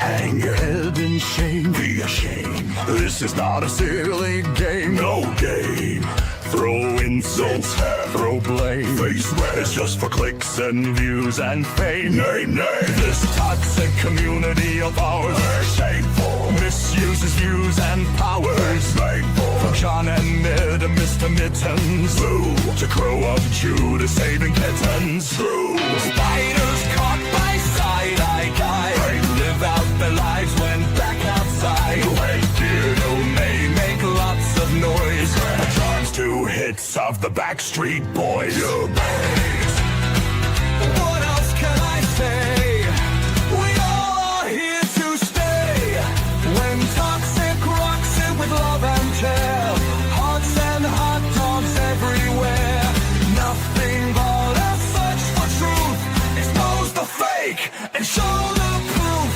Hang your head in shame, be ashamed. This is not a silly game, no game. Throw insults, throw blame. Face red. It's just for clicks and views and fame. Nay, nay. This toxic community of ours, shameful, misuses views and powers. Shameful. From Sean and Mid to Mr. Mittens, Boo. To Crow of Jew to saving kittens. True. Spiders caught by side-eye guy. Live out their lives when back outside. Hey, dear, may make lots of noise. Charms to hits of the Backstreet Boys. What else can I say? We all are here to stay. When toxic rocks it with love and care. Hearts and hot dogs everywhere. Nothing but a search for truth. Expose the fake and show the proof.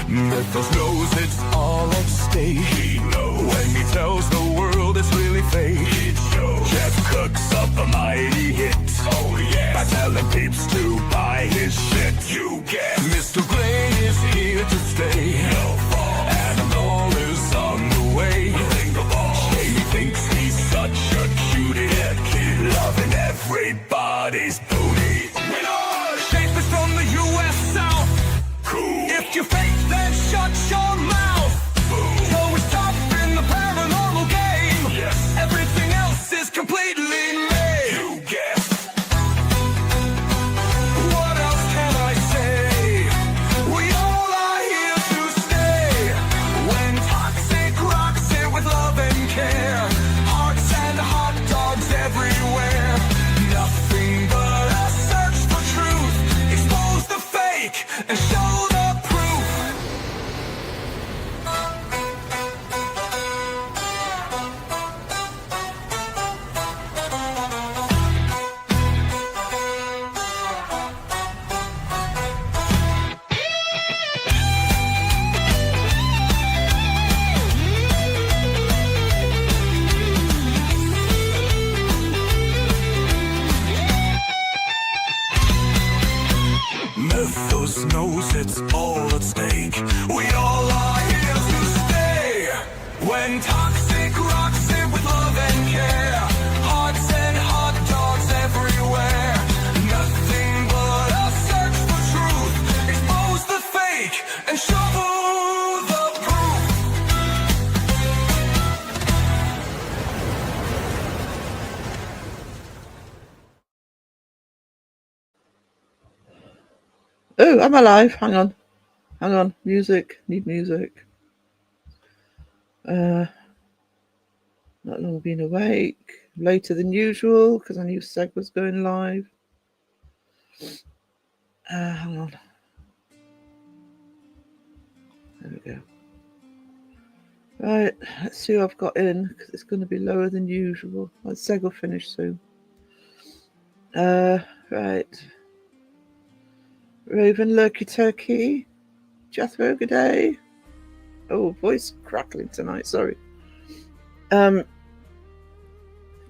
Mythos knows it's all at stake. He knows when he tells the world it's really fake. It shows. Jeff cooks up a mighty hit. Oh yeah. By telling peeps to buy his shit. You get Mr. Gray is here to stay. No fall. Animal is on the way. Jamie thinks he's such a cutie kid, loving everybody's booty. Winner! Shape is from the U.S. South. Cool. If you fake, then shut your mouth. Boom. So it's tough in the paranormal game. Yes. Everything else is completely made. You guessed. What else can I say? We all are here to stay. When toxic rocks it with love and care. Hearts and hot dogs everywhere. Nothing but a search for truth. Expose the fake and show the proof. Mythos knows it's all at stake. We all are here to stay. When toxic rocks it with love and care. Hearts and hot dogs everywhere. Nothing but a search for truth. Expose the fake and show the proof. Oh, I'm alive. Hang on. Music. Need music. Not long been awake. Later than usual because I knew Seg was going live. Hang on. There we go. Right, let's see who I've got in because it's going to be lower than usual. Seg will finish soon. Right. Raven Lurky Turkey. Jethro, good day. Oh, voice crackling tonight, sorry.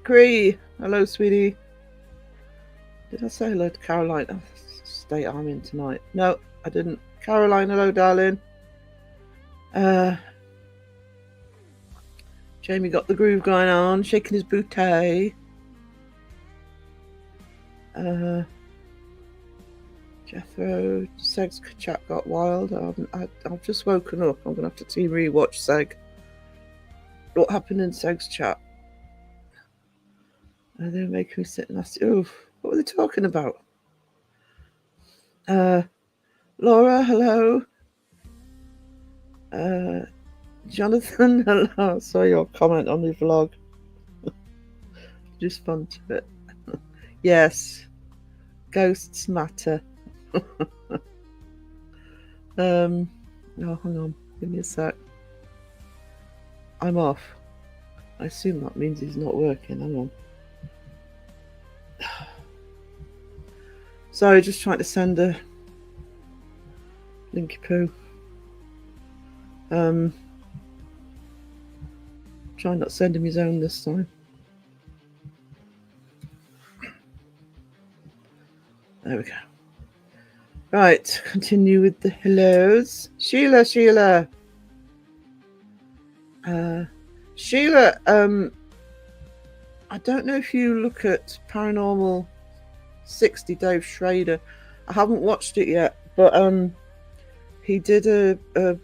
Cree, hello, sweetie. Did I say hello to Caroline? Oh, state I'm in tonight. No, I didn't. Caroline, hello, darling. Jamie got the groove going on, shaking his booty. Jethro, Seg's chat got wild. I've just woken up. I'm going to have to team rewatch Seg. What happened in Seg's chat? They were making me sit nasty. Oof, what were they talking about? Laura, hello. Jonathan, hello. I saw your comment on the vlog. Just fun to it. Yes, ghosts matter. Oh, hang on. Give me a sec. I'm off. I assume that means he's not working. Hang on. Sorry, just trying to send a linky poo. Try not to send him his own this time. There we go. Right, continue with the hellos. Sheila. Sheila, I don't know if you look at Paranormal 60, Dave Schrader. I haven't watched it yet, but he did a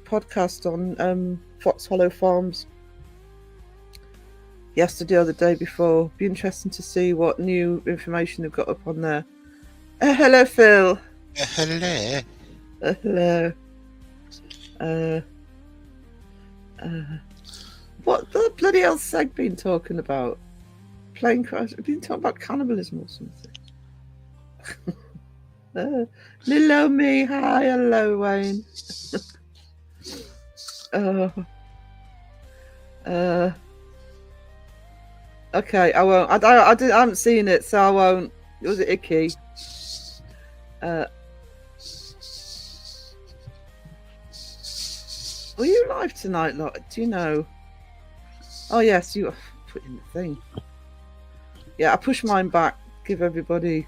podcast on Fox Hollow Farms yesterday or the day before. Be interesting to see what new information they've got up on there. Hello, Phil. Hello. Hello. What the bloody hell's Seg been talking about? Plane crash? Been talking about cannibalism or something? Hello, me. Hi, hello, Wayne. Okay, I won't. I haven't seen it, so I won't. Was it icky? Were you live tonight, lot? Do you know? Oh yes, you put in the thing. Yeah, I pushed mine back. Give everybody.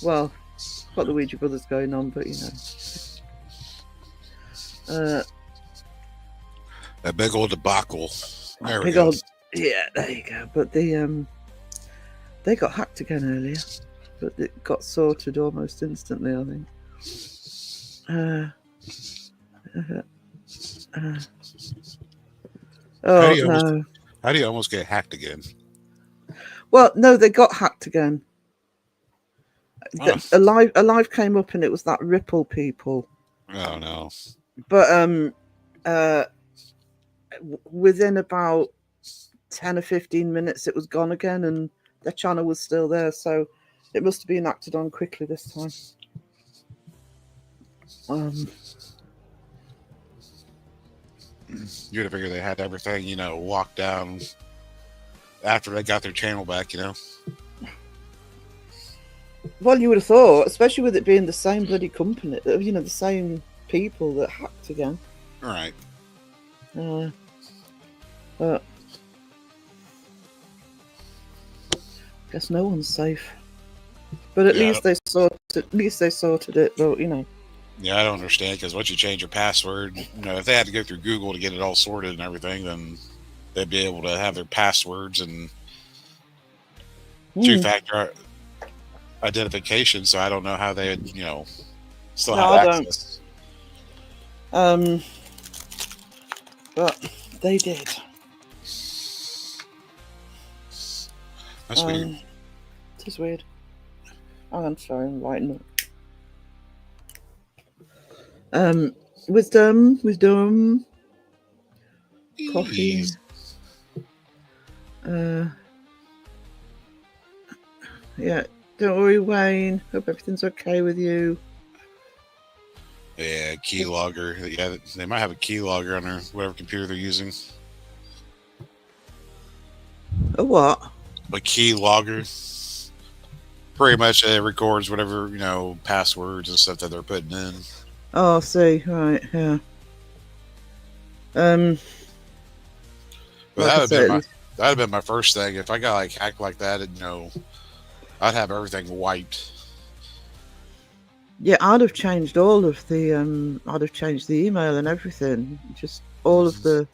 Well, got the Ouija Brothers going on, but you know. That big old debacle. There we Big go. old, yeah, there you go. But they got hacked again earlier, but it got sorted almost instantly, I think. Oh no! How do you almost get hacked again? Well, no, they got hacked again. Oh. Alive came up, and it was that Ripple people. Oh no! But within about 10 or 15 minutes, it was gone again, and their channel was still there. So it must have been acted on quickly this time. You'd have figured they had everything, locked down after they got their channel back, Well, you would have thought, especially with it being the same bloody company, the same people that hacked again. Right. But guess no one's safe. But at least they sorted it, but Yeah, I don't understand, because once you change your password, if they had to go through Google to get it all sorted and everything, then they'd be able to have their passwords and two-factor identification. So I don't know how they would, still have access. But they did. That's weird. It is weird. Oh, I'm sorry, I'm writing up. Wisdom, coffee. Yeah, don't worry, Wayne. Hope everything's okay with you. Yeah, keylogger. Yeah, they might have a keylogger on their whatever computer they're using. A what? A keylogger. Pretty much it records whatever, passwords and stuff that they're putting in. Oh, I see. Right, yeah. But that'd have been my first thing. If I got hacked like that, I'd have everything wiped. Yeah, I'd have changed all of the I'd have changed the email and everything. Just all of the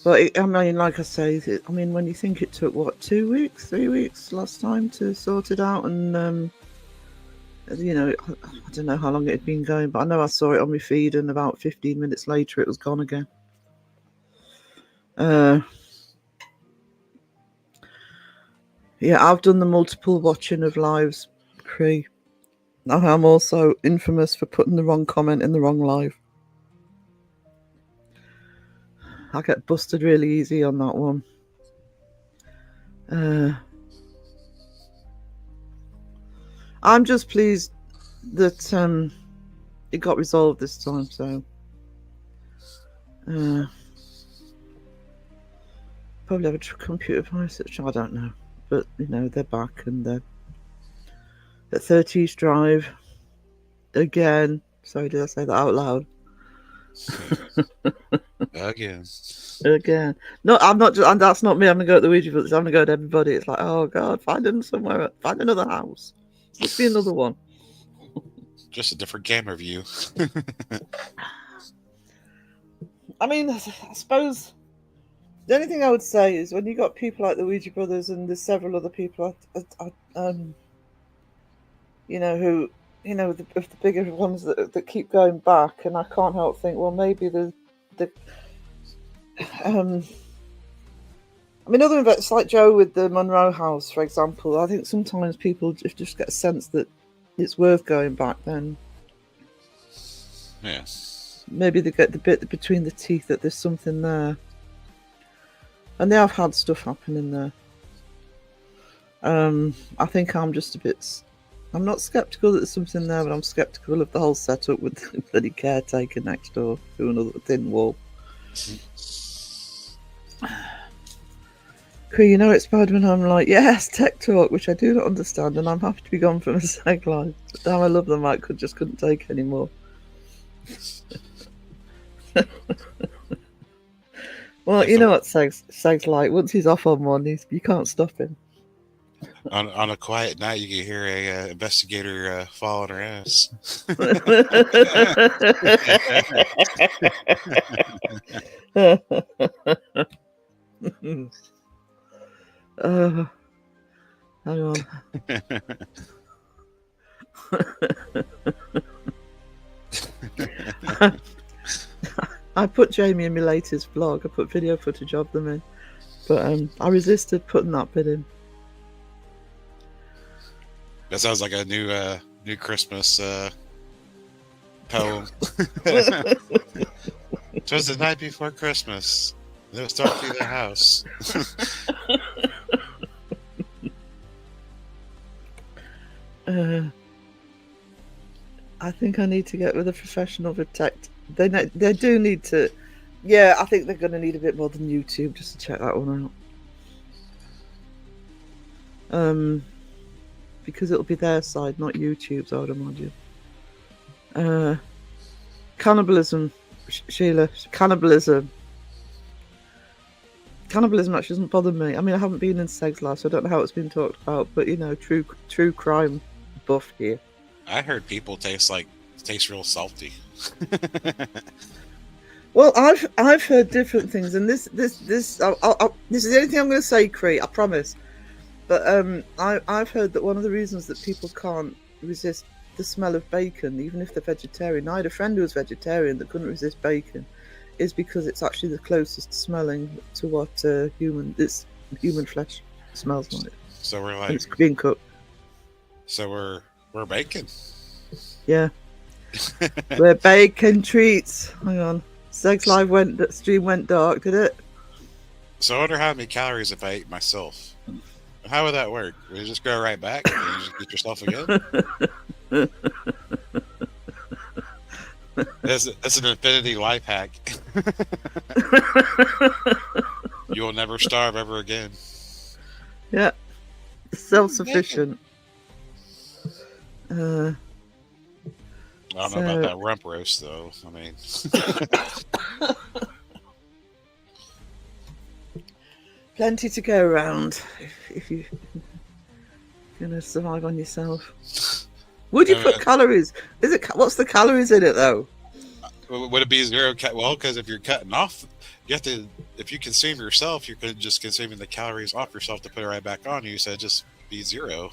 but like I say, when you think it took 2 weeks, 3 weeks last time to sort it out, and I don't know how long it had been going, but I know I saw it on my feed, and about 15 minutes later it was gone again. Yeah, I've done the multiple watching of lives, Cree. I'm also infamous for putting the wrong comment in the wrong live. I get busted really easy on that one. I'm just pleased that it got resolved this time, so probably have a computer virus. I don't know, but they're back, and they're at 30 East Drive again. Sorry, did I say that out loud? Again. Again. No, I'm not. And that's not me. I'm gonna go at the Ouija board. I'm gonna go at everybody. It's like, oh God, find them somewhere. Find another house. Must be another one. Just a different camera view. I mean, I suppose the only thing I would say is when you got people like the Ouija brothers and there's several other people, who, the bigger ones that keep going back, and I can't help think, well, maybe the I mean, other events like Joe with the Monroe House, for example. I think sometimes people just get a sense that it's worth going back. Then Yeah. maybe they get the bit between the teeth that there's something there, and they have had stuff happen in there. I think I'm just a bit. I'm not skeptical that there's something there, but I'm skeptical of the whole setup with the bloody caretaker next door through another thin wall. You know it's bad when I'm like, yes, tech talk, which I do not understand, and I'm happy to be gone from a seg live. But damn, I love them. I couldn't take anymore. Well, you know what Seg's like. Once he's off on one, you can't stop him. On a quiet night, you can hear a investigator following her ass. Hang on. I put Jamie in my latest vlog. I put video footage of them in, but I resisted putting that bit in. That sounds like a new Christmas poem. It was the night before Christmas. It was dark through the house. I think I need to get with a professional for tech. They do need to. Yeah, I think they're going to need a bit more than YouTube just to check that one out. Because it'll be their side, not YouTube's, I would imagine. Cannibalism, Sheila. Cannibalism actually doesn't bother me. I mean, I haven't been in Seg's life, so I don't know how it's been talked about. But true crime buff here. I heard people taste real salty. Well, I've heard different things, and this is the only thing I'm going to say, Cree. I promise. But I've heard that one of the reasons that people can't resist the smell of bacon, even if they're vegetarian. I had a friend who was vegetarian that couldn't resist bacon, is because it's actually the closest smelling to what human flesh smells like. So we're and it's being cooked. So we're bacon. Yeah, we're bacon treats. Hang on, Seg's live stream went dark, did it? So I wonder how many calories if I ate myself. How would that work? Would it just go right back and you just get yourself again? That's an infinity life hack. You will never starve ever again. Yeah, self-sufficient. I don't know about that rump roast, though. I mean, plenty to go around if you're gonna survive on yourself. Would you put calories? What's the calories in it though? Would it be zero? Well, because if you're cutting off, you have to. If you consume yourself, you're just consuming the calories off yourself to put it right back on you. So just be zero.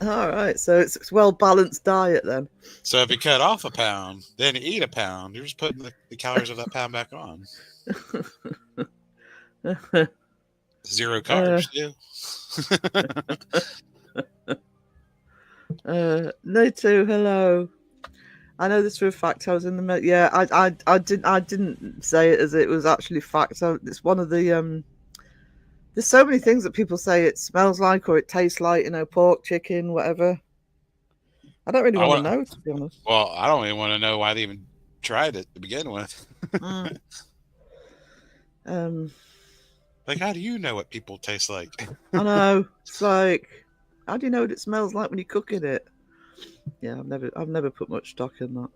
All right, so it's well balanced diet then. So if you cut off a pound, then you eat a pound, you're just putting the calories of that pound back on. Zero carbs, too. Nato, hello. I know this for a fact. I was in the yeah. I didn't say it as it was actually fact. So it's one of the There's so many things that people say it smells like or it tastes like. Pork, chicken, whatever. I don't really want to know, to be honest. Well, I don't even want to know why they even tried it to begin with. Like, how do you know what people taste like? I know. It's like, how do you know what it smells like when you're cooking it? Yeah, I've never put much stock in that.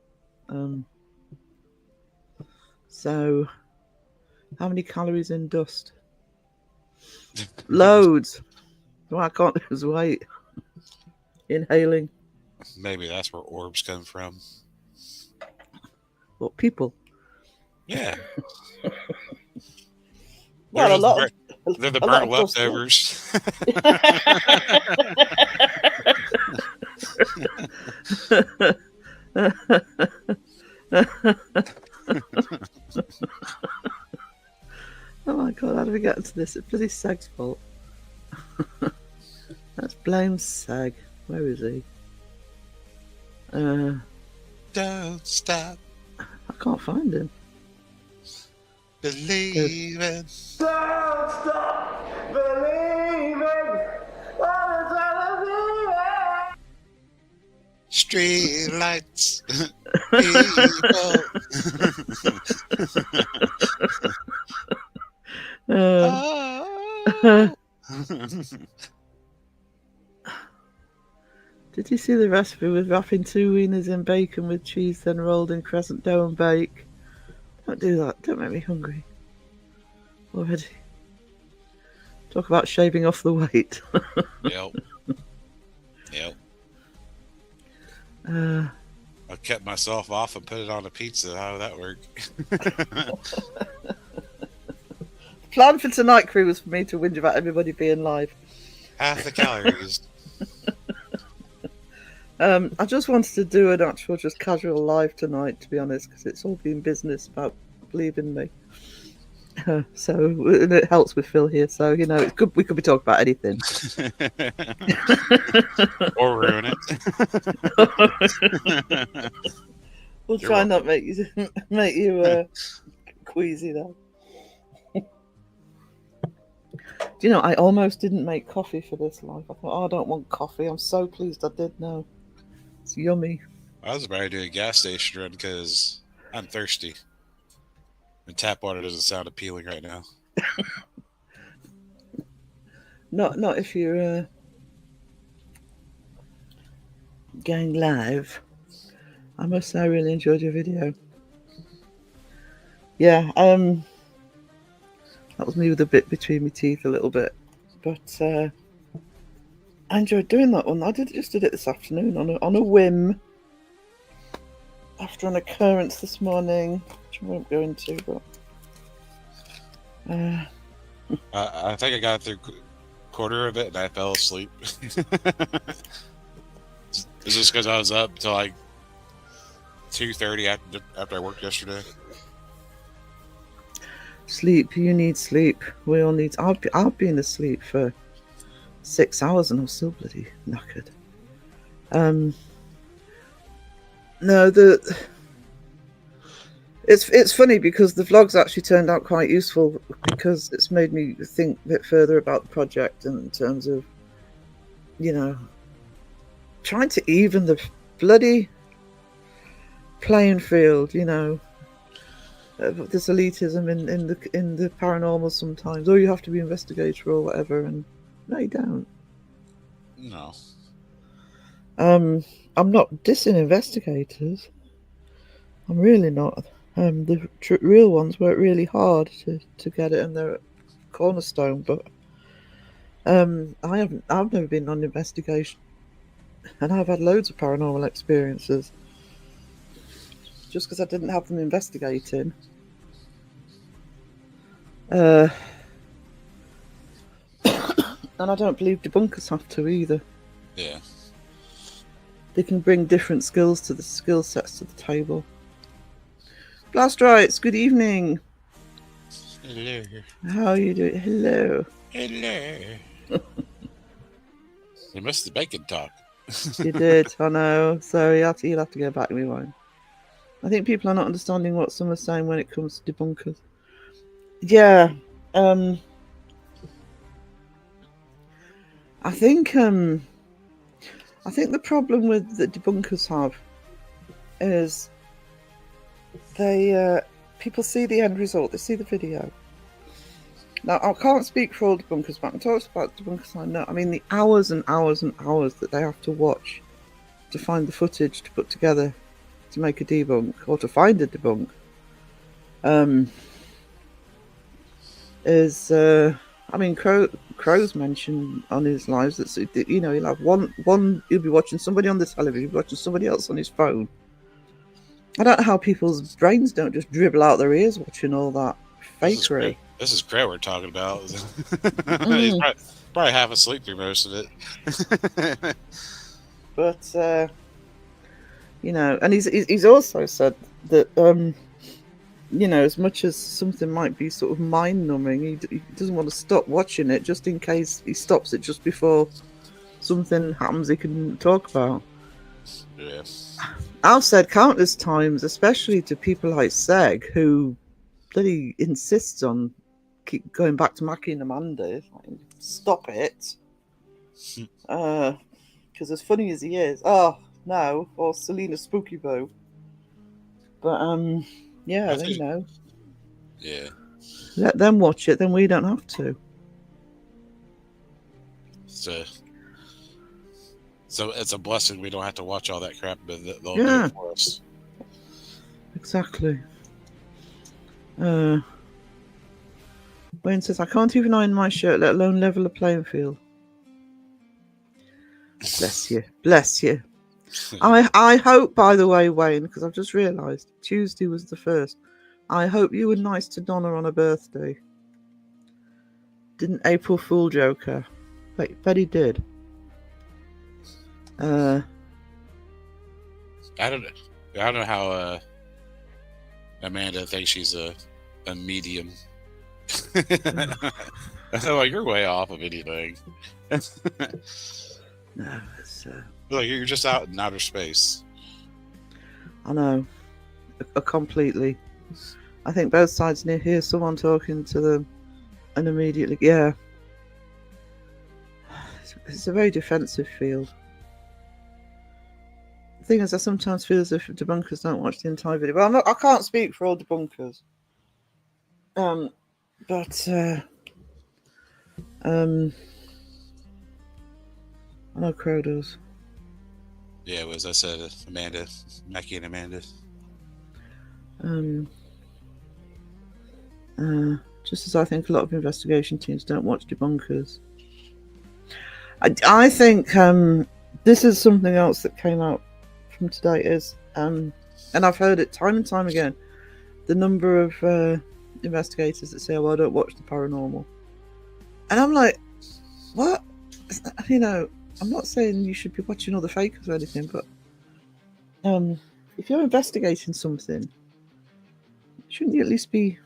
So, how many calories in dust? Loads. Well, I can't lose weight. Inhaling. Maybe that's where orbs come from. What, people? Yeah. Well, a lot of They're the a lot burnt of dust. leftovers. Oh my god, how do we get into this? It's bloody Seg's fault. Let's blame Seg. Where is he? Don't stop I can't find him. believing. Don't stop believing. Street lights. People. Uh, Did you see the recipe with wrapping 2 wieners in bacon with cheese, then rolled in crescent dough and bake? Don't do that. Don't make me hungry already. Talk about shaving off the weight. Yep. Yep. I kept myself off and put it on a pizza. How did that work? Plan for tonight, crew, was for me to whinge about everybody being live. Half the calories. I just wanted to do an actual, just casual live tonight, to be honest, because it's all been business about believing me. So it helps with Phil here. So it's good. We could be talking about anything. Or ruin it. We'll You're try not make you queasy though. Do you know, I almost didn't make coffee for this live. I thought, I don't want coffee. I'm so pleased I did now. It's yummy. I was about to do a gas station run because I'm thirsty. And tap water doesn't sound appealing right now. Not if you're going live. I must say I really enjoyed your video. Yeah, that was me with a bit between my teeth a little bit. But I enjoyed doing that one. I just did it this afternoon on a whim. After an occurrence this morning, which I won't go into, but I think I got through a quarter of it and I fell asleep. It's just because I was up till like 2:30 after I worked yesterday. sleep. You need sleep. We all need. I've been asleep for 6 hours and I'm still bloody knackered. No, it's funny because the vlogs actually turned out quite useful because it's made me think a bit further about the project in terms of, trying to even the bloody playing field. This elitism in the paranormal sometimes. Oh, you have to be investigator or whatever, and no, you don't. No. I'm not dissing investigators. I'm really not. The real ones work really hard to get it, and they're a cornerstone. But I've never been on investigation, and I've had loads of paranormal experiences. Just because I didn't have them investigating. And I don't believe debunkers have to either. Yeah. They can bring different skill sets to the table. Blastrites, good evening. Hello. How are you doing? Hello. Hello. You missed the bacon talk. You did, I know. So you'll have to go back and rewind. I think people are not understanding what some are saying when it comes to debunkers. Yeah. I think the problem with the debunkers have is they people see the end result, they see the video. Now I can't speak for all debunkers, but I'm talking about debunkers I know. I mean the hours and hours and hours that they have to watch to find the footage to put together to make a debunk or to find a debunk. Is I mean, Crow's mentioned on his lives that he'll have one he'll be watching somebody on the television, he'll be watching somebody else on his phone. I don't know how people's brains don't just dribble out their ears watching all that fakery. This is Crow we're talking about. He's probably half asleep through most of it. But and he's also said that as much as something might be sort of mind-numbing, he doesn't want to stop watching it just in case he stops it just before something happens he can talk about. Yeah. I've said countless times, especially to people like Seg, who bloody insists on keep going back to Mackie and Amanda. Like, stop it. Because as funny as he is, or Selena Spooky Boo. But yeah, Yeah. Let them watch it, then we don't have to. So it's a blessing we don't have to watch all that crap, but they'll do it for us. Exactly. Wayne says, I can't even iron my shirt, let alone level a playing field. Bless you. Bless you. I hope, by the way, Wayne, because I've just realised Tuesday was the 1st. I hope you were nice to Donna on her birthday. Didn't April Fool joke her? Bet he did. I don't know how Amanda thinks she's a medium. Like, you're way off of anything. No, it's like you're just out in outer space. I know, completely. I think both sides hear someone talking to them, and immediately, it's a very defensive field. The thing is, I sometimes feel as if debunkers don't watch the entire video. Well, I can't speak for all debunkers. But I know Crow does. Yeah, as I said, Amanda, Mackie and Amanda. Just as I think a lot of investigation teams don't watch debunkers. I think this is something else that came out from today is, and I've heard it time and time again, the number of investigators that say, "Oh, I don't watch the paranormal," and I'm like, what? I'm not saying you should be watching all the fakers or anything, but if you're investigating something, shouldn't you at least be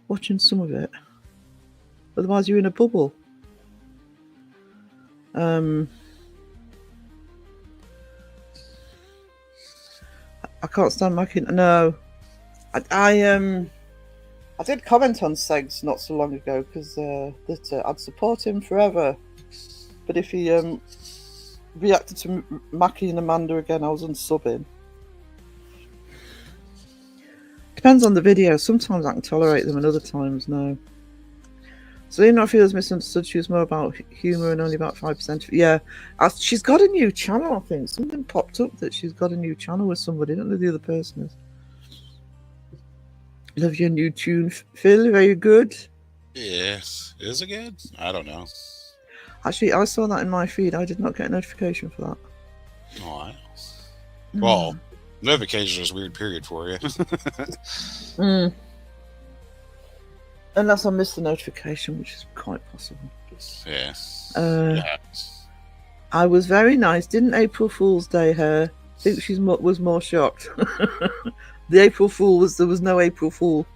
watching some of it? Otherwise, you're in a bubble. I can't stand Mackie. No, I did comment on Segs not so long ago because that I'd support him forever, but if he reacted to Mackie and Amanda again, I was unsubbing. Depends on the video. Sometimes I can tolerate them, and other times no. Selena feels misunderstood. She was more about humour and only about 5%. Yeah, she's got a new channel. I think something popped up that she's got a new channel with somebody. I don't know who the other person is. Love your new tune, Phil. Very good. Yeah, is it good? I don't know. Actually, I saw that in my feed. I did not get a notification for that. Oh, well, notification is a weird period for you. Unless I missed the notification, which is quite possible. Yeah. I was very nice. Didn't April Fool's Day her? I think she was more shocked. The April Fool there was no April Fool.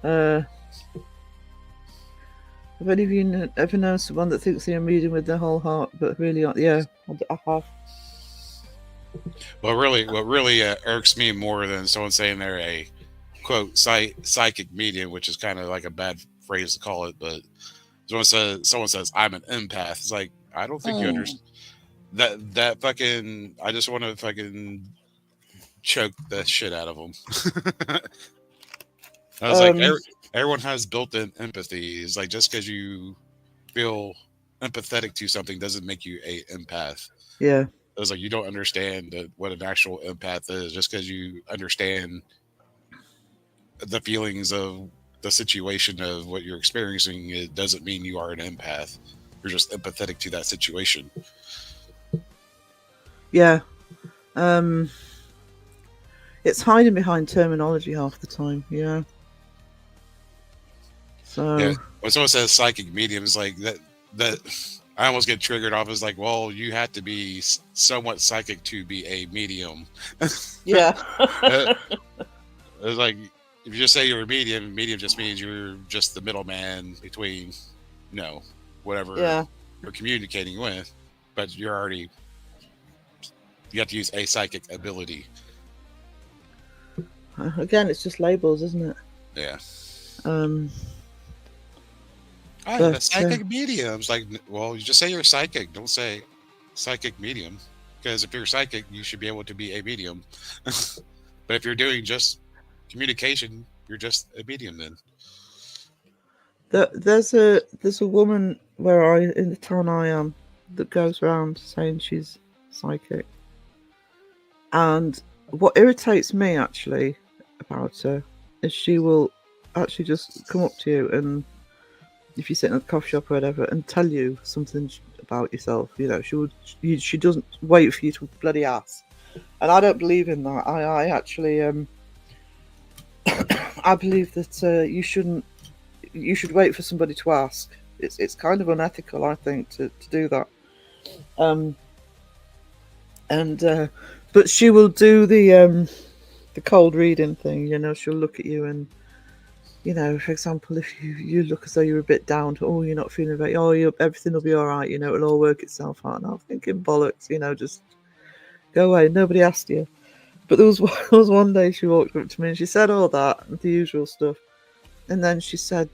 Have any of you ever known someone that thinks they're a medium with their whole heart, but really aren't? Yeah, I have. What really irks me more than someone saying they're a quote psychic medium, which is kind of like a bad phrase to call it, but someone says I'm an empath. It's like, I don't think you understand that fucking. I just want to fucking choke the shit out of them. I was like, everyone has built-in empathy. It's like, just because you feel empathetic to something doesn't make you a empath. Yeah. It was like you don't understand what an actual empath is just because you understand the feelings of the situation of what you're experiencing. It doesn't mean you are an empath. You're just empathetic to that situation. Yeah. It's hiding behind terminology half the time, you know. So Yeah. When someone says psychic medium, it's like that I almost get triggered off. Is like, well, you have to be somewhat psychic to be a medium. yeah. It's like if you just say you're a medium just means you're just the middleman between, whatever Yeah. you're communicating with, but you have to use a psychic ability. Again, it's just labels, isn't it? Yeah. But, The psychic mediums. Like, well, you just say you're psychic. Don't say psychic medium, because if you're psychic, you should be able to be a medium. But if you're doing just communication, you're just a medium then. there's a woman in the town I am that goes around saying she's psychic, and what irritates me actually about her is she will actually just come up to you, and if you're sitting at the coffee shop or whatever, and tell you something about yourself. She doesn't wait for you to bloody ask, and I don't believe in that. I actually I believe that you should wait for somebody to ask. It's kind of unethical, I think, to do that. But she will do the cold reading thing. She'll look at you and, for example, if you look as though you're a bit down, you're not feeling very, everything will be all right. It'll all work itself out. And I'm thinking bollocks. Just go away. Nobody asked you. But there was one day she walked up to me and she said all that, the usual stuff. And then she said,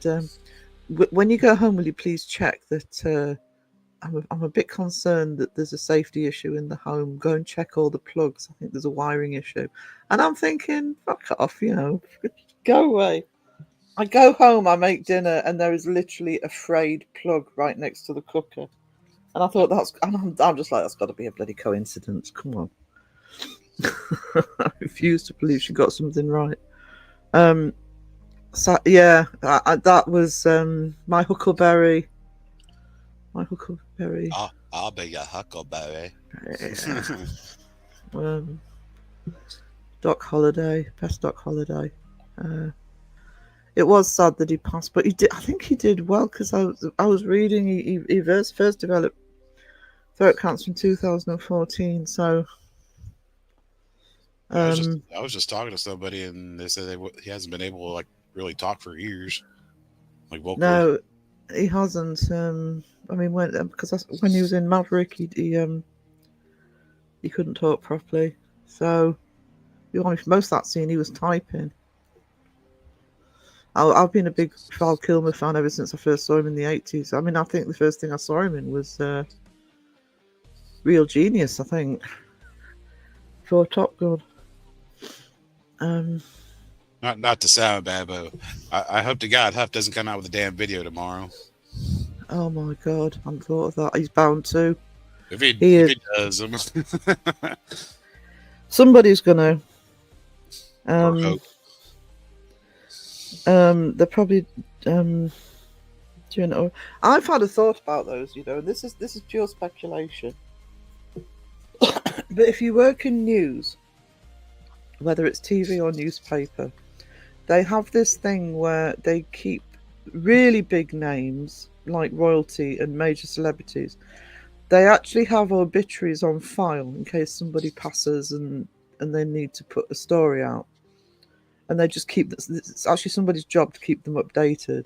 when you go home, will you please check that I'm a bit concerned that there's a safety issue in the home. Go and check all the plugs. I think there's a wiring issue. And I'm thinking, fuck off, go away. I go home, I make dinner, and there is literally a frayed plug right next to the cooker. And I thought I'm just like, that's got to be a bloody coincidence. Come on. I refuse to believe she got something right. So yeah, that was my huckleberry. My huckleberry. I'll be your huckleberry. Doc Holliday, best Doc Holliday. It was sad that he passed, but he did. I think he did well because I was reading. He first developed throat cancer in 2014. So. I was just talking to somebody and they said he hasn't been able to like really talk for years. Like vocally. No, he hasn't. I mean, when he was in Maverick, he couldn't talk properly. So, most of that scene he was typing. I've been a big Val Kilmer fan ever since I first saw him in the 80s. I mean, I think the first thing I saw him in was Real Genius, I think, for Top Gun. Not to sound bad, but I hope to God Huff doesn't come out with a damn video tomorrow. Oh my God, I hadn't thought of that. He's bound to. If he does, somebody's gonna. They're probably doing it. I've had a thought about those, and this is pure speculation. But if you work in news, whether it's TV or newspaper, they have this thing where they keep really big names like royalty and major celebrities. They actually have obituaries on file in case somebody passes and they need to put a story out. And they just keep it's actually somebody's job to keep them updated.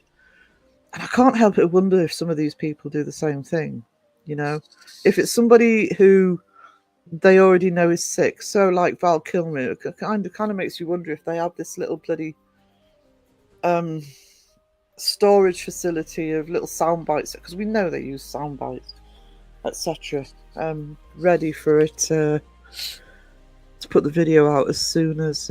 And I can't help but wonder if some of these people do the same thing. If it's somebody who they already know is sick, so like Val Kilmer, it kind of makes you wonder if they have this little bloody storage facility of little sound bites, because we know they use sound bites, etc. Ready for it to put the video out as soon as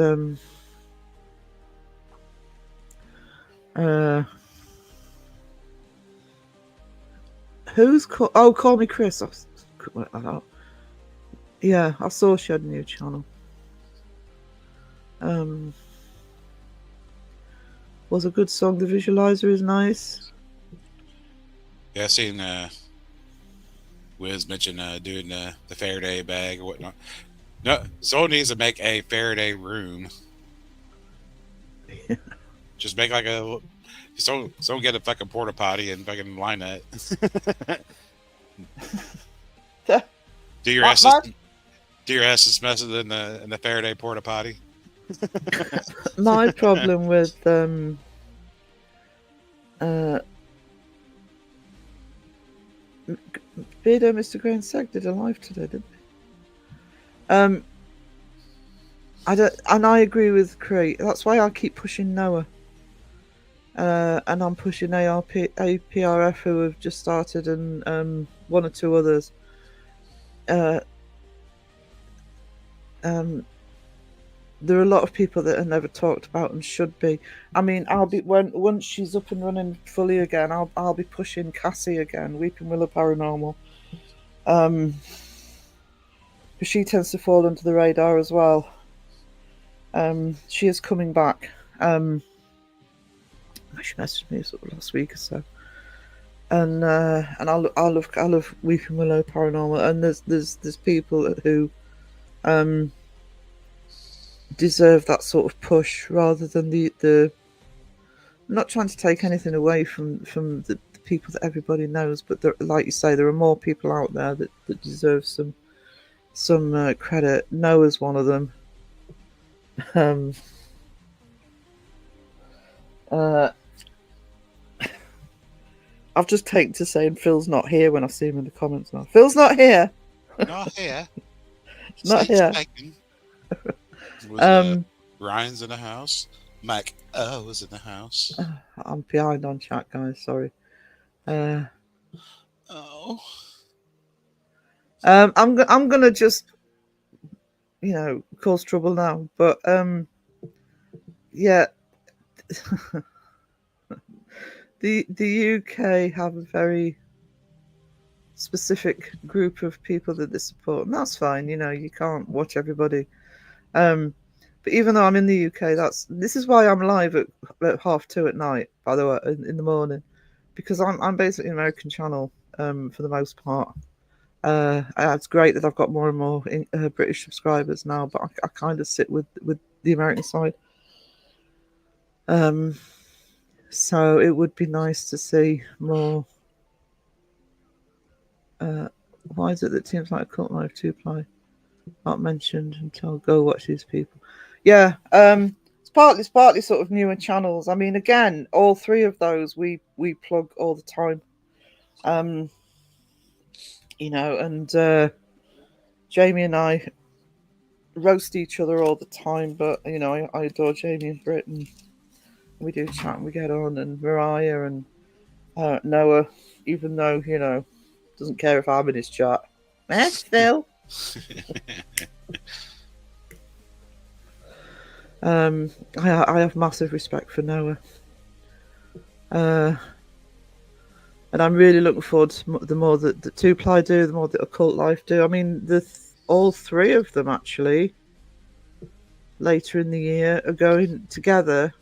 who's called? Oh, Call Me Chris. Yeah, I saw she had a new channel. Was a good song. The visualizer is nice. Yeah, I seen Wiz mention doing the Faraday bag or whatnot. No, someone needs to make a Faraday room. Just make like a someone get a fucking porta potty and fucking line that. Do your ass messing in the Faraday porta potty? My problem with Beardo, Mr. Grey and Seg did a live today, didn't they? I don't, and I agree with Cree. That's why I keep pushing Noah. And I'm pushing APRF, who have just started, and one or two others. There are a lot of people that are never talked about and should be. I mean, I'll be once she's up and running fully again. I'll be pushing Cassie again, Weeping Willow Paranormal. But she tends to fall under the radar as well. She is coming back. She messaged me sort of last week or so. And I love Weeping Willow Paranormal, and there's people who deserve that sort of push rather than the I'm not trying to take anything away from the people that everybody knows, but there, like you say, there are more people out there that deserve some credit. Noah's one of them. I've just taken to saying Phil's not here when I see him in the comments now. Phil's not here. Not here. Not here. Ryan's in the house. Mike O is in the house. I'm behind on chat, guys. Sorry. I'm gonna just, cause trouble now. But yeah, the UK have a very specific group of people that they support, and that's fine. You can't watch everybody. But even though I'm in the UK, this is why I'm live at 2:30 at night. By the way, in the morning, because I'm basically an American channel for the most part. It's great that I've got more and more British subscribers now, but I kind of sit with the American side. So it would be nice to see more. Why is it that teams like Cult Life 2-Ply not mentioned until go watch these people? Yeah, it's partly sort of newer channels. I mean, again, all three of those we plug all the time. And Jamie and I roast each other all the time, but I adore Jamie and Britt, and we do chat and we get on, and Mariah and Noah, even though doesn't care if I'm in his chat. Yes, Phil. I have massive respect for Noah, and I'm really looking forward to the more that the 2-Ply do, the more that Occult Life do. I mean, all three of them actually later in the year are going together.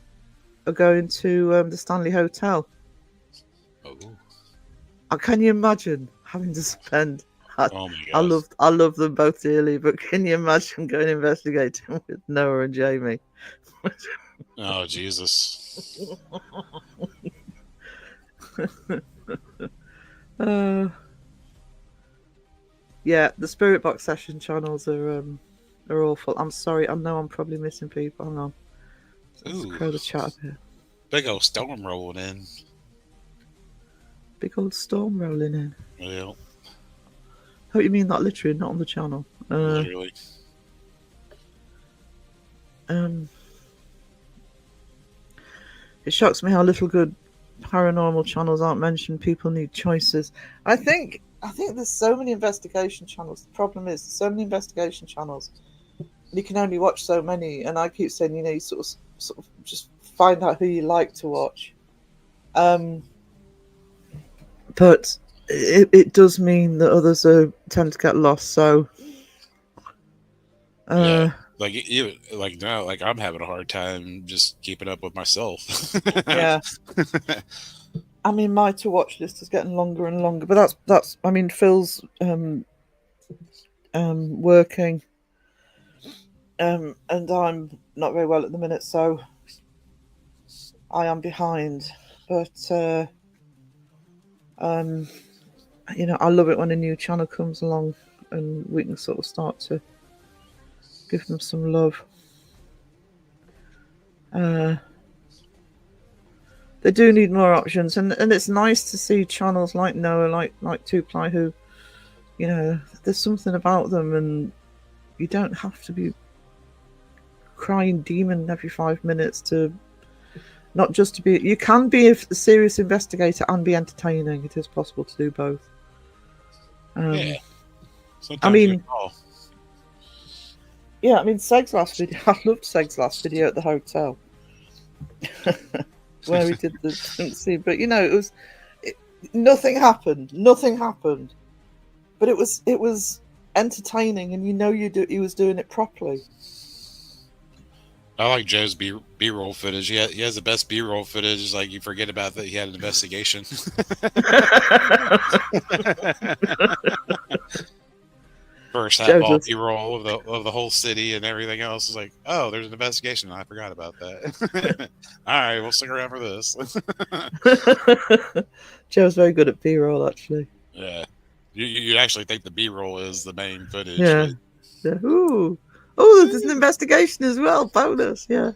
Are going to the Stanley Hotel. Oh. Can you imagine having to spend? Oh my God. I love them both dearly, but can you imagine going investigating with Noah and Jamie? Oh Jesus. Yeah, the Spirit Box session channels are awful. I'm sorry, I know I'm probably missing people. Hang on. Let's clear the chat up here. Big old storm rolling in. Big old storm rolling in. Yeah. Hope you mean that literally, not on the channel. Literally. It shocks me how little good paranormal channels aren't mentioned. People need choices. I think there's so many investigation channels. The problem is there's so many investigation channels. You can only watch so many, and I keep saying, you sort of just find out who you like to watch. But it does mean that others tend to get lost. So Uh, Like you, like now, like I'm having a hard time just keeping up with myself. yeah. I mean, my to watch list is getting longer and longer, but that's. I mean, Phil's working, and I'm not very well at the minute, so I am behind. But you know, I love it when a new channel comes along, and we can sort of start to give them some love. They do need more options, and it's nice to see channels like Noah, like Two Ply, who, you know, there's something about them, and you don't have to be crying demon every 5 minutes to not just to be. You can be a serious investigator and be entertaining. It is possible to do both. Yeah. I Sometimes mean, you call. yeah, I mean, Seg's last video. I loved Seg's last video at the hotel. Where we did the scene, but you know, nothing happened. Nothing happened, but it was entertaining, and you know, he was doing it properly. I like Joe's B-roll footage. He has the best B-roll footage. It's like you forget about that he had an investigation. First half all B-roll of the whole city and everything else is like, oh, there's an investigation. I forgot about that. All right, we'll stick around for this. Joe's very good at B-roll, actually. Yeah, you actually think the B-roll is the main footage. Yeah. Yeah. Ooh. Oh, there's an investigation as well. Bonus. Yeah.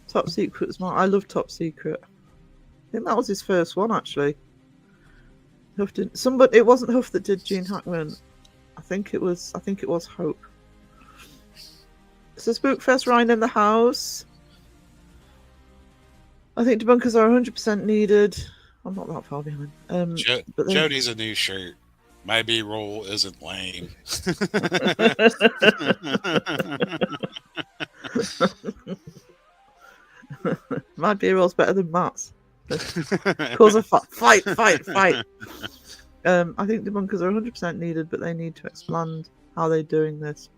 Top Secret is I love Top Secret. I think that was his first one, actually. Huff didn't. It wasn't Huff that did Gene Hackman. I think it was Hope. So Spookfest Ryan in the house. I think debunkers are 100% needed. I'm not that far behind. Joe needs a new shirt. My B-roll isn't lame. My B-roll's better than Matt's. Cause a fight. I think debunkers are 100% needed, but they need to expand how they're doing this.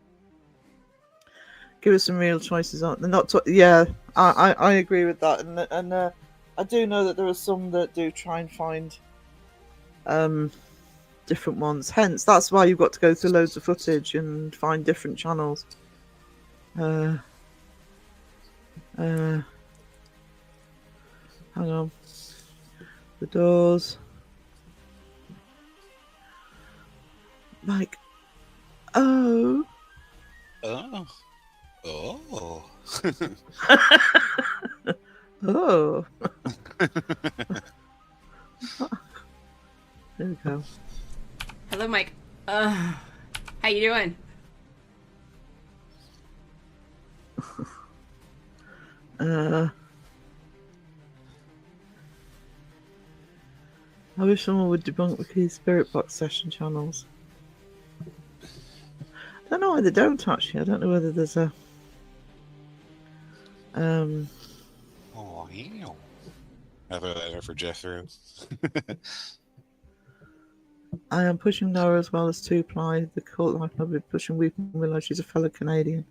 Give us some real choices on. They're not. I agree with that, and I do know that there are some that do try and find different ones. Hence, that's why you've got to go through loads of footage and find different channels. Hang on. The doors. Like, oh. Oh. Oh. There we go. Hello, Mike. How you doing? I wish someone would debunk the key spirit box session channels. I don't know why they don't, actually. I don't know whether there's a Oh, yeah. I throw that in for Jeff through. I am pushing Noah as well as Two Ply. The cult life I'll be pushing Weeping Willow. She's a fellow Canadian.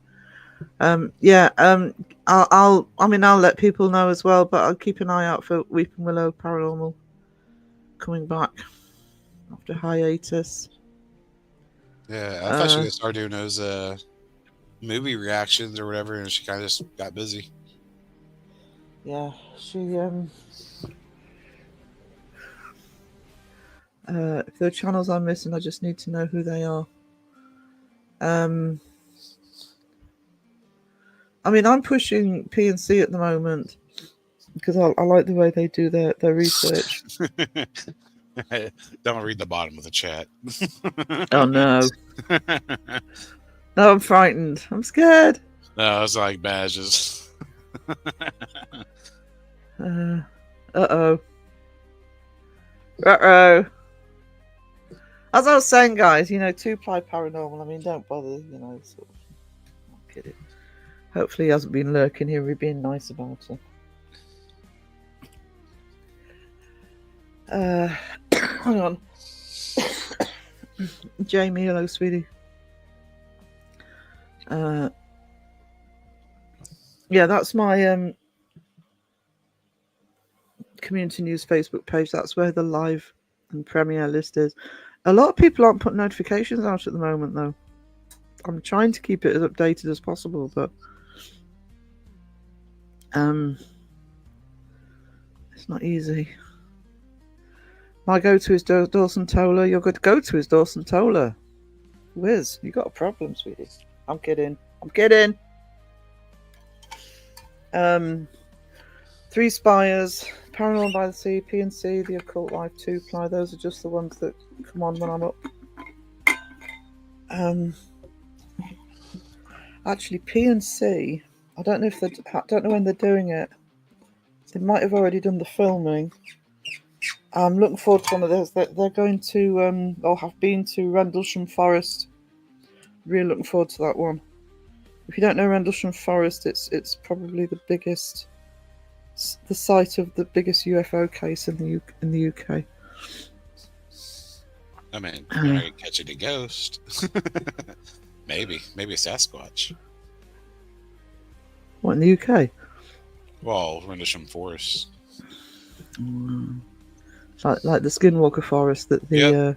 I'll let people know as well, but I'll keep an eye out for Weeping Willow Paranormal coming back after hiatus. Yeah, I thought she would start doing those movie reactions or whatever, and she kind of just got busy. Yeah, she if there are channels I'm missing, I just need to know who they are. I mean, I'm pushing PNC at the moment because I like the way they do their research. Don't read the bottom of the chat. Oh no. No, I'm frightened. I'm scared. No, it's like badges. Uh-oh. As I was saying, guys, you know, Two Ply Paranormal, I mean, don't bother, you know, sort of. I'm kidding. Hopefully he hasn't been lurking here. We're being nice about it. Hang on. Jamie, hello, sweetie. Yeah, that's my community news Facebook page. That's where the live and premiere list is. A lot of people aren't putting notifications out at the moment, though. I'm trying to keep it as updated as possible, but it's not easy. My go-to is Dawson Toller. Your good go-to is Dawson Toller. Wiz, you got a problem, sweetie. I'm kidding. Three Spires, Paranormal by the Sea, P&C, The Occult Life 2-ply. Those are just the ones that come on when I'm up. Actually, P&C, I don't know when they're doing it. They might have already done the filming. I'm looking forward to one of those. They're going to, or have been to Rendlesham Forest. Really looking forward to that one. If you don't know Rendlesham Forest, it's probably the site of the biggest UFO case in the UK. I mean, you're not catching a ghost. maybe a Sasquatch. What, in the UK? Well, Rendlesham Forest. Like the Skinwalker Forest that the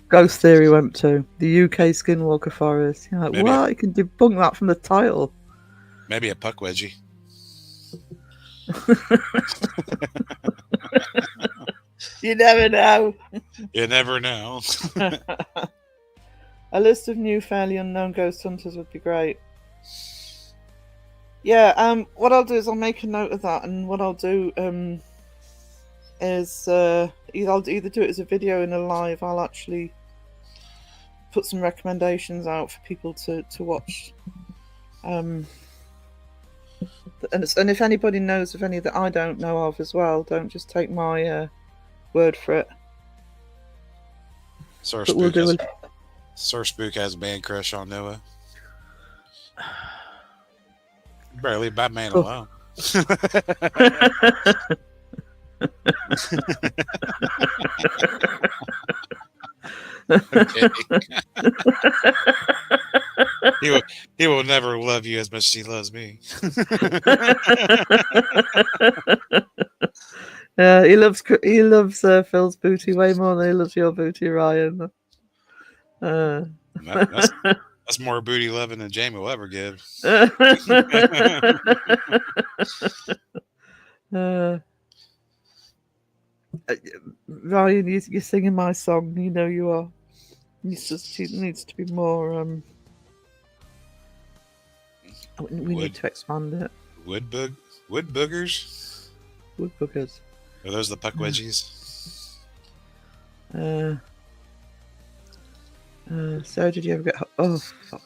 Ghost Theory went to. The UK Skinwalker Forest. You're like, what? You can debunk that from the title. Maybe a Puckwedgie. You never know. You never know. A list of new fairly unknown ghost hunters would be great. Yeah, what I'll do is I'll make a note of that, and what I'll do is I'll either do it as a video in a live. I'll actually put some recommendations out for people to watch. And if anybody knows of any that I don't know of as well, don't just take my word for it. Sir Spook has a man crush on Noah. You better leave that man alone. He will never love you as much as he loves me. Yeah, he loves Phil's booty way more than he loves your booty, Ryan. That's more booty loving than Jamie will ever give. Ryan, you're singing my song. You know you are. It needs to be more. We need to expand it. Wood boogers. Wood boogers. Are those the Puckwedgies? So did you ever get? Oh fuck!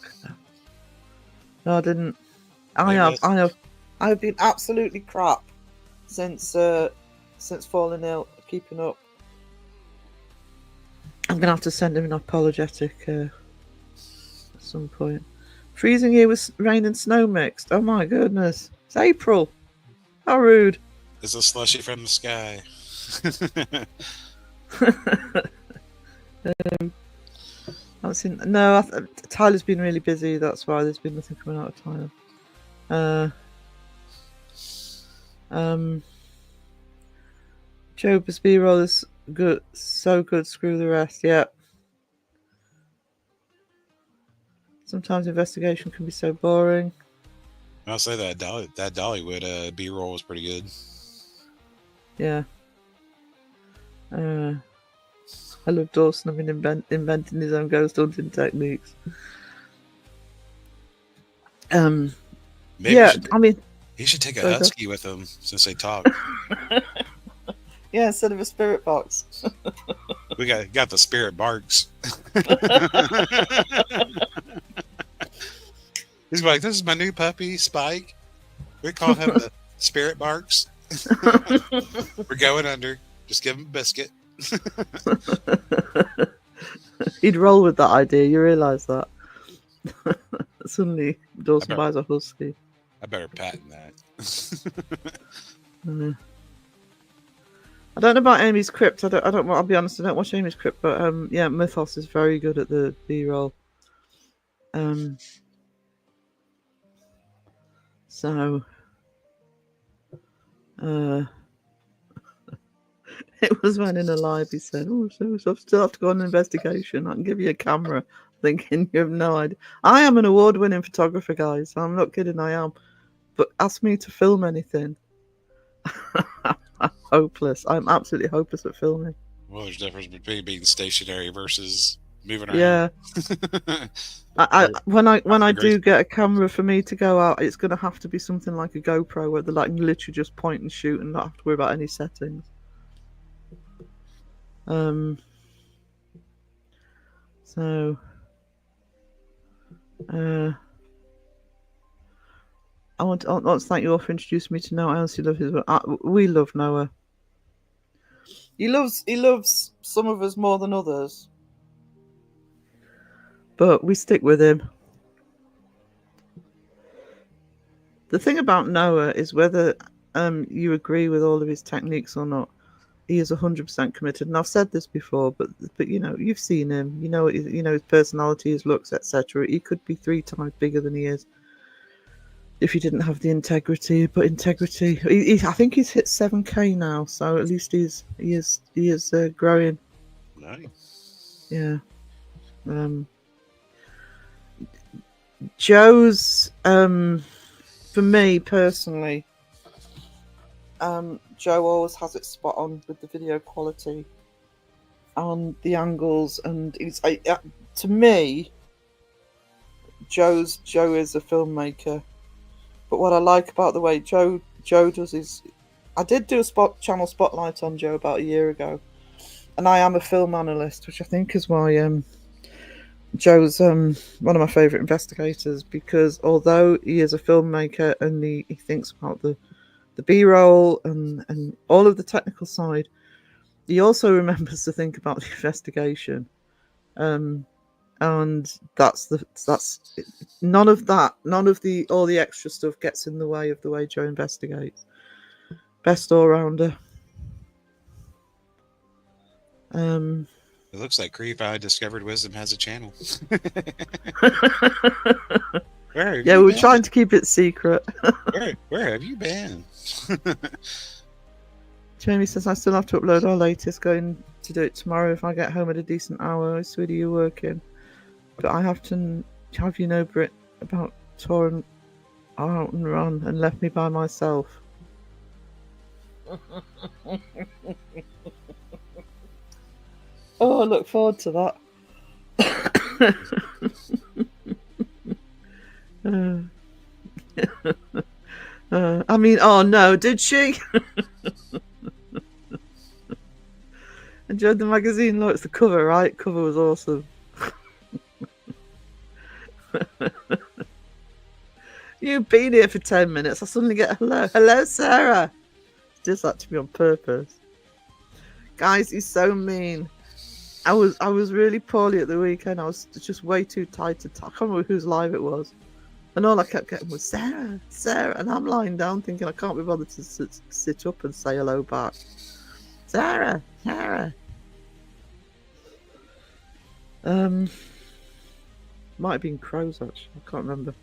No, I didn't. I have been absolutely crap since falling ill. Keeping up. I'm gonna have to send him an apologetic at some point. Freezing here with rain and snow mixed. Oh my goodness! It's April. How rude! It's a slushy from the sky. Tyler's been really busy. That's why there's been nothing coming out of Tyler. Joker's B-roll is good, so good. Screw the rest. Yeah. Sometimes investigation can be so boring. I'll say that Dollywood B-roll was pretty good. Yeah. I love Dawson. I've been inventing his own ghost hunting techniques. Maybe he should take a husky with him since they talk. Yeah, instead of a spirit box. We got the spirit barks. He's like, this is my new puppy, Spike. We call him the spirit barks. We're going under. Just give him a biscuit. He'd roll with that idea. You realise that? Suddenly, Dawson buys a husky. I better patent that. I don't know about Amy's Crypt. I don't. I'll be honest. I don't watch Amy's Crypt, but yeah, Mythos is very good at the B-roll. So, it was when in a live he said, "Oh, so I still have to go on an investigation. I can give you a camera." Thinking you have no idea. I am an award-winning photographer, guys. I'm not kidding. I am. But ask me to film anything. I'm hopeless. I'm absolutely hopeless at filming. Well, there's a difference between being stationary versus moving around. Yeah. When I do get a camera for me to go out, it's going to have to be something like a GoPro where they can literally just point and shoot and not have to worry about any settings. So I want to thank you all for introducing me to Noah. I honestly love his work. We love Noah. He loves some of us more than others, but we stick with him. The thing about Noah is whether you agree with all of his techniques or not, he is 100% committed. And I've said this before, but you know, you've seen him. You know his personality, his looks, etc. He could be 3 times bigger than he is if he didn't have the integrity. But integrity, I think he's hit 7K now, so at least he is growing. Nice. Yeah. Joe's for me personally, Joe always has it spot on with the video quality and the angles, and it's to me, Joe is a filmmaker. But what I like about the way Joe does is, I did do a channel spotlight on Joe about a year ago, and I am a film analyst, which I think is why Joe's one of my favourite investigators, because although he is a filmmaker and he thinks about the B-roll and all of the technical side, he also remembers to think about the investigation. And that's none of all the extra stuff gets in the way of the way Joe investigates. Best all-rounder. It looks like Creep Eye Discovered Wisdom has a channel. Yeah, we're trying to keep it secret. Where have you been? Jamie says, I still have to upload our latest. Going to do it tomorrow if I get home at a decent hour. Sweetie, you're working. But I have to have you know, Brit, about touring out and run and left me by myself. Oh, I look forward to that. I mean, oh no, did she? Enjoyed the magazine. Look, it's the cover, right? Cover was awesome. You've been here for 10 minutes. I suddenly get hello, Sarah. She does that to me on purpose. Guys, he's so mean. I was really poorly at the weekend. I was just way too tired to talk. I can't remember whose live it was. And all I kept getting was Sarah. And I'm lying down thinking I can't be bothered to sit up and say hello back. Sarah. Might have been crows, actually. I can't remember.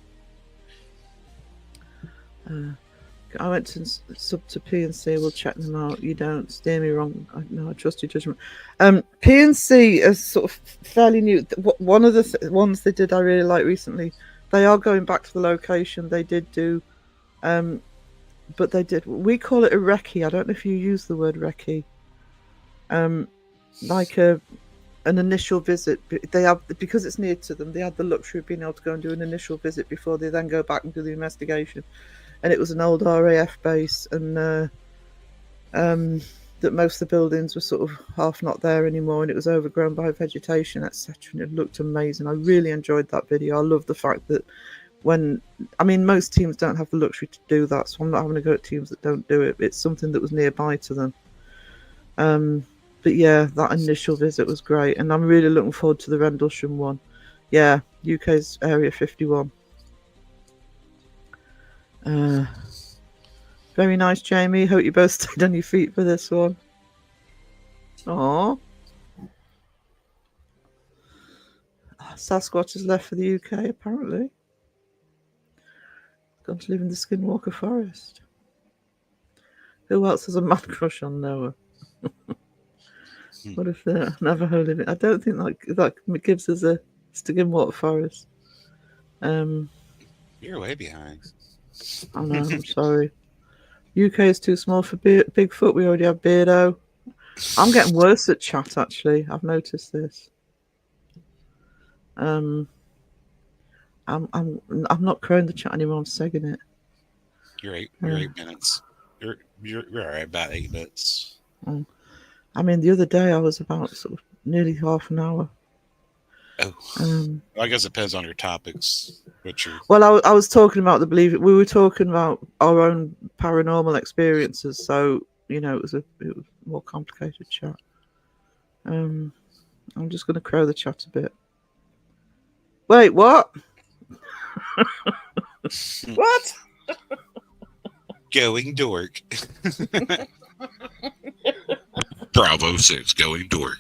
I went to sub to P&C. We'll check them out. You don't steer me wrong. I trust your judgment. P&C is sort of fairly new. One of the ones they did I really like recently. They are going back to the location. They did do, but they did. We call it a recce. I don't know if you use the word recce. Like an initial visit. They have, because it's near to them. They had the luxury of being able to go and do an initial visit before they then go back and do the investigation. And it was an old RAF base, and that most of the buildings were sort of half not there anymore, and it was overgrown by vegetation, etc. And it looked amazing. I really enjoyed that video. I love the fact that most teams don't have the luxury to do that, so I'm not having to go at teams that don't do it. It's something that was nearby to them. But yeah, that initial visit was great, and I'm really looking forward to the Rendlesham one. Yeah, UK's Area 51. Very nice, Jamie. Hope you both stayed on your feet for this one. Oh, Sasquatch has left for the UK apparently. Gone to live in the Skinwalker Forest. Who else has a mad crush on Noah? What if they're Navajo living? I don't think that gives us a Skinwalker Forest. You're way behind. I know. I'm sorry. UK is too small for Bigfoot. We already have Beardo. I'm getting worse at chat. Actually, I've noticed this. I'm not crowing the chat anymore. I'm segging it. You're 8 minutes. You're all right. About 8 minutes. I mean, the other day I was about sort of nearly half an hour. Oh, I guess it depends on your topics. Well, I was talking about we were talking about our own paranormal experiences, so you know it was more complicated chat. I'm just going to crow the chat a bit. Wait, what? What? Going dork. Bravo 6 going dork.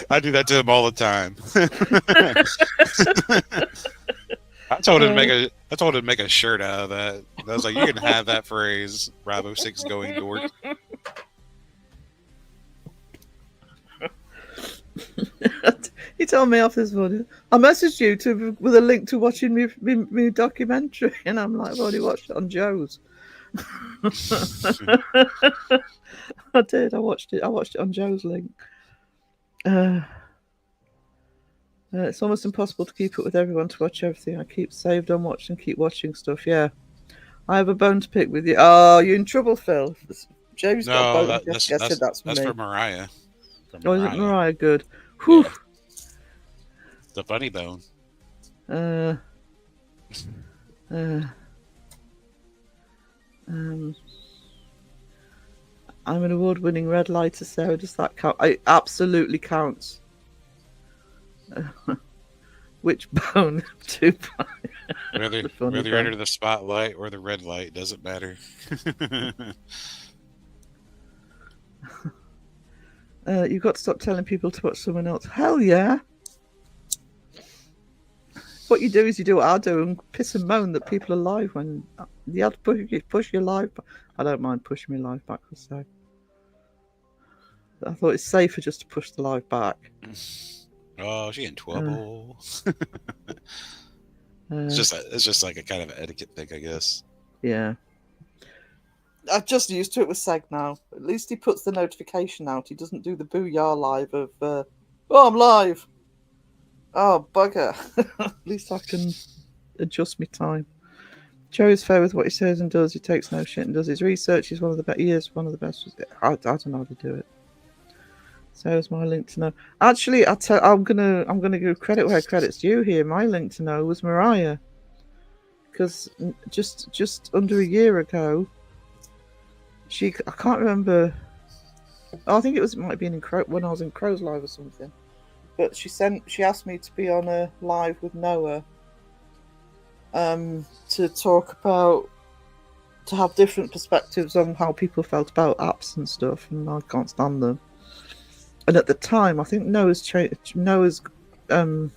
I do that to him all the time. I told him to make a shirt out of that. I was like, you can have that phrase, Bravo 6 going dork. He told me off this morning. I messaged you with a link to watching me documentary, and I'm like, I've already watched it on Joe's. I did. I watched it on Joe's link. It's almost impossible to keep up with everyone to watch everything. I keep saved on watch and keep watching stuff. Yeah, I have a bone to pick with you. Oh, you're in trouble, Phil. James got a bone. That's for Mariah. Oh, is it Mariah? Good. Whew. Yeah. The funny bone. I'm an award-winning red lighter, Sarah. Does that count? It absolutely counts. Which bone? Two. Whether you're under the spotlight or the red light, doesn't matter. You've got to stop telling people to watch someone else. Hell yeah. What you do is you do what I do and piss and moan that people are live when you have to push your live. I don't mind pushing my live backwards, so I thought it's safer just to push the live back. Oh, she in trouble. It's just like a kind of etiquette thing, I guess. Yeah. I'm just used to it with Seg now. At least he puts the notification out. He doesn't do the booyah live of, oh, I'm live. Oh, bugger. At least I can adjust my time. Joe is fair with what he says and does. He takes no shit and does his research. He's one of the best. He is one of the best. I don't know how to do it. So is my link to know. Actually, I'm gonna give credit where credit's due here. My link to know was Mariah, because just under a year ago, I can't remember. I think it might have been when I was in Crow's Live or something. But she asked me to be on a live with Noah, to talk about, to have different perspectives on how people felt about apps and stuff, and I can't stand them. And at the time, I think Noah's a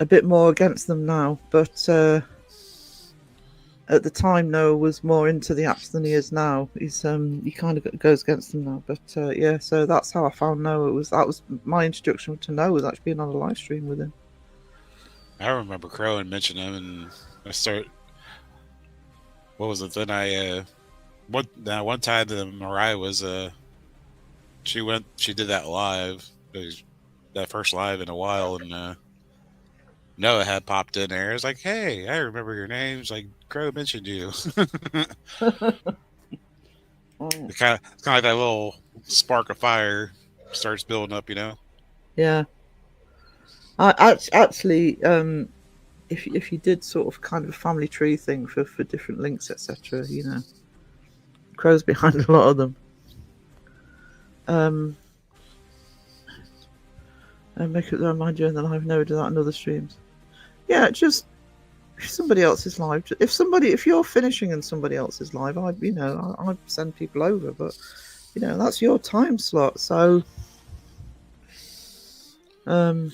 bit more against them now, but at the time Noah was more into the apps than he is now. He kind of goes against them now, but yeah. So that's how I found Noah. That was my introduction to Noah, was actually being on a live stream with him. I remember Crow and mentioned him, and I started. What was it? Then one time that Mariah was she did that live, that first live in a while, and Noah had popped in there. It's like, hey, I remember your name. It's like, Crow mentioned you. It's kind of like that little spark of fire starts building up, you know? Yeah. I actually, if you did sort of kind of a family tree thing for different links, etc., you know, Crow's behind a lot of them. And make up their own mind during the live. Never do that in other streams. Yeah, just if somebody else's live. If you're finishing in somebody else's live, I send people over, but that's your time slot. So, never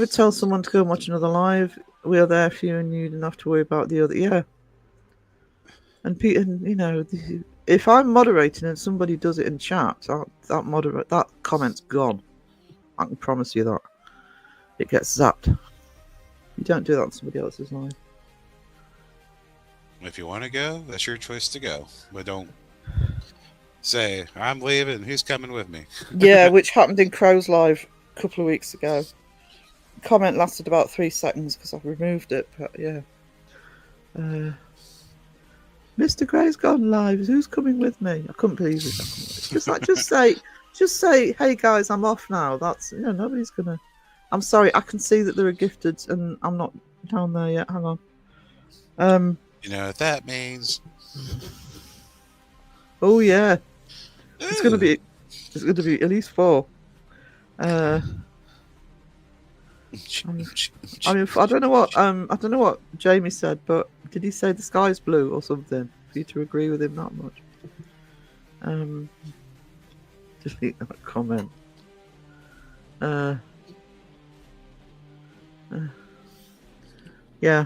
tell someone to go and watch another live. We are there for you, and you don't have to worry about the other. Yeah. And Peter, if I'm moderating and somebody does it in chat, that comment's gone. I can promise you that. It gets zapped. You don't do that on somebody else's live. If you want to go, that's your choice to go. But don't say, I'm leaving, who's coming with me? Yeah, which happened in Crow's live a couple of weeks ago. The comment lasted about 3 seconds because I've removed it, but yeah. Mr. Gray's gone live. Who's coming with me? I couldn't believe it. Just say, hey guys, I'm off now. That's nobody's gonna. I'm sorry. I can see that there are gifted, and I'm not down there yet. Hang on. You know what that means? Oh yeah, it's gonna be at least 4. I don't know what Jamie said, but did he say the sky's blue or something for you to agree with him that much? Delete that comment. Yeah.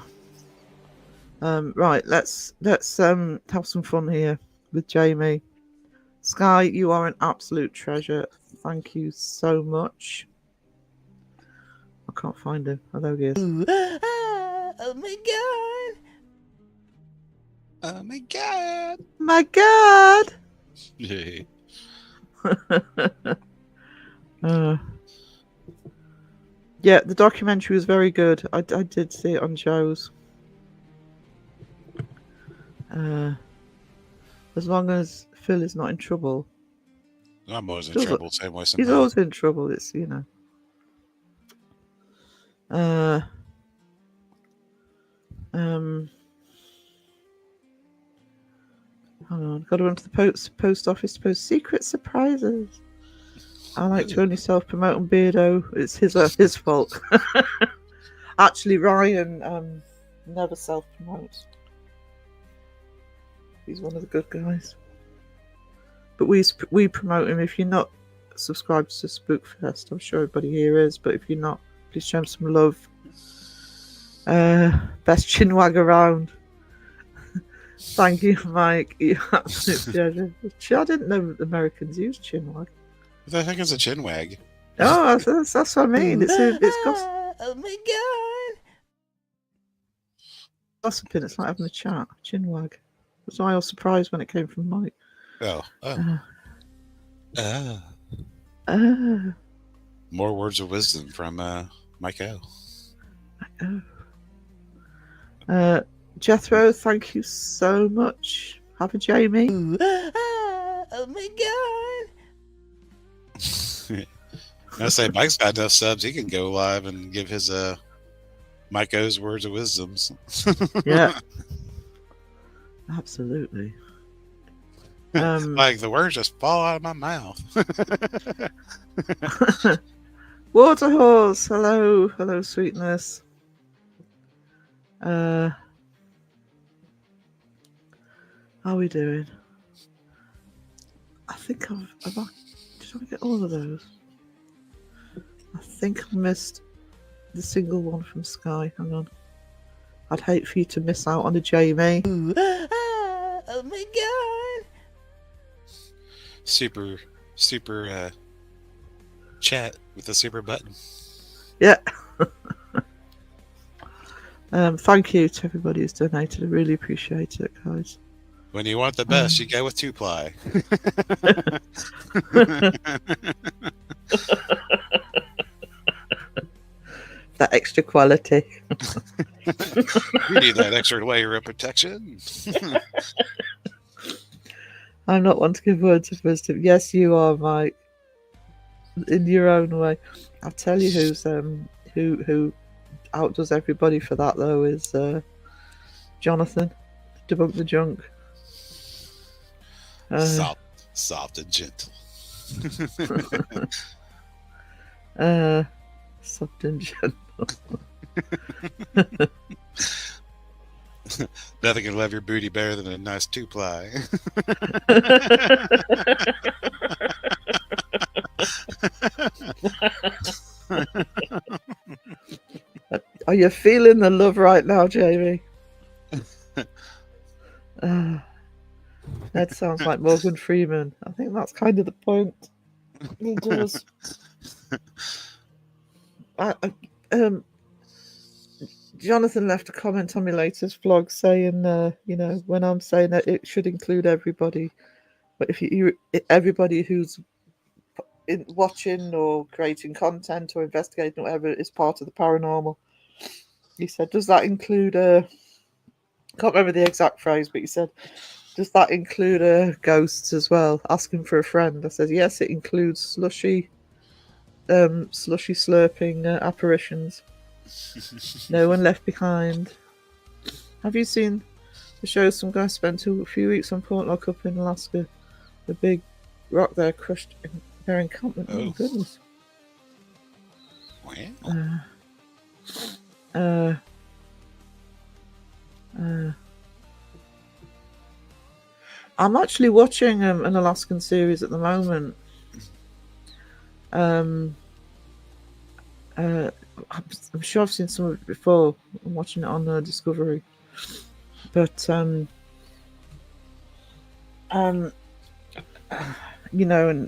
Right. Let's have some fun here with Jamie. Sky, you are an absolute treasure. Thank you so much. I can't find him. Oh, there he is. Oh my god! Oh my god! My god! Yeah. Yeah, the documentary was very good. I did see it on Joe's. As long as Phil is not in trouble. I'm always in trouble, same way. He's always in trouble. It's Hang on, got to run to the post office to post secret surprises. I like to only self-promote on Beardo. It's his fault. Actually, Ryan never self-promotes. He's one of the good guys. But we promote him. If you're not subscribed to Spookfest, I'm sure everybody here is. But if you're not, please show him some love. Best chinwag around. Thank you, Mike. You absolute pleasure. I didn't know Americans use chinwag. What the heck is a chinwag? Oh, that's what I mean. It's Oh my god! gossiping. It's like having a chat. Chinwag. That's why I was surprised when it came from Mike. More words of wisdom from Mike O. Jethro, thank you so much. Have a Jamie. Oh my god! I say Mike's got enough subs; he can go live and give his Mike O's words of wisdoms. Yeah, absolutely. Like the words just fall out of my mouth. Waterhorse, hello, sweetness. How are we doing? I think did I get all of those? I think I missed the single one from Sky. Hang on. I'd hate for you to miss out on a Jamie. Oh my god! Super chat with the super button. Yeah. Thank you to everybody who's donated. I really appreciate it, guys. When you want the best, you go with 2-ply. That extra quality. You need that extra layer of protection. I'm not one to give words of wisdom. Yes, you are, Mike. In your own way. I'll tell you who outdoes everybody for that though is Jonathan. Debunk the junk. Soft and gentle. Soft in general. Nothing can love your booty better than a nice 2-ply. Are you feeling the love right now, Jamie? That sounds like Morgan Freeman. I think that's kind of the point. He does. Jonathan left a comment on my latest vlog saying, when I'm saying that it should include everybody, but if everybody who's watching or creating content or investigating or whatever is part of the paranormal, he said, does that include can't remember the exact phrase, but he said, does that include ghosts as well? Asking for a friend. I said, yes, it includes slushy slurping apparitions. No one left behind. Have you seen the show? Some guy spent a few weeks on Portlock up in Alaska. The big rock there crushed their encampment. Oh goodness. Wow. I'm actually watching an Alaskan series at the moment. I'm sure I've seen some of it before. I'm watching it on Discovery, but and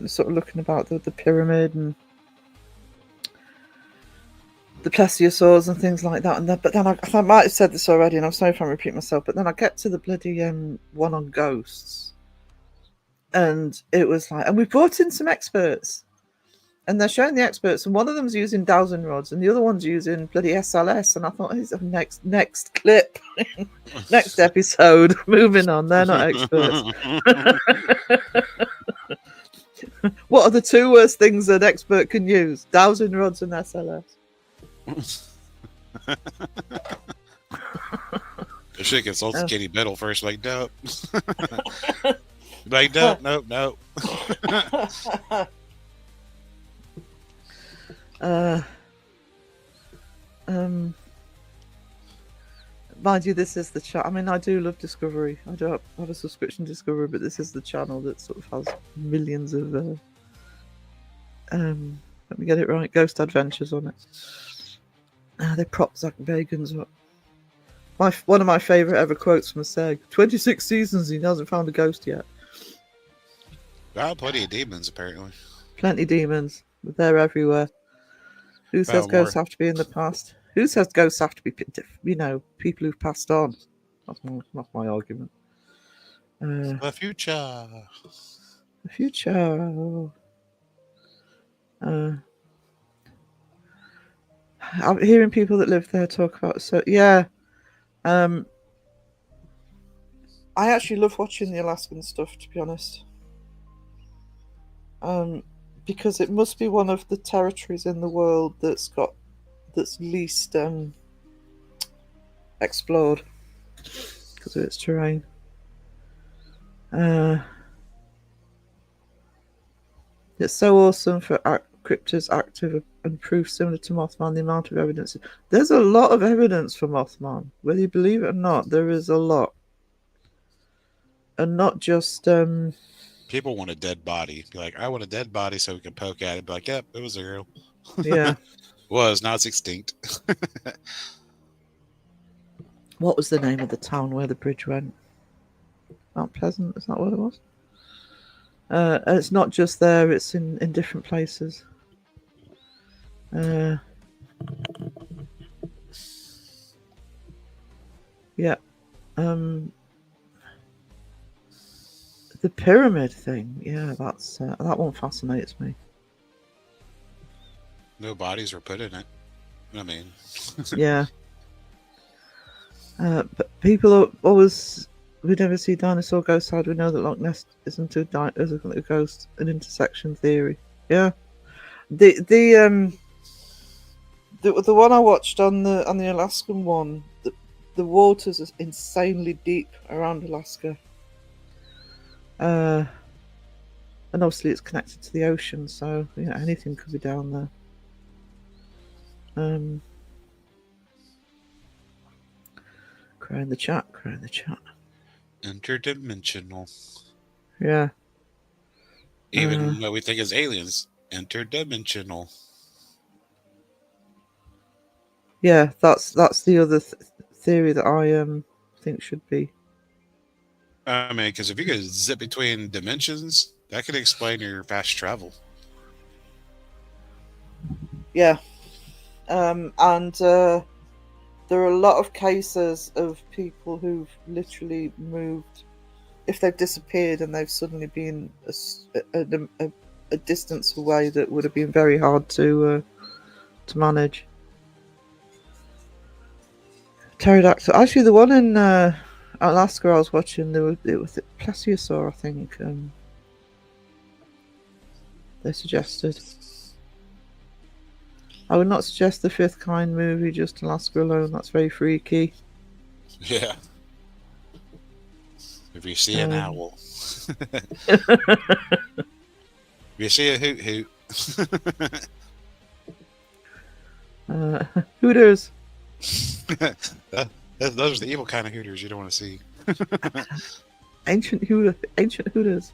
sort of looking about the pyramid and the plesiosaurs and things like that. But then I might have said this already, and I'm sorry if I'm repeating myself. But then I get to the bloody one on ghosts, and it was like, and we brought in some experts. And they're showing the experts, and one of them's using dowsing rods, and the other one's using bloody SLS. And I thought, oh, next clip, next episode. Moving on, they're not experts. What are the two worst things an expert can use? Dowsing rods and SLS. I should consult Katie Biddle first. Like, nope. Like, nope. Mind you, this is the chat. I mean, I do love Discovery. I do have a subscription to Discovery, but this is the channel that sort of has millions of let me get it right, ghost adventures on it. They prop Zach Bagans up. One of my favourite ever quotes from Seg: 26 seasons, he hasn't found a ghost yet. Wow, plenty of demons, apparently. Plenty of demons, but they're everywhere. Who says ghosts have to be in the past? Who says ghosts have to be, people who've passed on? That's my argument. The future. The future. I'm hearing people that live there talk about. So yeah, I actually love watching the Alaskan stuff, to be honest. Because it must be one of the territories in the world that's least explored because of its terrain. It's so awesome for cryptids active and proof similar to Mothman. The amount of evidence. There's a lot of evidence for Mothman, whether you believe it or not. There is a lot, and not just. People want a dead body. Be like, I want a dead body so we can poke at it. Be like, yep, it was a girl. Yeah. Now it's extinct. What was the name of the town where the bridge went? Mount Pleasant, is that what it was? It's not just there, it's in different places. Yeah. The pyramid thing, yeah, that's that one fascinates me. No bodies were put in it. I mean, yeah. But people always, we never see dinosaur ghosts. How do we know that Loch Ness isn't a ghost? An intersection theory. Yeah. The one I watched on the Alaskan one, the waters are insanely deep around Alaska. And obviously it's connected to the ocean, so anything could be down there. Um, cry in the chat. Cry in the chat. Interdimensional. Yeah. Even what we think is aliens, interdimensional. Yeah, that's the other theory that I think should be. I mean, because if you could zip between dimensions, that could explain your fast travel. Yeah. And there are a lot of cases of people who've literally moved, if they've disappeared and they've suddenly been a distance away that would have been very hard to manage. Pterodactyl. Actually, the one in Alaska I was watching, it was a plesiosaur, I think. They suggested. I would not suggest the Fifth Kind movie, just Alaska alone. That's very freaky. Yeah. If you see an owl. If you see a hoot hoot. Hooters. Those are the evil kind of hooters you don't want to see. Ancient Hooters.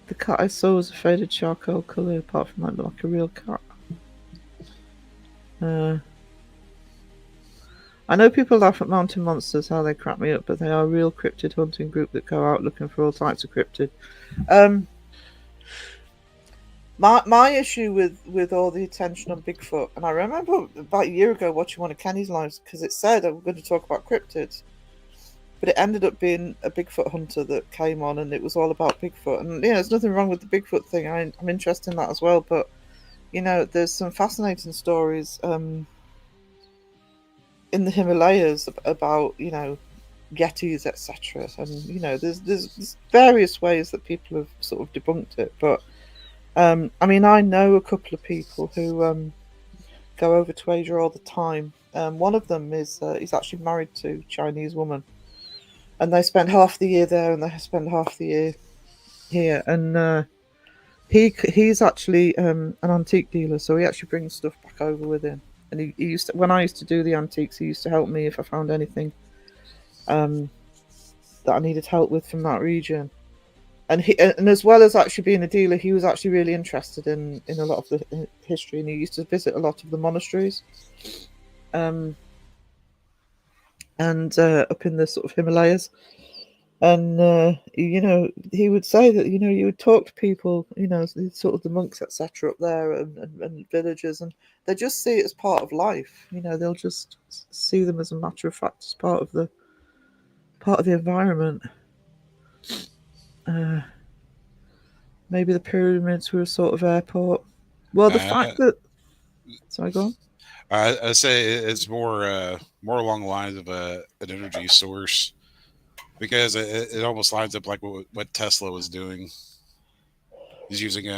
The cat I saw was a faded charcoal colour, apart from that, like a real cat. I know people laugh at mountain monsters, how they crack me up, but they are a real cryptid hunting group that go out looking for all types of cryptid. My issue with all the attention on Bigfoot, and I remember about a year ago watching one of Kenny's lives, because it said I'm going to talk about cryptids, but it ended up being a Bigfoot hunter that came on, and it was all about Bigfoot. And there's nothing wrong with the Bigfoot thing. I'm interested in that as well, but there's some fascinating stories in the Himalayas about Yetis, etc. And there's various ways that people have sort of debunked it, but I know a couple of people who go over to Asia all the time. One of them is he's actually married to a Chinese woman, and they spend half the year there and they spend half the year here. And he's actually an antique dealer, so he actually brings stuff back over with him. And he used to, when I used to do the antiques, he used to help me if I found anything that I needed help with from that region. And as well as actually being a dealer, he was actually really interested in a lot of the history, and he used to visit a lot of the monasteries, and up in the sort of Himalayas. And he would say that you would talk to people, sort of the monks, etc., up there, and villagers, and they just see it as part of life. They'll just see them as a matter of fact, as part of the environment. Maybe the pyramids were a sort of airport. Well, the fact that... Sorry, go on. I say it's more along the lines of an energy source, because it almost lines up like what Tesla was doing. He's using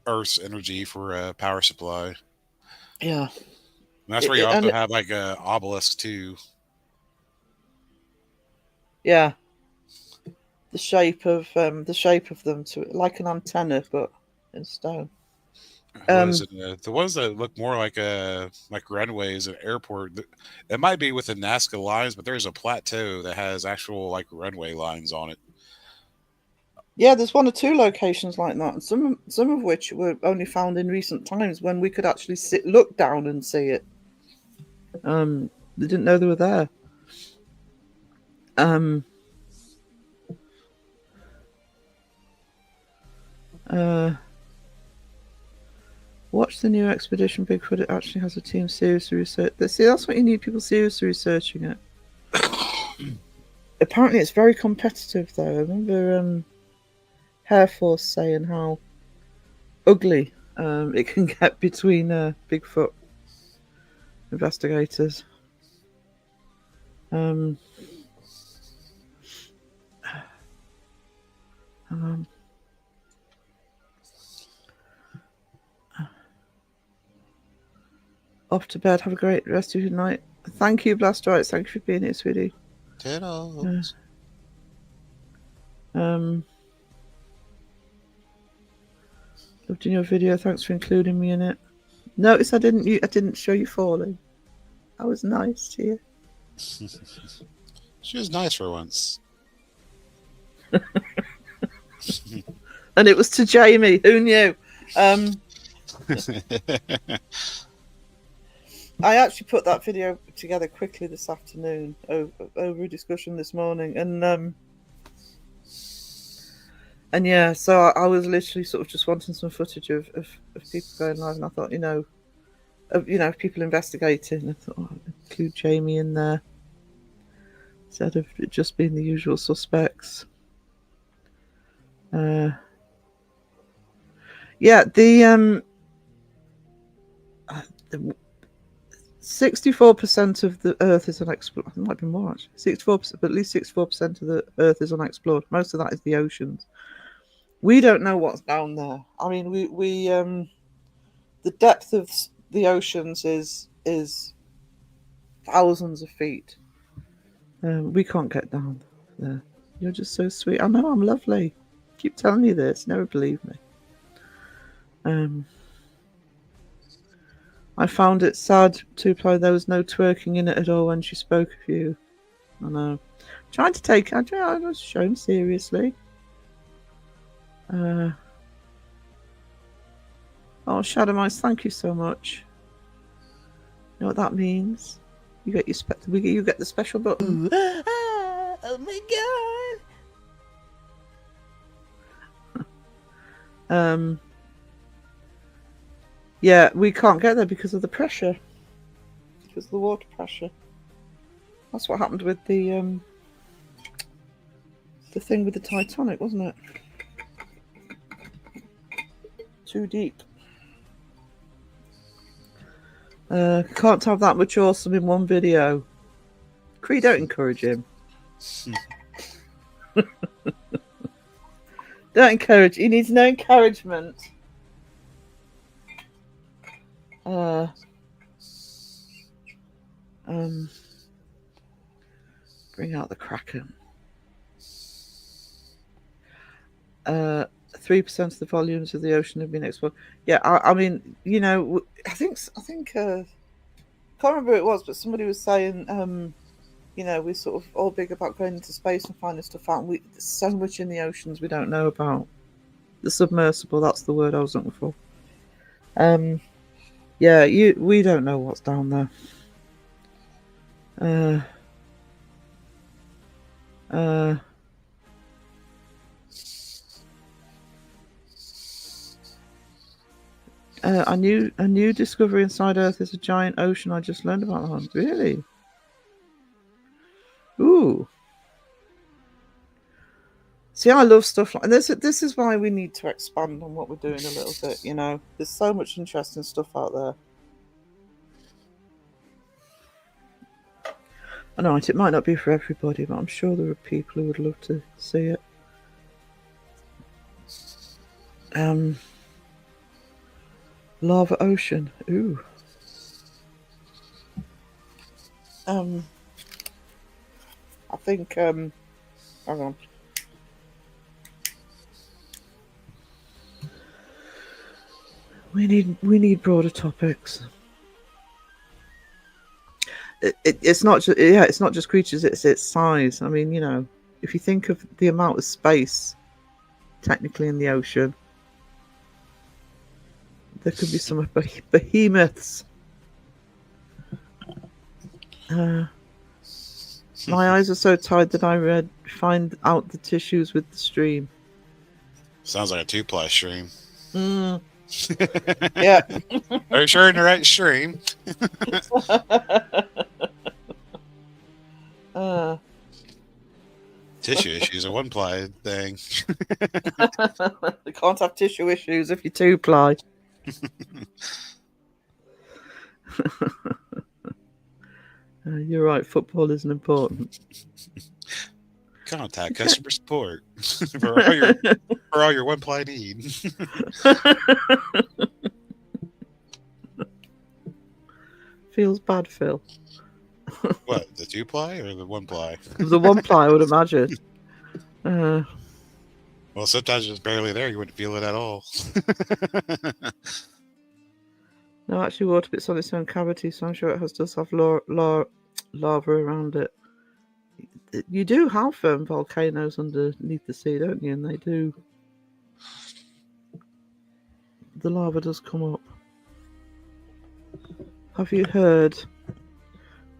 Earth's energy for a power supply. Yeah. And that's where you also have like obelisks too. Yeah. The shape of them to like an antenna, but in stone. The ones that look more like runways at airport, it might be with the Nazca lines, but there's a plateau that has actual like runway lines on it. Yeah, there's one or two locations like that, and some of which were only found in recent times when we could actually look down and see it. They didn't know they were there. Watch the new Expedition Bigfoot. It actually has a team seriously research. See, that's what you need, people seriously researching it. Apparently it's very competitive though. I remember Hair Force saying how ugly it can get between Bigfoot investigators. Off to bed. Have a great rest of your night. Thank you, Blastrites. Thank you for being here, sweetie. Toodles. Loved in your video. Thanks for including me in it. Notice I didn't show you falling. I was nice to you. She was nice for once. And it was to Jamie. Who knew? I actually put that video together quickly this afternoon over a discussion this morning, and yeah, so I was literally sort of just wanting some footage of people going live, and I thought, of people investigating. I thought, I'll include Jamie in there instead of it just being the usual suspects. Yeah, the 64% of the Earth is unexplored. It might be more actually. 64%, but at least 64% of the Earth is unexplored. Most of that is the oceans. We don't know what's down there. I mean, we the depth of the oceans is thousands of feet. We can't get down there. You're just so sweet. I know I'm lovely. Keep telling you this. Never believe me. I found it sad to play. There was no twerking in it at all when she spoke of you. I know. Trying to take. I was shown seriously. Oh, Shadow Mice, thank you so much. You know what that means? You get you get the special button. Oh my god! Yeah, we can't get there because of the pressure. Because of the water pressure. That's what happened with the thing with the Titanic, wasn't it? Too deep. Can't have that much awesome in one video. Cree, don't encourage him. Don't encourage. He needs no encouragement. Bring out the Kraken. 3% of the volumes of the ocean have been explored. Yeah, I mean, I think can't remember who it was, but somebody was saying, we're sort of all big about going into space and finding stuff out. There's so much in the oceans we don't know about. The submersible, that's the word I was looking for. Yeah, we don't know what's down there. A new discovery inside Earth is a giant ocean. I just learned about that one. Really? Ooh. See, I love stuff like this. This is why we need to expand on what we're doing a little bit. There's so much interesting stuff out there. I know it might not be for everybody, but I'm sure there are people who would love to see it. Lava ocean. Ooh. I think. Hang on. We need broader topics. It's not just creatures. It's its size. I mean, if you think of the amount of space, technically in the ocean, there could be some behemoths. My eyes are so tired that I find out the tissues with the stream. Sounds like a 2-ply stream. Yeah. Are you sure in the right stream? Tissue issues are 1-ply thing. You can't have tissue issues if you're 2-ply. You're right, football isn't important. Contact customer support for all your 1-ply need. Feels bad, Phil. What, the 2-ply or the 1-ply? The 1-ply, I would imagine. Well, sometimes it's barely there. You wouldn't feel it at all. No, actually, water bit's on its own cavity, so I'm sure it does have lava around it. You do have volcanoes underneath the sea, don't you? And they do. The lava does come up. Have you heard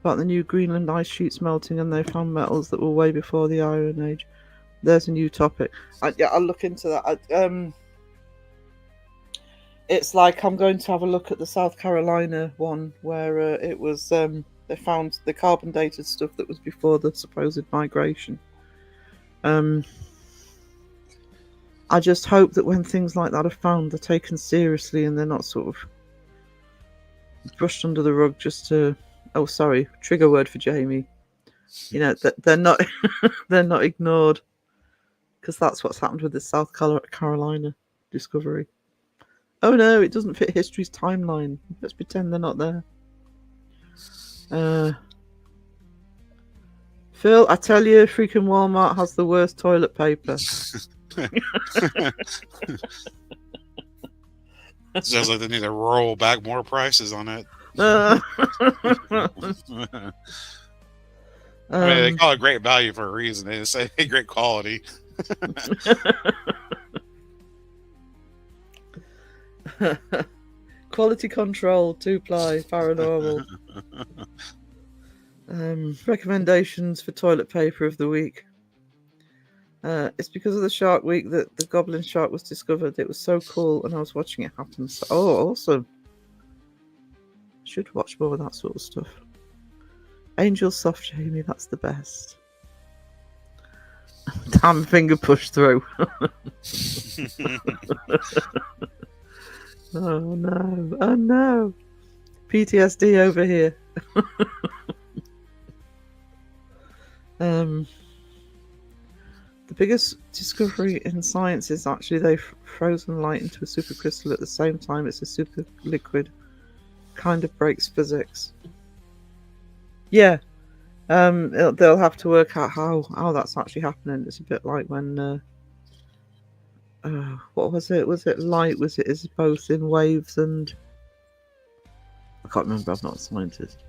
about the new Greenland ice sheets melting and they found metals that were way before the Iron Age? There's a new topic. I'll look into that. It's like I'm going to have a look at the South Carolina one where it was they found the carbon dated stuff that was before the supposed migration. I just hope that when things like that are found, they're taken seriously and they're not sort of brushed under the rug just to. Oh, sorry, trigger word for Jamie. You know that they're not they're not ignored, because that's what's happened with the South Carolina discovery. Oh no, it doesn't fit history's timeline. Let's pretend they're not there. Phil, I tell you, freaking Walmart has the worst toilet paper. Sounds like they need to roll back more prices on it. Um, I mean, they call it great value for a reason. They just say great quality. Quality control, 2-ply, paranormal. Recommendations for toilet paper of the week. It's because of the Shark Week that the Goblin Shark was discovered. It was so cool, and I was watching it happen. So, awesome. Should watch more of that sort of stuff. Angel Soft, Jamie, that's the best. Damn finger push through. Oh no, oh no. PTSD over here. The biggest discovery in science is actually they've frozen light into a supercrystal at the same time it's a super liquid. Kind of breaks physics. Yeah. They'll have to work out how that's actually happening. It's a bit like when what was it? Was it light? Is both in waves and I can't remember. I'm not a scientist.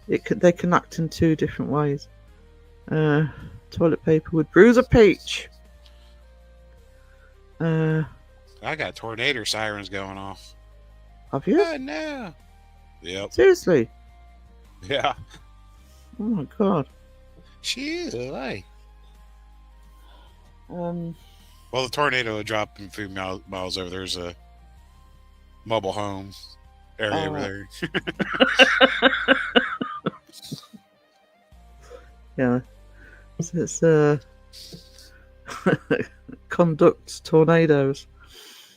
They can act in two different ways. Toilet paper would bruise a peach. I got tornado sirens going off. Have you? Oh no. Yep. Seriously? Yeah. Oh my god. Hey. Um. Well, the tornado dropped a few miles over. There's a mobile home area over there. Yeah. It's conduct tornadoes.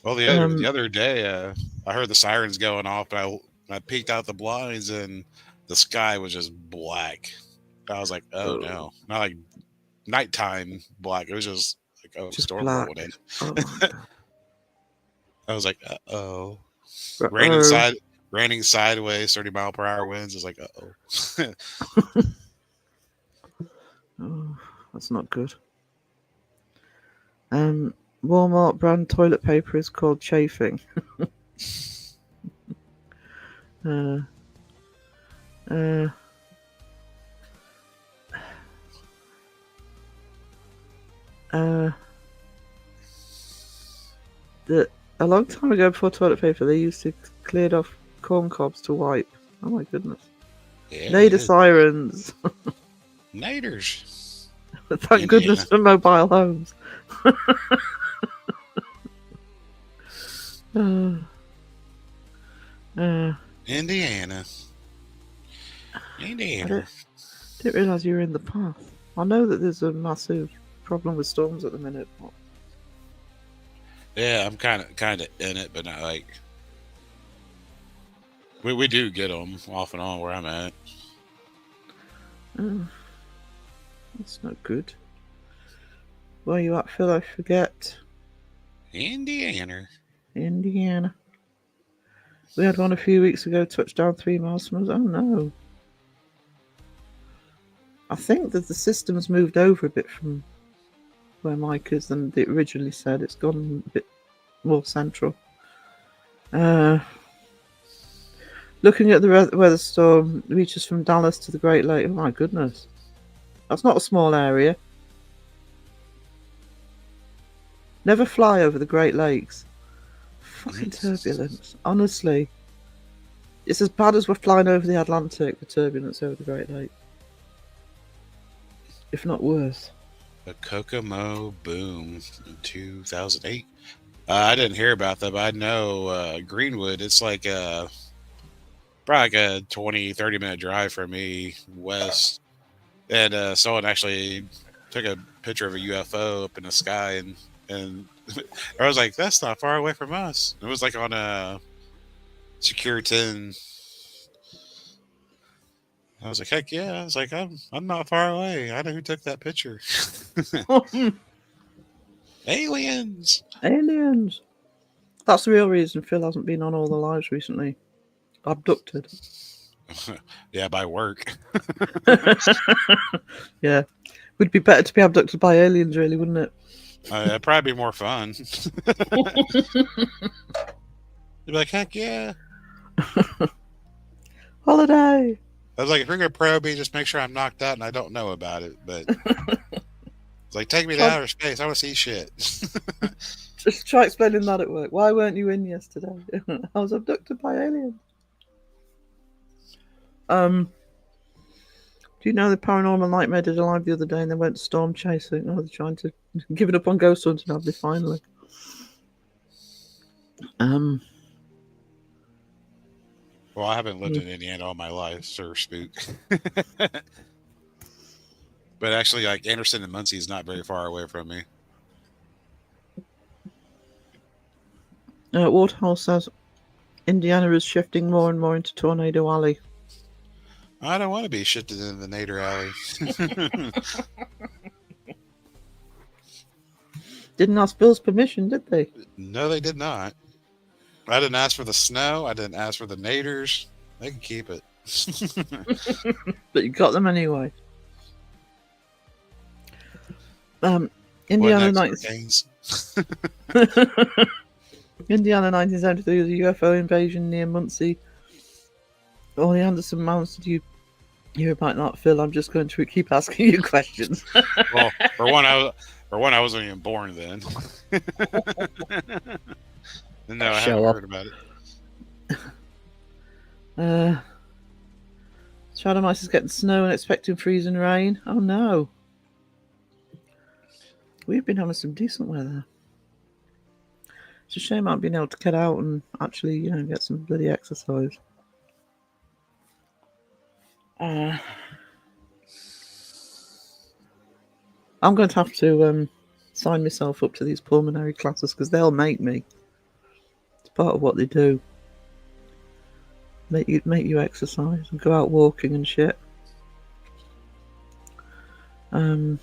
Well, the other day, I heard the sirens going off, and I peeked out the blinds, and the sky was just black. I was like, "Oh no!" Not like nighttime black. It was just like, "Oh, Just storm black. rolling in." Oh my god. I was like, "Uh-oh." Uh-oh. Raining sideways, 30-mile-per-hour winds. It's like, "Uh-oh." Oh, that's not good. Walmart brand toilet paper is called Chafing. A long time ago, before toilet paper, they used to cleared off corn cobs to wipe. Oh my goodness! Yeah, Nader yeah. sirens. Naders. Thank goodness for mobile homes. Indiana. I didn't realise you were in the path. I know that there's a massive problem with storms at the minute. But Yeah, I'm kind of in it, but not like we do get them off and on where I'm at. that's not good. Where are you at, Phil? I forget. Indiana. Indiana. We had one a few weeks ago, touchdown 3 miles from us. Oh no. I think that the system's moved over a bit from where Mike is than they originally said. It's gone a bit more central. Looking at the weather storm reaches from Dallas to the Great Lake. Oh my goodness. That's not a small area. Never fly over the Great Lakes. Fucking turbulence. Honestly. It's as bad as we're flying over the Atlantic, the turbulence over the Great Lakes. If not worse. The Kokomo boom in 2008. I didn't hear about that, but I know Greenwood, it's like probably like a 20-30 minute drive from me west. And someone actually took a picture of a UFO up in the sky, and I was like, that's not far away from us. It was like on a Secure 10. I was like, heck yeah. I was like, I'm not far away. I know who took that picture. Aliens. Aliens. That's the real reason Phil hasn't been on all the lives recently. Abducted. Yeah, by work. Yeah. Would be better to be abducted by aliens, really, wouldn't it? It'd probably be more fun. You'd be like, heck yeah. Holiday. I was like, if you're going to probe me, just make sure I'm knocked out and I don't know about it. But it's like, take me to outer space. I want to see shit. Just try explaining that at work. Why weren't you in yesterday? I was abducted by aliens. Do you know the Paranormal Nightmare did a live the other day and they went storm chasing? Oh, they're trying to give it up on ghost hunting, have they finally? Well, I haven't lived in Indiana all my life, Sir Spook. But actually, like, Anderson and Muncie is not very far away from me. Wardhouse says Indiana is shifting more and more into Tornado Alley. I don't want to be shifted into the Nader Alley. Didn't ask Bill's permission, did they? No, they did not. I didn't ask for the snow. I didn't ask for the naders. They can keep it. But you got them anyway. Indiana 1973 was a UFO invasion near Muncie. All the Anderson Mounds. Did you hear about that, Phil? I'm just going to keep asking you questions. Well, for one, I wasn't even born then. No, I haven't heard about it. Shadow Mice is getting snow and expecting freezing rain. Oh no. We've been having some decent weather. It's a shame I haven't been able to get out and actually, get some bloody exercise. I'm going to have to sign myself up to these pulmonary classes because they'll make me. It's part of what they do. Make you exercise and go out walking and shit. How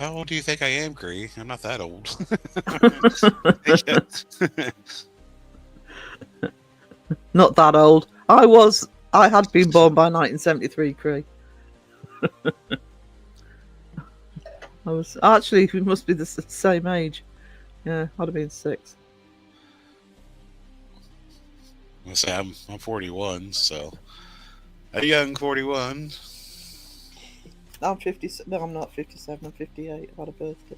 old do you think I am, Cree? I'm not that old. Not that old. I had been born by 1973, Craig. I was actually, we must be the same age. Yeah, I'd have been 6. I'll say I'm 41, so a young 41. I'm 50. No, I'm not 57. I'm 58. I've had a birthday.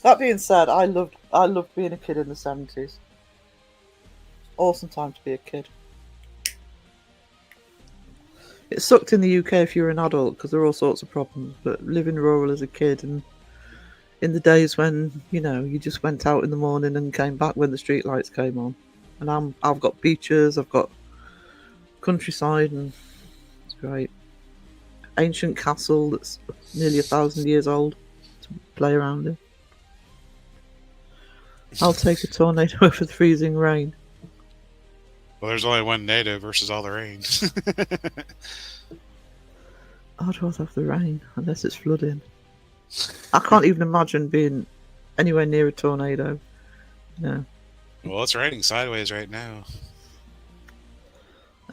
That being said, I loved being a kid in the 70s. Awesome time to be a kid. It sucked in the UK if you were an adult because there were all sorts of problems. But living rural as a kid and in the days when you just went out in the morning and came back when the street lights came on, and I've got beaches, I've got countryside, and it's great. Ancient castle that's nearly 1,000 years old to play around in. I'll take a tornado over the freezing rain. Well, there's only one NATO versus all the rain. I'd rather have the rain unless it's flooding. I can't even imagine being anywhere near a tornado. No. Well, it's raining sideways right now.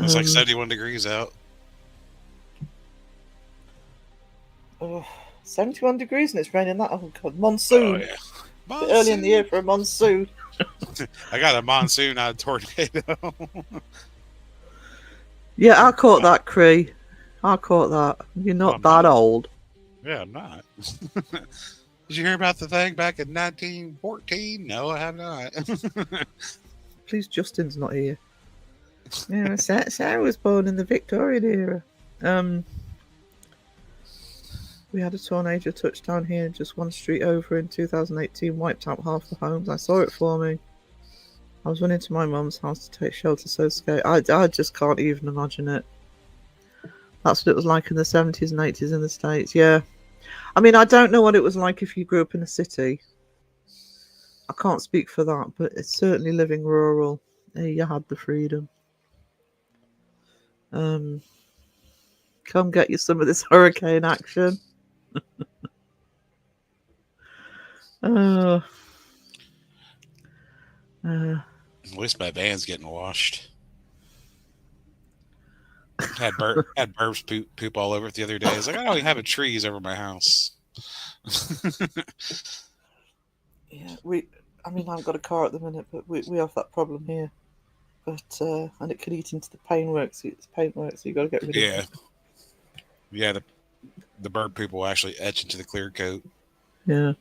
It's like 71 degrees out. Oh, 71 degrees and it's raining that. Oh, God. Oh Monsoon. yeah, Bit early in the year monsoon. for a monsoon. I got a monsoon, not a tornado. Yeah, I caught that, Cree. I caught that. You're not I'm that not. old. Yeah, I'm not. Did you hear about the thing back in 1914? No, I have not. Please, Justin's not here. Yeah, Sarah was born in the Victorian era. We had a tornado touchdown here, just one street over in 2018, wiped out half the homes. I saw it for me. I was running to my mum's house to take shelter, so scared. I just can't even imagine it. That's what it was like in the 70s and 80s in the States, yeah. I mean, I don't know what it was like if you grew up in a city. I can't speak for that, but it's certainly living rural. You had the freedom. Come get you some of this hurricane action. At least my van's getting washed. Had birds poop all over it the other day. It's like I don't even have trees over my house. Yeah, I mean, I've got a car at the minute, but we have that problem here. But and it can eat into the paintwork, so you got to get rid of Yeah, it. yeah. The bird poop will actually etch into the clear coat. Yeah.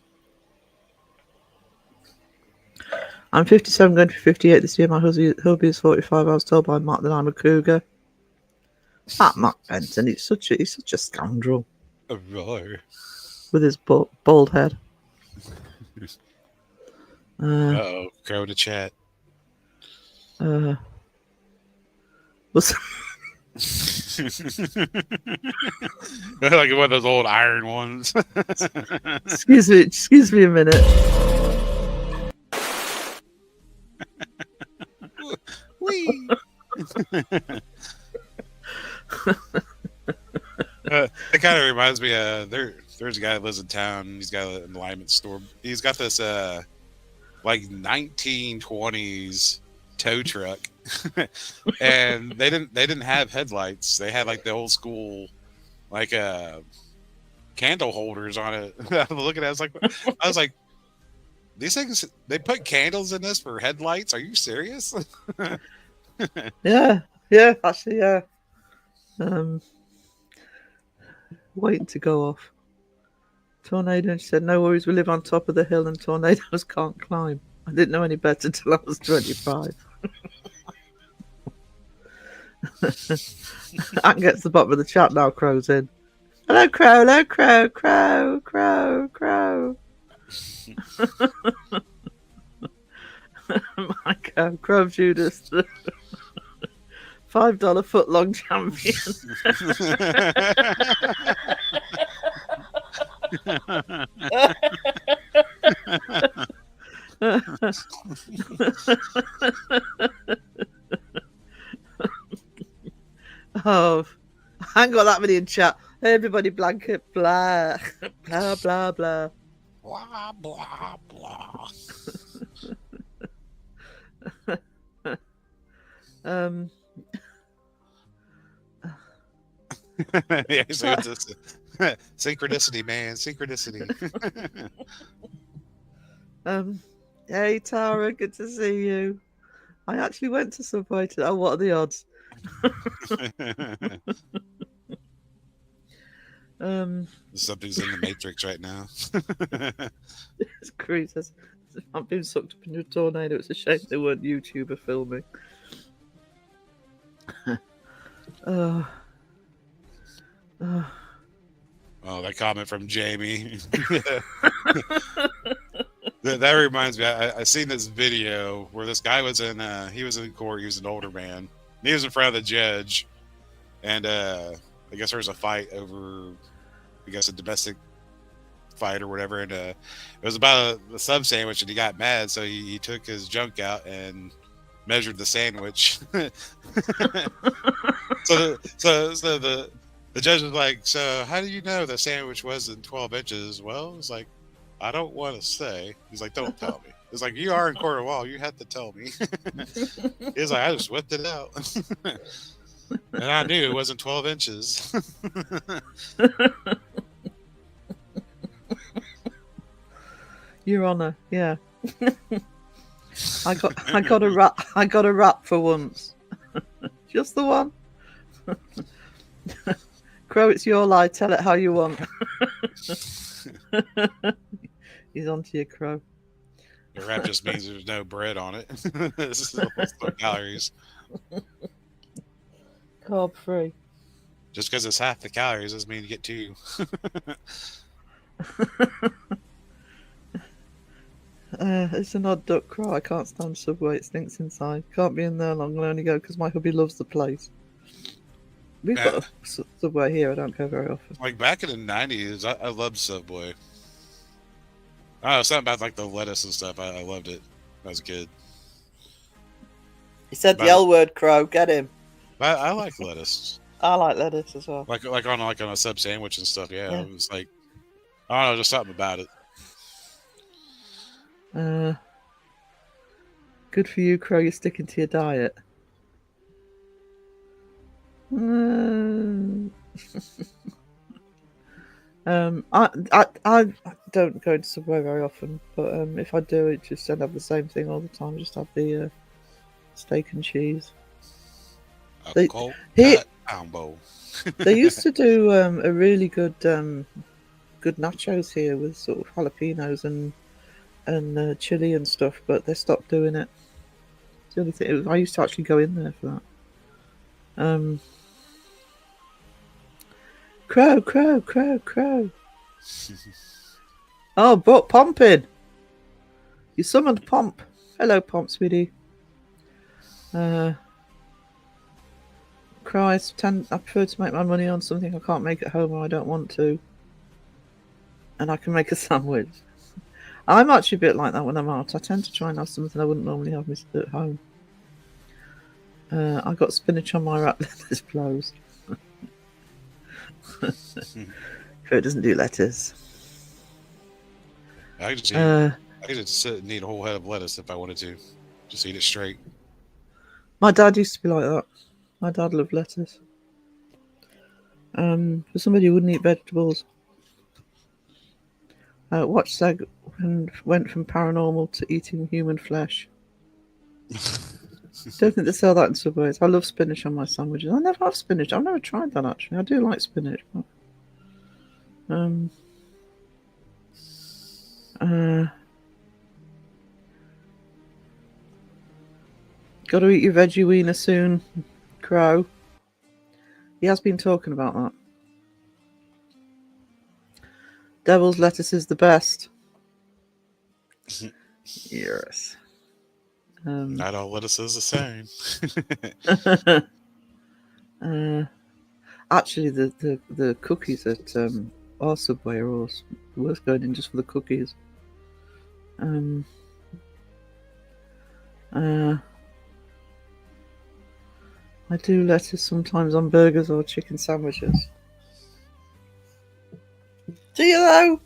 I'm 57, going to be 58 this year. My hubby is 45. I was told by Mark that I'm a cougar. That Mark Benton, he's such a scoundrel Oh, really? with his bald head. Uh-oh, crow to chat. Was Like one of those old iron ones. excuse me a minute. Whee! It kind of reminds me there's a guy that lives in town. He's got an alignment store. He's got this like 1920s tow truck. And they didn't have headlights. They had like the old school like candle holders on it. I was looking at it, I was like these things, they put candles in this for headlights? Are you serious? Yeah, actually, yeah. Waiting to go off. Tornado, and she said, no worries, we live on top of the hill and tornadoes can't climb. I didn't know any better till I was 25. I can get to the bottom of the chat now, Crow's in. Hello, Crow, Crow. My God, Crow Judas, the $5 foot-long champion. Oh, I ain't got that many in chat. Everybody blanket, blah, blah, blah, blah. Blah, blah, blah. Yeah, so it's just, synchronicity, man. Synchronicity. Hey, Tara, good to see you. I actually went to Subway today. Oh, what are the odds? Something's in the Matrix right now. Cree says, I'm being sucked up into a tornado. It's a shame they weren't YouTuber filming. Oh, that comment from Jamie. That reminds me. I seen this video where this guy was in. He was in court. He was an older man. And he was in front of the judge, and I guess there was a fight over, I guess, a domestic fight or whatever. And it was about a sub sandwich, and he got mad, so he took his junk out and measured the sandwich. So the judge was like, so how do you know the sandwich wasn't 12 inches? Well, it's like, I don't want to say. He's like, don't tell me. It's like, you are in court of law. You have to tell me. He's like, I just whipped it out. And I knew it wasn't 12 inches. Your Honour, yeah. I got a rap for once. Just the one. Crow, it's your lie. Tell it how you want. He's onto you, Crow. The rap just means there's no bread on it. It's no calories. Carb free. Just because it's half the calories doesn't mean you get two. It's an odd duck, Crow. I can't stand Subway. It stinks inside. Can't be in there long. I'll only go because my hubby loves the place. We've got a Subway here. I don't go very often. Like back in the 90s, I loved Subway. I don't know, something about like the lettuce and stuff. I loved it as a kid. He said the L word, Crow. Get him. I like lettuce. I like lettuce as well. Like on a sub sandwich and stuff. Yeah, Yeah. it was like, I don't know, just something about it. Good for you, Crow. You're sticking to your diet. I don't go to Subway very often, but if I do, it just don't have the same thing all the time. Just have the steak and cheese. A cold here- cut combo. They used to do a really good nachos here with sort of jalapenos and chili and stuff, but they stopped doing it. It's the only thing. I used to actually go in there for that. Crow. Oh, but Pompin. You summoned Pomp. Hello, Pomp, sweetie. Crow, I prefer to make my money on something I can't make at home or I don't want to. And I can make a sandwich. I'm actually a bit like that when I'm out. I tend to try and have something I wouldn't normally have at home. I got spinach on my rat lettuce blows. Crow doesn't do lettuce. I could just sit and eat a whole head of lettuce if I wanted to. Just eat it straight. My dad used to be like that. My dad loved lettuce. For somebody who wouldn't eat vegetables. Watch Seg went from paranormal to eating human flesh. Don't think they sell that in Subways. I love spinach on my sandwiches. I never have spinach. I've never tried that actually. I do like spinach, but got to eat your veggie wiener soon, Crow. He has been talking about that. Devil's lettuce is the best. Yes. Not all lettuce is the same. Actually, the cookies at our Subway are all worth going in just for the cookies. I do lettuce sometimes on burgers or chicken sandwiches. Do you though?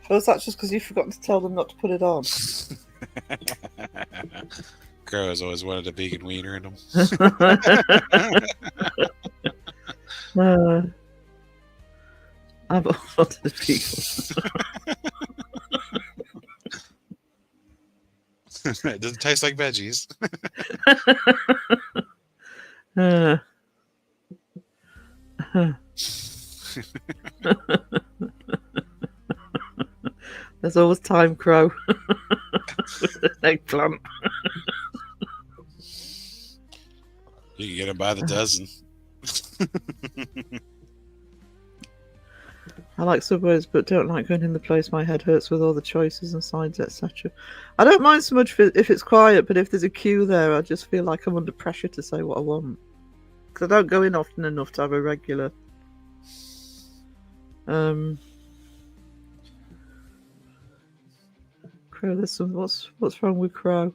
Or is that just because you've forgotten to tell them not to put it on? Crow has always wanted a vegan wiener in them. I've always wanted a vegan. It doesn't taste like veggies. There's always time, Crow. With an eggplant. You can get them by the dozen. I like Subways, but don't like going in the place. My head hurts with all the choices and sides, etc. I don't mind so much if it's quiet, but if there's a queue there, I just feel like I'm under pressure to say what I want. Because I don't go in often enough to have a regular. Crow, there's some. What's wrong with Crow?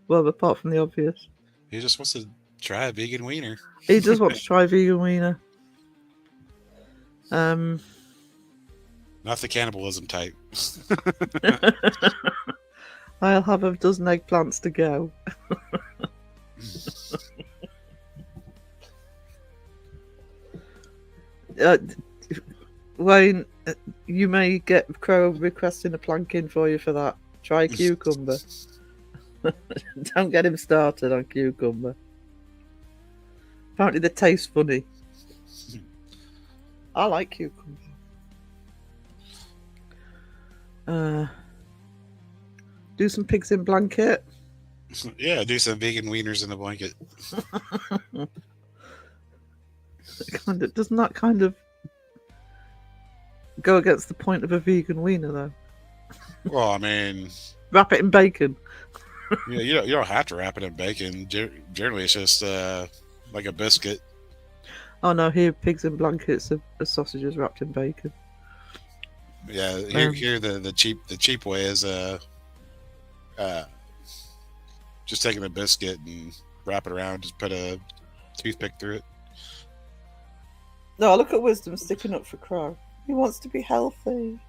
Well, apart from the obvious, He just wants to try a vegan wiener. he does want to try vegan wiener. Not the cannibalism type. I'll have a dozen eggplants to go. Wayne, You may get Crow requesting a planking for you for that. Try cucumber. Don't get him started on cucumber. Apparently they taste funny. I like cucumber. Do some pigs in blanket. Yeah, do some vegan wieners in the blanket. Doesn't that kind of go against the point of a vegan wiener, though? Well, I mean, Wrap it in bacon. you don't have to wrap it in bacon. Generally, it's just like a biscuit. Oh no, here pigs in blankets are sausages wrapped in bacon. Yeah, here the cheap way is just taking a biscuit and wrap it around. Just put a toothpick through it. No, look at Wisdom sticking up for Crow. He wants to be healthy.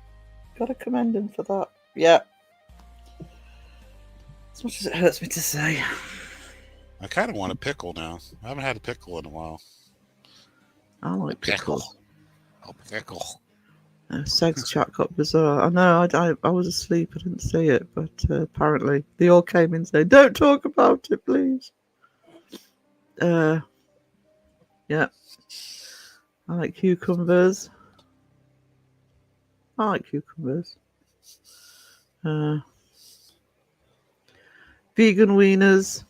Gotta commend him for that. Yeah. As much as it hurts me to say. I kind of want a pickle now. I haven't had a pickle in a while. I like pickle. Oh, pickle. Sex chat got bizarre. I know, I was asleep. I didn't see it, but apparently they all came in saying, "Don't talk about it, please." Yeah. I like cucumbers. Vegan wieners.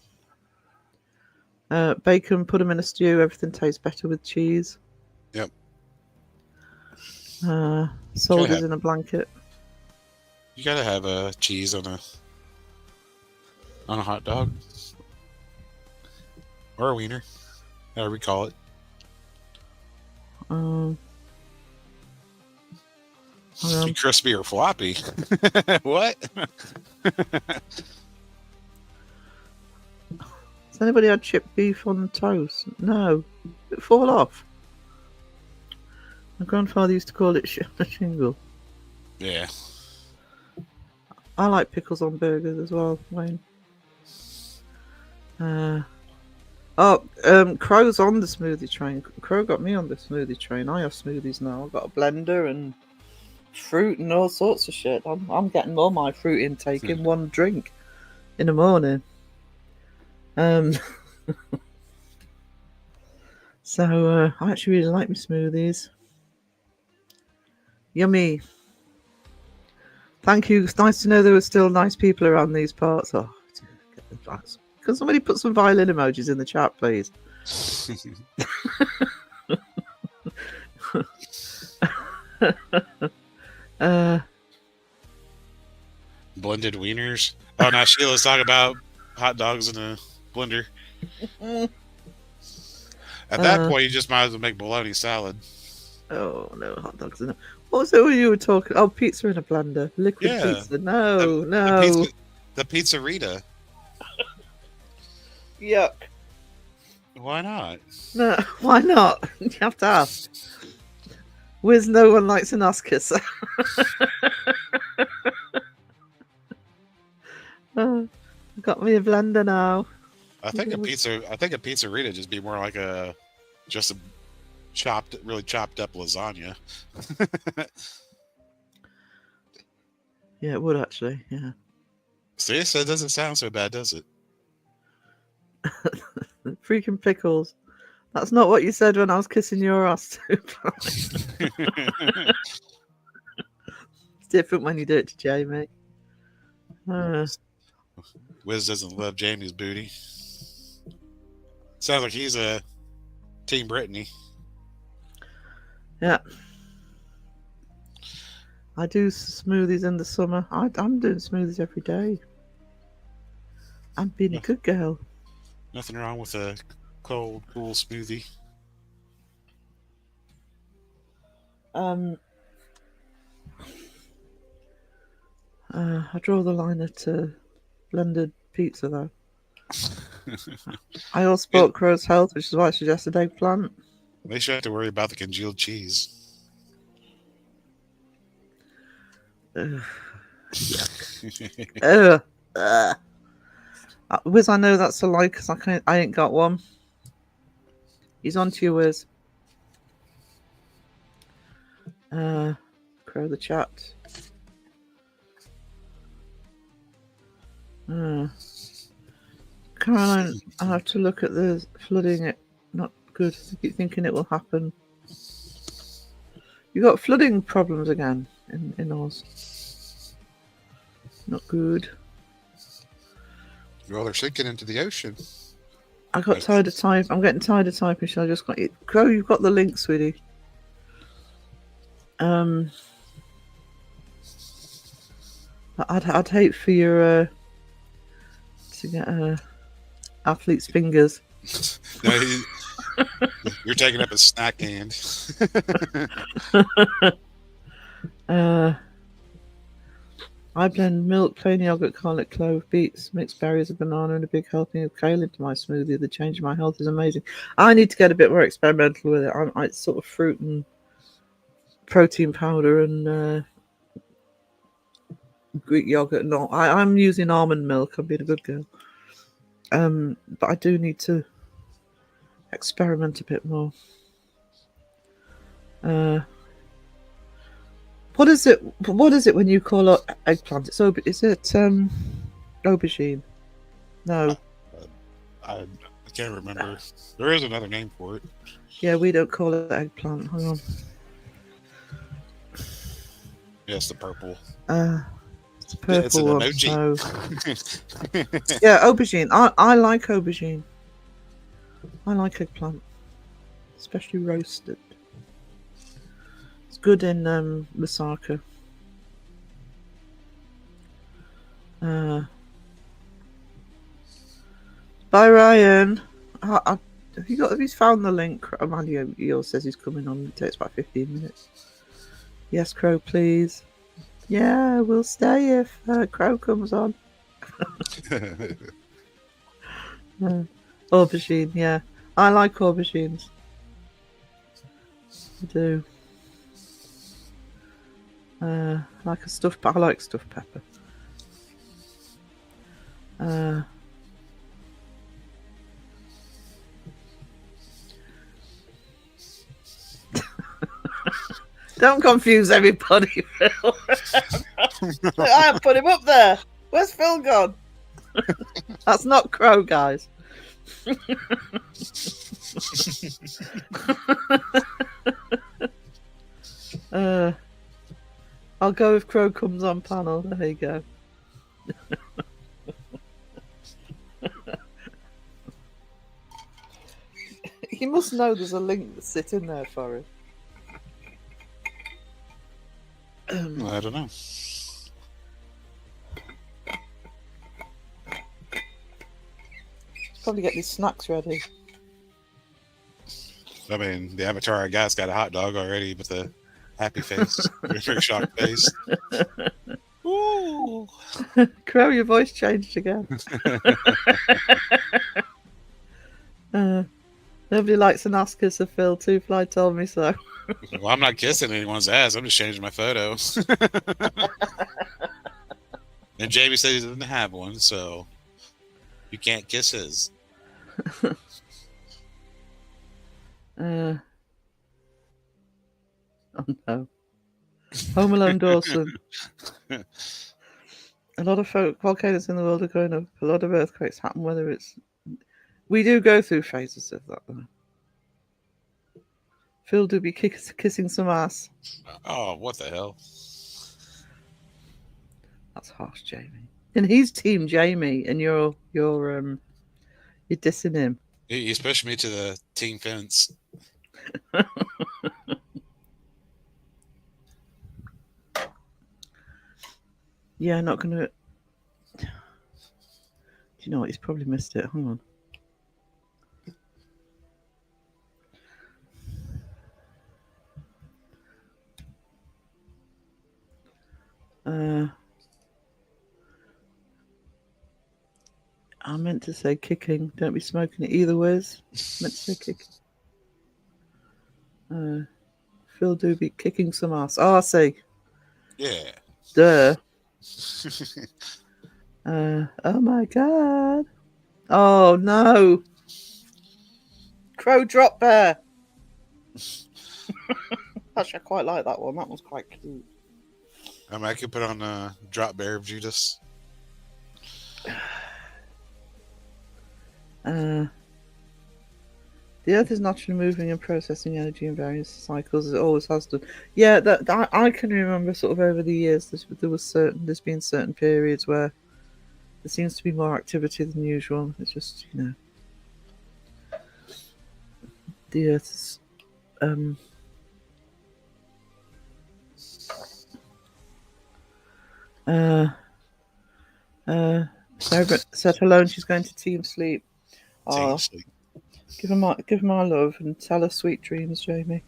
Bacon, put them in a stew. Everything tastes better with cheese. Yep. Soldiers in a blanket. You gotta have cheese on a hot dog or a wiener, however we call it. Crispy or floppy? What? Has anybody had chipped beef on toast? No. It fall off. My grandfather used to call it shingle. Yeah. I like pickles on burgers as well, Wayne. Crow's on the smoothie train. Crow got me on the smoothie train. I have smoothies now. I've got a blender and fruit and all sorts of shit. I'm getting all my fruit intake in one drink in the morning. So I actually really like my smoothies. Yummy. Thank you. It's nice to know there were still nice people around these parts. Oh, can somebody put some violin emojis in the chat, please? Blended wieners. Oh, now Sheila's talking about hot dogs in a blender. At that point, you just might as well make bologna salad. Oh no, hot dogs in a... What was it you were talking? Oh, pizza in a blender, liquid Yeah. pizza. No. The pizzerita. Yuck. Why not? No, why not? You have to ask. Wiz, no one likes an ass kisser. Got me a blender now. I think a pizzerita just be more like just a really chopped up lasagna. Yeah, it would actually. Yeah. See, so it doesn't sound so bad, does it? Freaking pickles. That's not what you said when I was kissing your ass too. It's different when you do it to Jamie. Wiz doesn't love Jamie's booty. Sounds like he's a Team Brittany. Yeah. I do smoothies in the summer. I'm doing smoothies every day. I'm being a good girl. Nothing wrong with a cold, cool smoothie. I draw the line at blended pizza, though. I also bought Crow's Health, which is why I suggested eggplant. At least you have to worry about the congealed cheese. Wiz, I know that's a lie because I ain't got one. He's on to you, Wiz. Crow, the chat. Caroline, I have to look at the flooding. It not good. I keep thinking it will happen. You got flooding problems again in Oz. Not good. Well, they're sinking into the ocean. I got tired of type. I'm getting tired of typing. So I just got it. Crow, you've got the link, sweetie. I'd hate for your to get athlete's fingers. No, you're taking up a snack hand. I blend milk, plain yogurt, garlic, clove, beets, mixed berries, a banana, and a big helping of kale into my smoothie. The change in my health is amazing. I need to get a bit more experimental with it. It's sort of fruit and protein powder and Greek yogurt. No, I'm using almond milk. I'm being a good girl. But I do need to experiment a bit more. What is it? What is it when you call it eggplant? Is it aubergine? No. I can't remember. There is another name for it. Yeah, we don't call it eggplant. Hang on. Yes, the purple. It's purple. It's an one, emoji. so- Yeah, aubergine. I like aubergine. I like eggplant, especially roasted. It's good in moussaka. Bye, Ryan. Have you found the link? Amandio says he's coming on. It takes about 15 minutes. Yes, Crow, please. Yeah, we'll stay if Crow comes on. Aubergine, yeah. I like aubergines. I do. I like stuffed pepper. Don't confuse everybody, Phil. I put him up there. Where's Phil gone? That's not Crow, guys. I'll go if Crow comes on panel. There you go. He must know there's a link that's sitting there for him. I don't know. Probably get these snacks ready. I mean, the avatar I got's got a hot dog already with a happy face, very shocked face. Ooh. Crow, your voice changed again. Nobody likes an Oscar, so Phil Two Fly told me so. Well, I'm not kissing anyone's ass. I'm just changing my photo. And Jamie said he doesn't have one, so you can't kiss his. Oh no. Home Alone Dawson. A lot of volcanoes in the world are going up. A lot of earthquakes happen, whether it's... We do go through phases of that, though. Phil do be kissing some ass. Oh, what the hell? That's harsh, Jamie. And he's Team Jamie, and you're dissing him. He's pushed me to the team fence. Yeah, not gonna. Do you know what? He's probably missed it. Hang on. I meant to say kicking. Don't be smoking it either ways. Meant to say kicking. Phil do be kicking some ass. Oh, I see. Yeah. Duh. Oh my god. Oh no. Crow drop bear. Actually, I quite like that one. That one's quite cute. I could put on Drop Bear of Judas. The Earth is naturally moving and processing energy in various cycles, as it always has done. Yeah, that I can remember sort of over the years. There's been certain periods where there seems to be more activity than usual. It's just the Earth's Sarah said hello and she's going to Team Sleep. Oh, Seriously. give her my love and tell her sweet dreams, Jamie.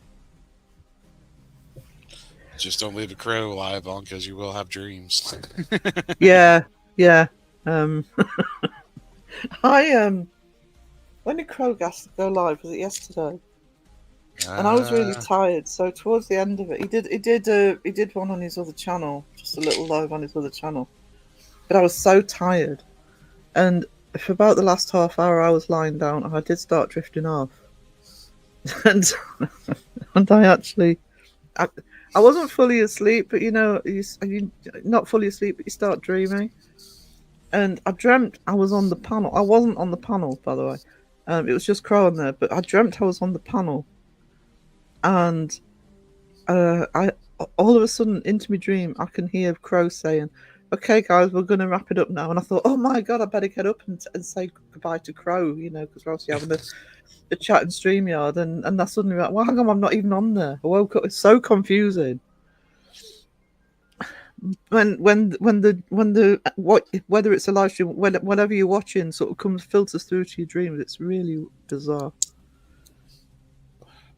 Just don't leave a crow live on because you will have dreams. Yeah. When did Crowgas go live? Was it yesterday? And I was really tired, so towards the end of it, he did one on his other channel, just a little live on his other channel. But I was so tired, and for about the last half hour, I was lying down, and I did start drifting off, and I wasn't fully asleep, but you not fully asleep, but you start dreaming, and I dreamt I was on the panel. I wasn't on the panel, by the way. It was just Crow on there, but I dreamt I was on the panel. And I all of a sudden into my dream I can hear Crow saying, "Okay, guys, we're going to wrap it up now." And I thought, "Oh my god, I better get up and say goodbye to Crow," because we're obviously having a chat in StreamYard. And I suddenly like, "Well, hang on, I'm not even on there." I woke up. It's so confusing. When whether it's a live stream, whatever you're watching, sort of filters through to your dreams. It's really bizarre.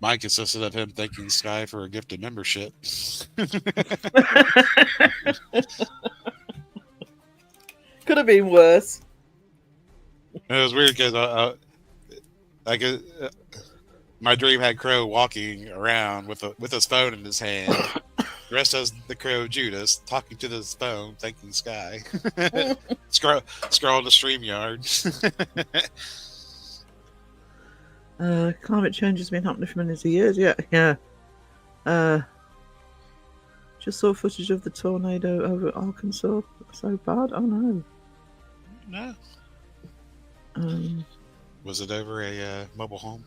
Mine consisted of him thanking Sky for a gifted membership. Could have been worse. It was weird because my dream had Crow walking around with his phone in his hand, dressed as the Crow Judas, talking to his phone, thanking Sky. Scroll to StreamYard. Climate change has been happening for millions of years. Yeah. Just saw footage of the tornado over Arkansas. So bad. Oh no. No. Was it over a mobile home?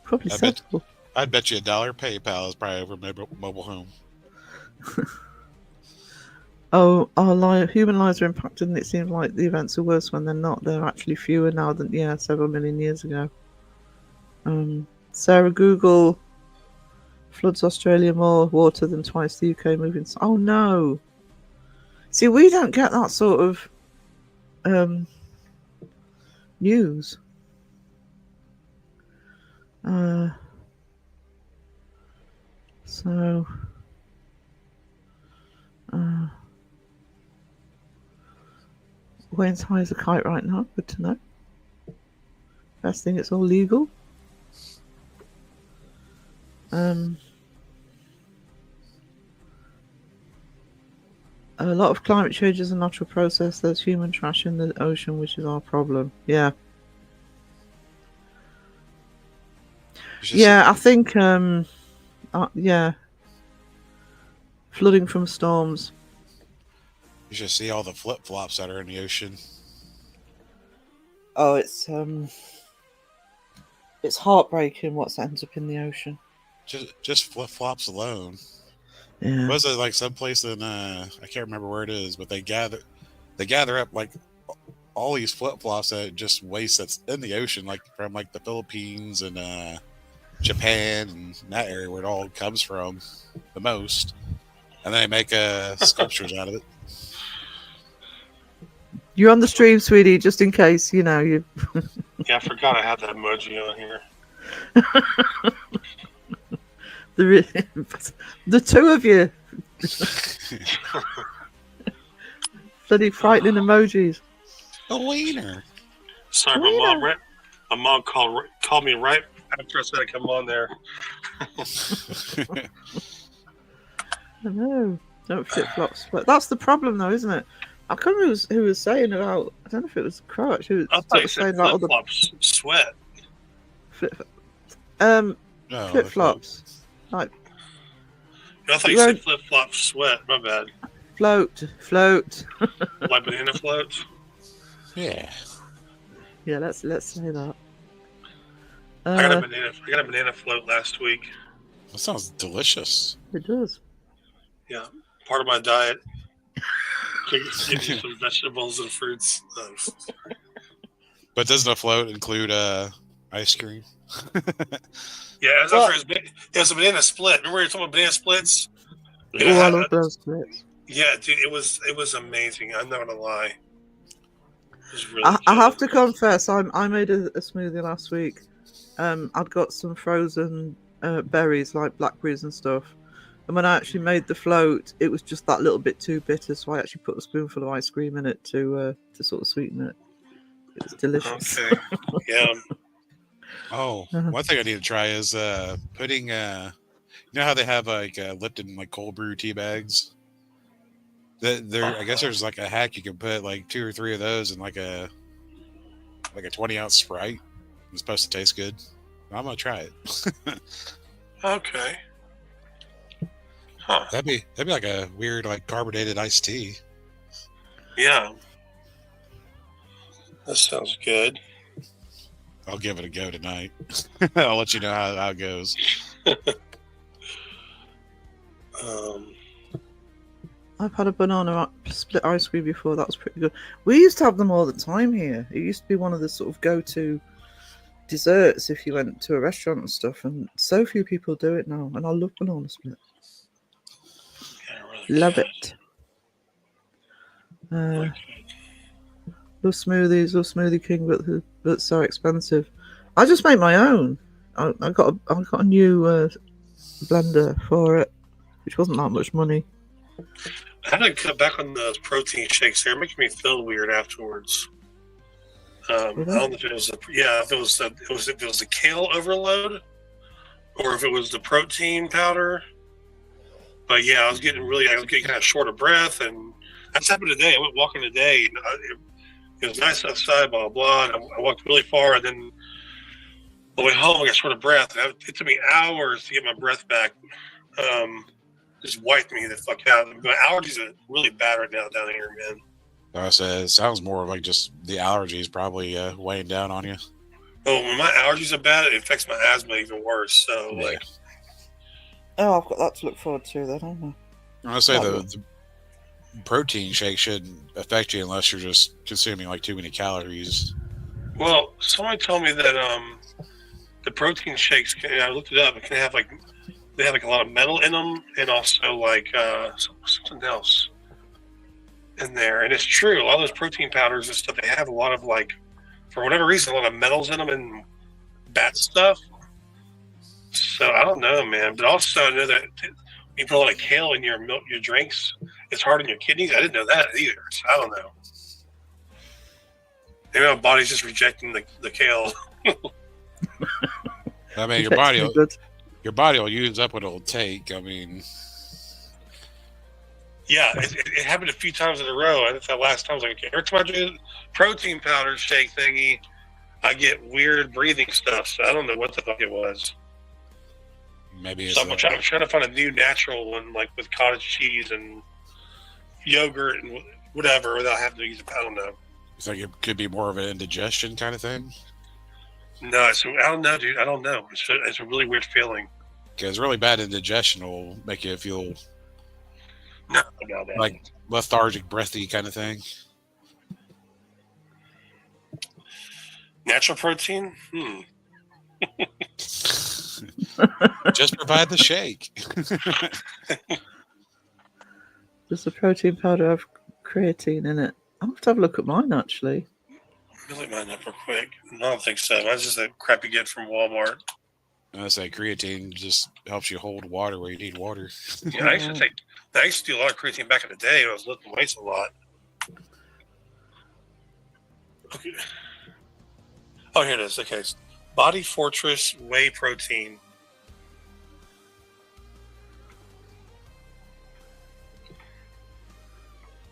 Probably I several. I'd bet you $1 PayPal is probably over mobile home. Oh, human lives are impacted, and it seems like the events are worse when they're not. They're actually fewer now than several million years ago. Sarah, Google floods Australia more water than twice the UK moving. Oh no! See, we don't get that sort of news. Wayne's high as a kite right now. Good to know. Best thing, it's all legal. A lot of climate change is a natural process. There's human trash in the ocean, which is our problem. Yeah. I think. Flooding from storms. You should see all the flip flops that are in the ocean. Oh, it's heartbreaking what ends up in the ocean. Just flip flops alone. Yeah. Was it like someplace in I can't remember where it is, but they gather up like all these flip flops that just waste that's in the ocean, like from like the Philippines and Japan and that area where it all comes from the most, and then they make sculptures out of it. You're on the stream, sweetie, just in case, you. Yeah, I forgot I had that emoji on here. The two of you. Bloody frightening emojis. A wiener. Sorry, my mom called me right after I said I come on there. I know. Don't flip flops. That's the problem, though, isn't it? I can't remember who was saying about. I don't know if it was Crouch who I thought you said about flip flops. Sweat. Flip flops. Like I thought you said flip flop sweat. My bad. Float. Like banana floats. Yeah. Yeah, let's say that. I got a banana float last week. That sounds delicious. It does. Yeah, part of my diet. Give you some vegetables and fruits. But doesn't a float include ice cream? Yeah, it was a banana split. Remember you were talking about banana splits? Oh, I love those splits. Yeah, dude, it was amazing. I'm not gonna lie. It was really I good. have to confess, I made a smoothie last week. I'd got some frozen berries like blackberries and stuff, and when I actually made the float, it was just that little bit too bitter, so I actually put a spoonful of ice cream in it to sort of sweeten it. It was delicious. Okay. Yeah. Oh, one thing I need to try is putting. You know how they have like Lipton like cold brew tea bags. I guess there's like a hack you can put like 2 or 3 of those in like a 20-ounce Sprite. It's supposed to taste good. I'm gonna try it. Okay. Huh. That'd be like a weird like carbonated iced tea. Yeah. That sounds good. I'll give it a go tonight. I'll let you know how it goes. I've had a banana split ice cream before. That was pretty good. We used to have them all the time here. It used to be one of the sort of go-to desserts if you went to a restaurant and stuff. And so few people do it now. And I love banana split. Yeah, really Love good. it. Really Love smoothies, love Smoothie King, but it's so expensive. I just make my own. I got a new blender for it, which wasn't that much money. I had to cut back on those protein shakes. They're making me feel weird afterwards. I don't know if it was if it was the kale overload, or if it was the protein powder. But yeah, I was getting kind of short of breath, and that's happened today. I went walking today, and it was nice outside, blah blah. And I walked really far, and then on the way home, I got short of breath. And it took me hours to get my breath back. Just wiped me the fuck out. My allergies are really bad right now down here, man. I said it sounds more like just the allergies probably weighing down on you. Oh, when my allergies are bad, it affects my asthma even worse. So, Yeah. like, Oh, I've got that to look forward to then, haven't I? I say the protein shake shouldn't affect you unless you're just consuming like too many calories. well, somebody told me that the protein shakes. I looked it up. It can have they have a lot of metal in them, and also like something else in there. And it's true. A lot of those protein powders and stuff, they have a lot of for whatever reason, a lot of metals in them and bad stuff. So I don't know, man. But also I know that you put a lot of kale in your milk, your drinks, it's hard on your kidneys. I didn't know that either. So I don't know. Maybe my body's just rejecting the kale. I mean, your body will use up what it'll take. I mean, Yeah, it happened a few times in a row. I think that last time I was like, okay, every time I do protein powder shake thingy, I get weird breathing stuff. So I don't know what the fuck it was. maybe it's So I'm trying to find a new natural one, like with cottage cheese and yogurt and whatever, without having to use I don't know. it's like it could be more of an indigestion kind of thing. No, so I don't know, dude. I don't know. It's a really weird feeling. Because really bad indigestion will make you feel No, no, no. like lethargic, breathy kind of thing. Natural protein? Just provide the shake. Does the protein powder have creatine in it? I'll have to have a look at mine actually. Really mine up real quick. I don't think so. That's just a crap you get from Walmart. I say creatine just helps you hold water where you need water. Yeah, I used to do a lot of creatine back in the day. I was lifting weights a lot. Okay. Oh, here it is. Okay, it's Body Fortress Whey Protein.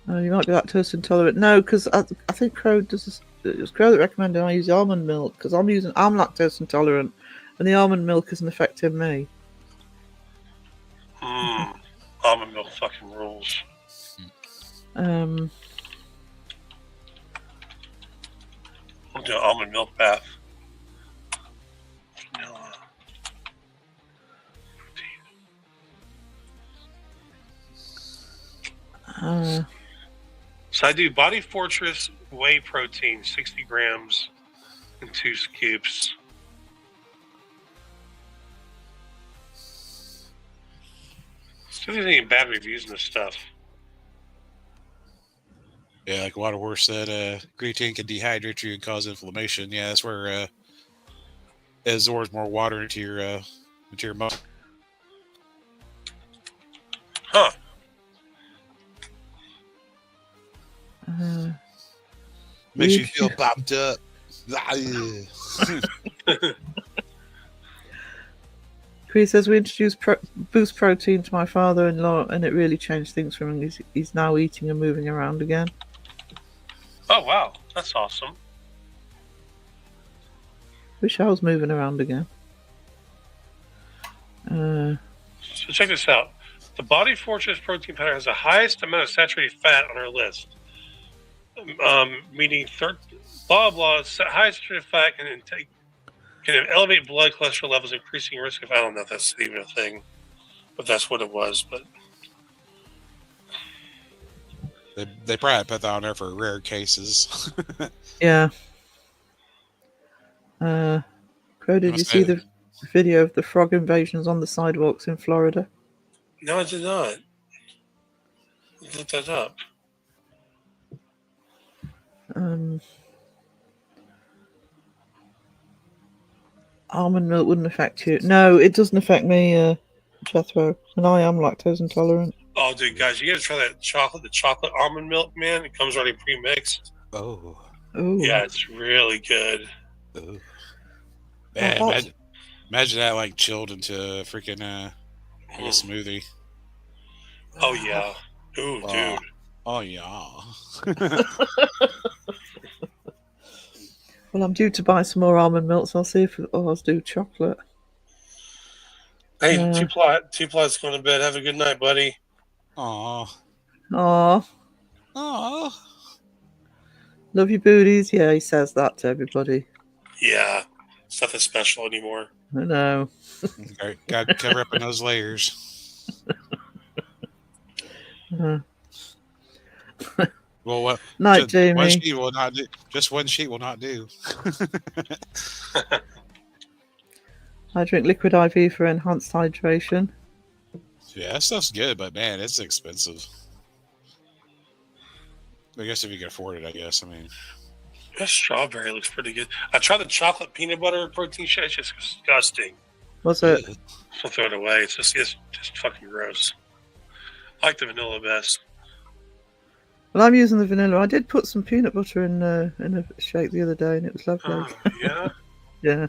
Oh, you might be lactose intolerant. No, because I think Crow does. It was Crow that recommended I use almond milk because I'm lactose intolerant, and the almond milk isn't affecting me. almond milk fucking rules. Um, I'll do an almond milk bath. Vanilla. So I do Body Fortress whey protein, 60 grams and 2 scoops. Still getting bad reviews and this stuff. Yeah, like Waterhorse said, creatine can dehydrate you and cause inflammation. Yeah, that's where it absorbs more water into your muscle. Huh. Makes you weird feel shit. pumped up. Ah, yeah. Chris says we introduced Boost Protein to my father-in-law, and it really changed things for him. He's now eating and moving around again. Oh, wow. That's awesome. Wish I was moving around again. So check this out. The Body Fortress protein powder has the highest amount of saturated fat on our list. Meaning, blah, blah, highest saturated fat can elevate blood cholesterol levels, increasing risk of, I don't know if that's even a thing, but that's what it was. But They probably put that on there for rare cases. Yeah. Crow, did you see the video of the frog invasions on the sidewalks in Florida? no, I did not. Look that up. Almond milk wouldn't affect you. No, it doesn't affect me, Jethro, and I am lactose intolerant. Oh, dude, guys, you got to try the chocolate almond milk, man. It comes already pre-mixed. Oh. Oh, Yeah, it's really good. Oh. Man, Oh, that's- imagine that like chilled into a freaking like a smoothie. Oh, yeah. Ooh, Oh. dude. Oh yeah. Well, I'm due to buy some more almond milk, so I'll see if I'll do chocolate. Hey, Uh, Two-Plot's going to bed. Have a good night, buddy. Aw. Aw, Aw. love your booties. Yeah, he says that to everybody. Yeah, it's nothing special anymore. I know. Got to cover up in those layers. Uh, Well, what? Night, One Jamie. sheet will not do. Just one sheet will not do. I drink liquid IV for enhanced hydration. Yeah, that stuff's good, but man, it's expensive. I guess if you can afford it, I guess. I mean, That strawberry looks pretty good. I tried the chocolate peanut butter protein shake. It's just disgusting. Was it? I'll throw it away. It's just fucking gross. I like the vanilla best. Well, I'm using the vanilla. I did put some peanut butter in a shake the other day, and it was lovely. Oh, yeah. Yeah.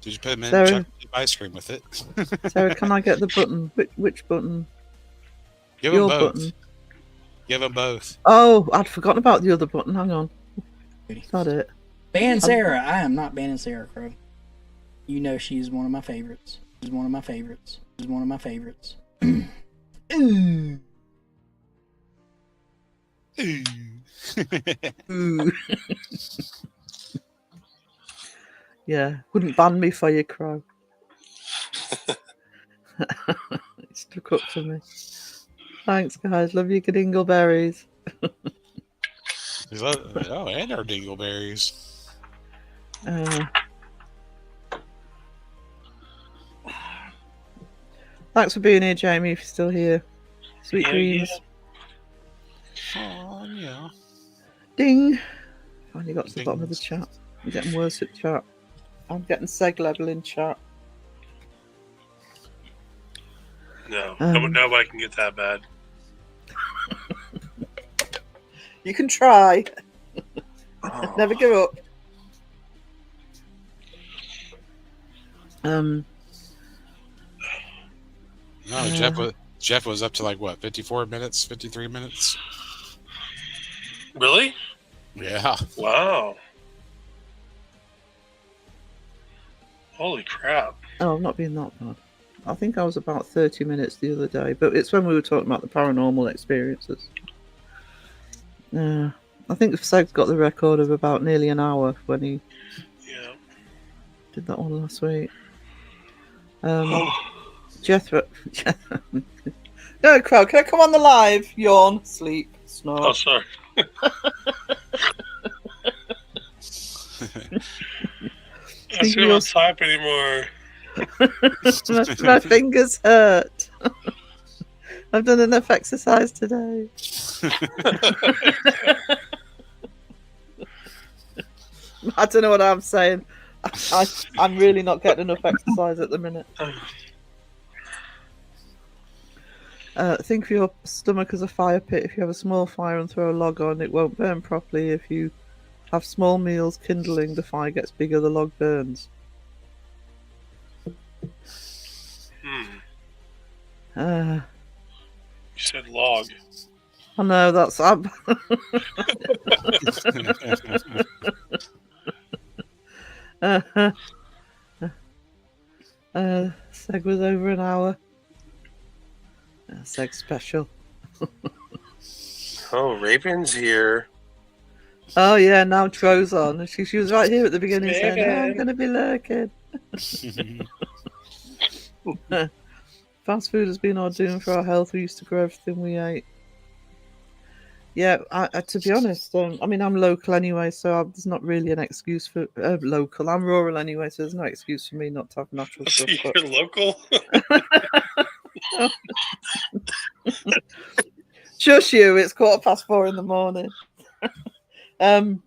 did you put mint Sarah? chocolate chip ice cream with it? Sarah, can I get the button? Which button? Give them Your both. button. Give them both. Oh, I'd forgotten about the other button. Hang on. Is that it? Ban Sarah. I am not banning Sarah Crow. You know she's one of my favorites. She's one of my favorites. She's one of my favorites. Ooh. Ooh. Yeah, wouldn't ban me for you, Crow. It stuck up to me. Thanks, guys. Love you, dingleberries. Oh, and our dingleberries. Thanks for being here, Jamie, if you're still here. Sweet Yeah, dreams. Oh, yeah. Ding. Finally got to the Dings. bottom of the chat. I'm getting worse at chat. I'm getting seg level in chat. No, Um, nobody can get that bad. You can try. Oh. Never give up. Um, No, Jeff was up to like what, 54 minutes, 53 minutes? Really? Yeah. Wow. Holy crap. oh, I'm not being that bad. I think I was about 30 minutes the other day, but it's when we were talking about the paranormal experiences. I think Seg's got the record of about nearly an hour when he did that one last week. Jethro. No, Crow, can I come on the live? Yawn, sleep, snore. Oh, sorry. I still don't type anymore. My fingers hurt. I've done enough exercise today. I don't know what I'm saying. I'm really not getting enough exercise at the minute. Think of your stomach as a fire pit. If you have a small fire and throw a log on, it won't burn properly. If you have small meals kindling, the fire gets bigger, the log burns. You said log. I know, that's... Seg was over an hour. Seg special. Oh, Raven's here. Oh yeah, now Tro's on. She was right here at the beginning saying, oh, I'm going to be lurking. Fast food has been our doom for our health. We used to grow everything we ate. Yeah, to be honest, I mean, I'm local anyway, so there's not really an excuse for local. I'm rural anyway, so there's no excuse for me not to have natural stuff. You're local? Shush you, it's 4:15 in the morning. Oh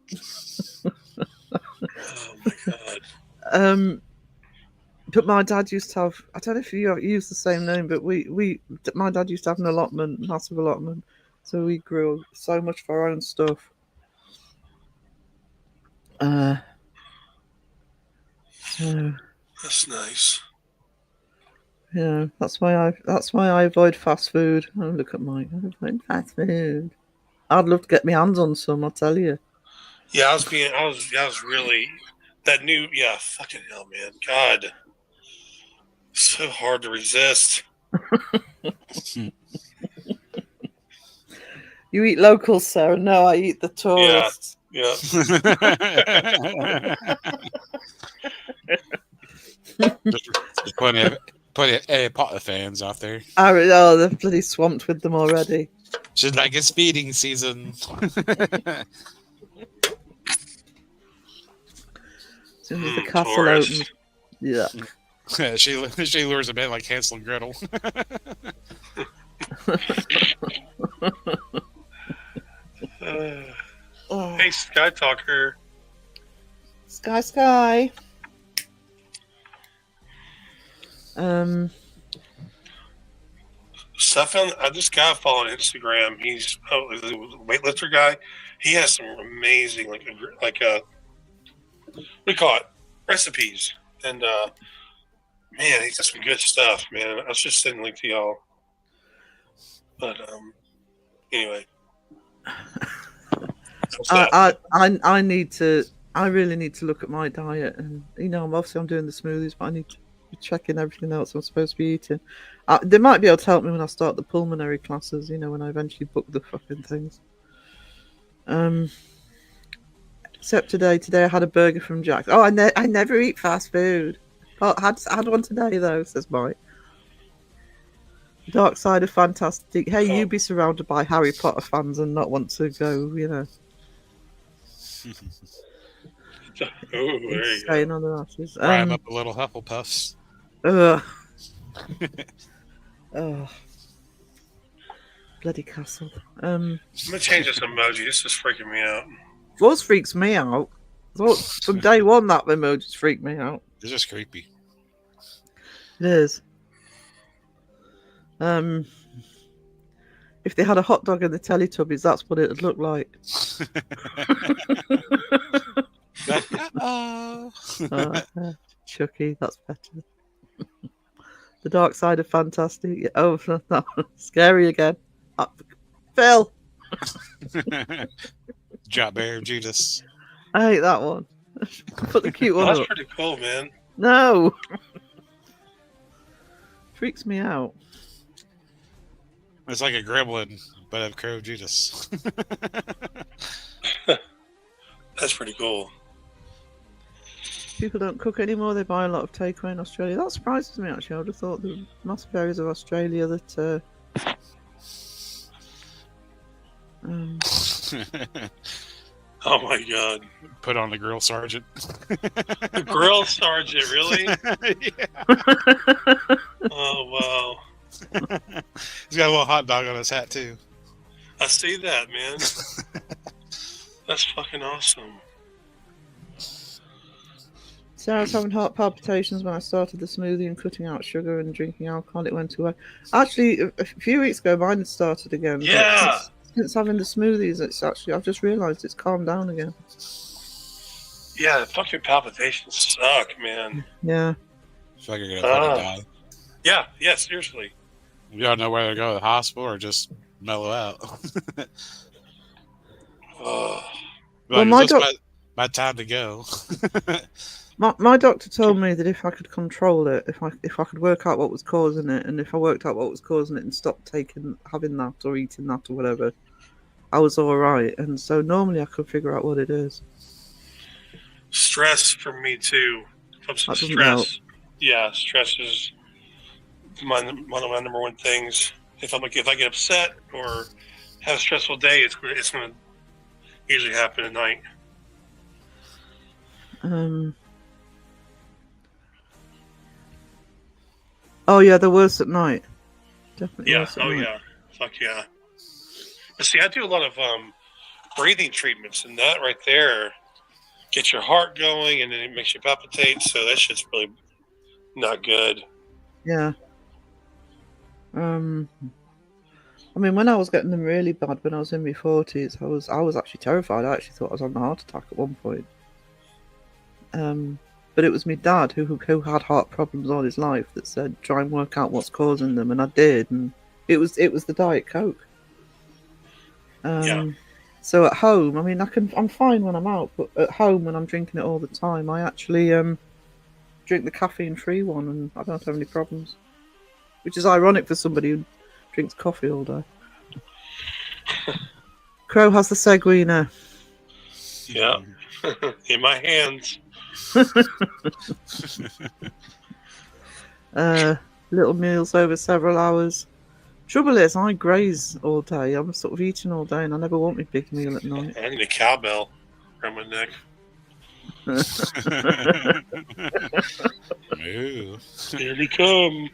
my god. But my dad used to have, I don't know if you use the same name, but my dad used to have an allotment, massive allotment. So we grew so much for our own stuff. That's nice. Yeah, that's why I avoid fast food. Oh, look at Mike. I avoid fast food. I'd love to get my hands on some, I'll tell you. Yeah, I was really that new. Yeah, fucking hell, man. God, so hard to resist. You eat locals, Sarah. No, I eat the tourists. Yeah. There's plenty of pot of fans out there. Oh, they're bloody swamped with them already. She's like, it's feeding season. As soon as the castle tourist. opens. Yeah. she lures them in like Hansel and Gretel. Hey, Sky Talker. Sky. So I found this guy following Instagram. He's a weightlifter guy. He has some amazing what do you call it, recipes, and man, he's got some good stuff, man. I was just sending a link to y'all, but anyway. I really need to look at my diet, and I'm doing the smoothies, but I need to be checking everything else I'm supposed to be eating. They might be able to help me when I start the pulmonary classes, when I eventually book the fucking things. Except today I had a burger from Jack's. Oh, I never eat fast food. Oh, I had one today though, says Mike. Dark side of fantastic. Hey, you be surrounded by Harry Potter fans and not want to go, Oh, there you staying on the ashes. Fry up a little Hufflepuffs. Oh, bloody castle. I'm gonna change this emoji. This is freaking me out. Yours freaks me out. From day one, that emoji's freaked me out. It's just creepy. It is. If they had a hot dog in the Teletubbies, that's what it'd look like. Chucky, that's better. The dark side of fantastic. Oh, that was scary again. Phil. Drop Bear Judas. I hate that one. Put the cute one That's up. pretty cool, man. No. freaks me out. It's like a gremlin, but of Crow Judas. That's pretty cool. People don't cook anymore. They buy a lot of takeaway in Australia. That surprises me, actually. I would have thought there were massive areas of Australia that... Oh my god. Put on the grill sergeant. The grill sergeant, really? Yeah. Oh wow. He's got a little hot dog on his hat too. I see that, man. That's fucking awesome. So I was having heart palpitations when I started the smoothie and cutting out sugar and drinking alcohol. It went away. Actually, a few weeks ago, mine had started again. but Yeah. Since having the smoothies, it's actually, I've just realised it's calmed down again. Yeah, the fucking palpitations suck, man. Yeah. It's like you're gonna fucking die. Yeah, seriously. Y'all know whether to go to the hospital or just mellow out. Oh. Well, Like, is this my time to go? My doctor told me that if I could control it, if I could work out what was causing it, and if I worked out what was causing it and stopped having that or eating that or whatever, I was all right. And so normally I could figure out what it is. Stress for me too. Comes to That doesn't stress. help. Yeah, stress is one of my number one things. If I get upset or have a stressful day, it's going to usually happen at night. Oh yeah, they're worse at night. Definitely Yeah. worse at Oh night. yeah. Fuck yeah. But see, I do a lot of breathing treatments, and that right there gets your heart going, and then it makes you palpitate. So that shit's really not good. Yeah. I mean, when I was getting them really bad, when I was in my 40s, I was actually terrified. I actually thought I was on a heart attack at one point. But it was my dad who had heart problems all his life that said try and work out what's causing them, and I did, and it was the Diet Coke. Yeah. So at home, I mean, I'm fine when I'm out, but at home when I'm drinking it all the time, I actually drink the caffeine-free one, and I don't have any problems. Which is ironic for somebody who drinks coffee all day. Crow has the Seguina. Yeah. In my hands. Little meals over several hours. Trouble is, I graze all day. I'm sort of eating all day, and I never want my big meal at night. I need a cowbell around my neck. Ooh. Here they come.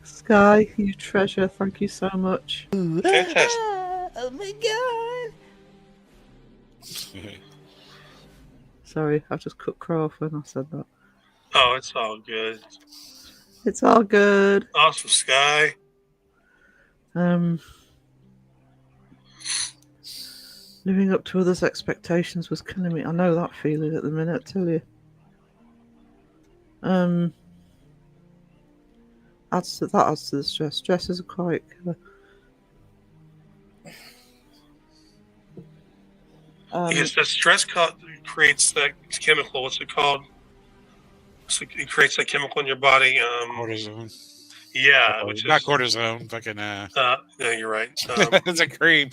Sky, you treasure. Thank you so much. Fantastic. Oh my god. Sorry, I just cut Crow off when I said that. Oh, it's all good. It's all good. Awesome, Sky. Living up to others' expectations was killing me. I know that feeling at the minute, I tell you. Adds to the stress. Stress is a quiet killer. Because the stress creates that chemical. What's it called? It creates that chemical in your body. Cortisone. Yeah, which Not is cortisone. Fucking. no, you're right. It's a cream.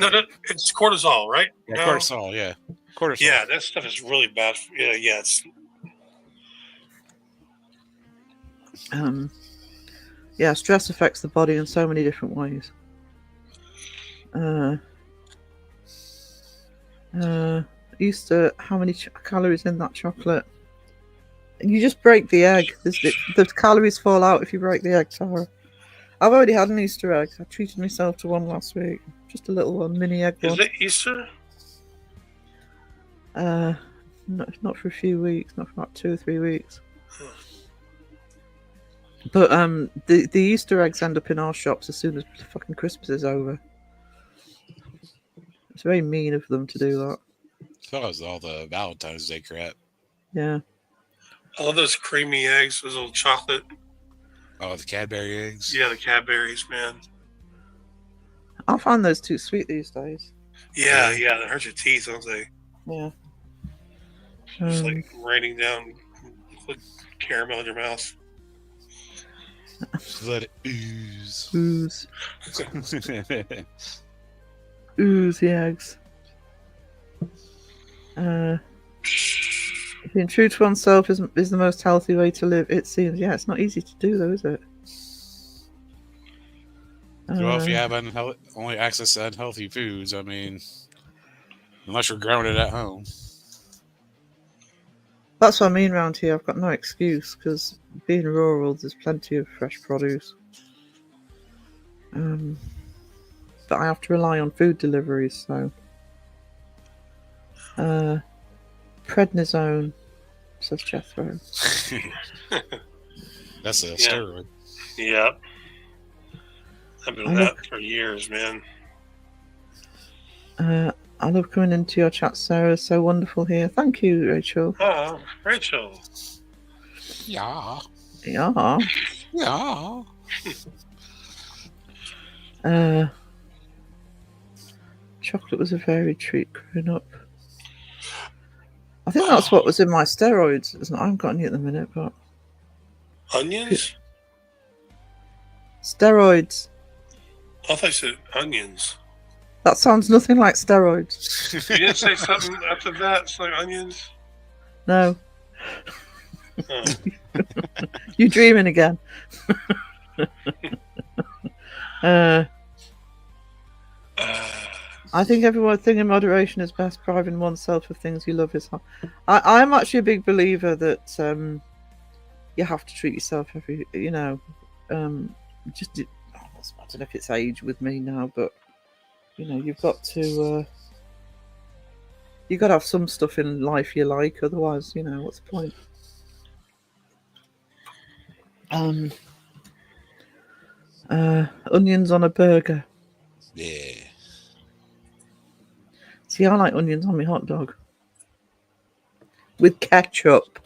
No, it's cortisol, right? Yeah, No? cortisol. Yeah. Cortisol. Yeah, that stuff is really bad. Yeah, it's Yeah, stress affects the body in so many different ways. Easter, how many calories in that chocolate? You just break the egg. The calories fall out if you break the egg, Tara. I've already had an Easter egg. I treated myself to one last week. Just a little one, mini egg one. Is it Easter? Not for a few weeks, not for about 2 or 3 weeks. But the Easter eggs end up in our shops as soon as fucking Christmas is over. It's very mean of them to do that. So was all the Valentine's Day crap. Yeah. I love those creamy eggs, those little chocolate. Oh, the Cadbury eggs. Yeah, the Cadburies, man. I find those too sweet these days. Yeah, they hurt your teeth, don't they? Yeah. It's like raining down chocolate caramel in your mouth. Just let it ooze. Ooze. Ooze the eggs. Being true to oneself is the most healthy way to live, it seems. Yeah, it's not easy to do, though, is it? Well, if you have only access to unhealthy foods, I mean, unless you're growing it at home. That's what I mean around here. I've got no excuse because being rural, there's plenty of fresh produce. But I have to rely on food deliveries, so. Prednisone, says Jethro. That's a Yeah. steroid. Yep. I've been with that for years, man. I love coming into your chat, Sarah. So wonderful here. Thank you, Rachel. Oh, Rachel. Yeah. Yeah. Yeah. Chocolate was a varied treat growing up. I think that's what was in my steroids. I haven't got any at the minute, but Onions? steroids. I thought you said onions. That sounds nothing like steroids. You didn't say something after that? It's like onions? No, Oh. you dreaming again. I think everything in moderation is best. Depriving oneself of things you love is hard. I'm actually a big believer that you have to treat yourself every, just I don't know if it's age with me now, but you've got to have some stuff in life you like, otherwise, what's the point? Onions on a burger. Yeah. See, I like onions on my hot dog with ketchup.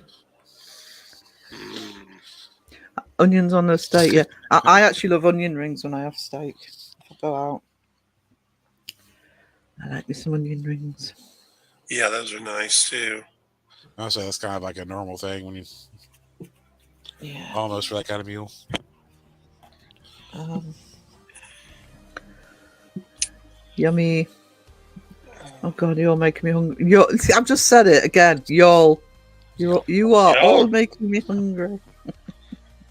Onions on a steak, yeah. I actually love onion rings when I have steak. If I go out, I like me some onion rings. Yeah, those are nice too. I'll say that's kind of like a normal thing when you Yeah. almost for that kind of meal. Yummy. Oh God, you're making me hungry. See, I've just said it again. You are Y'all. all making me hungry.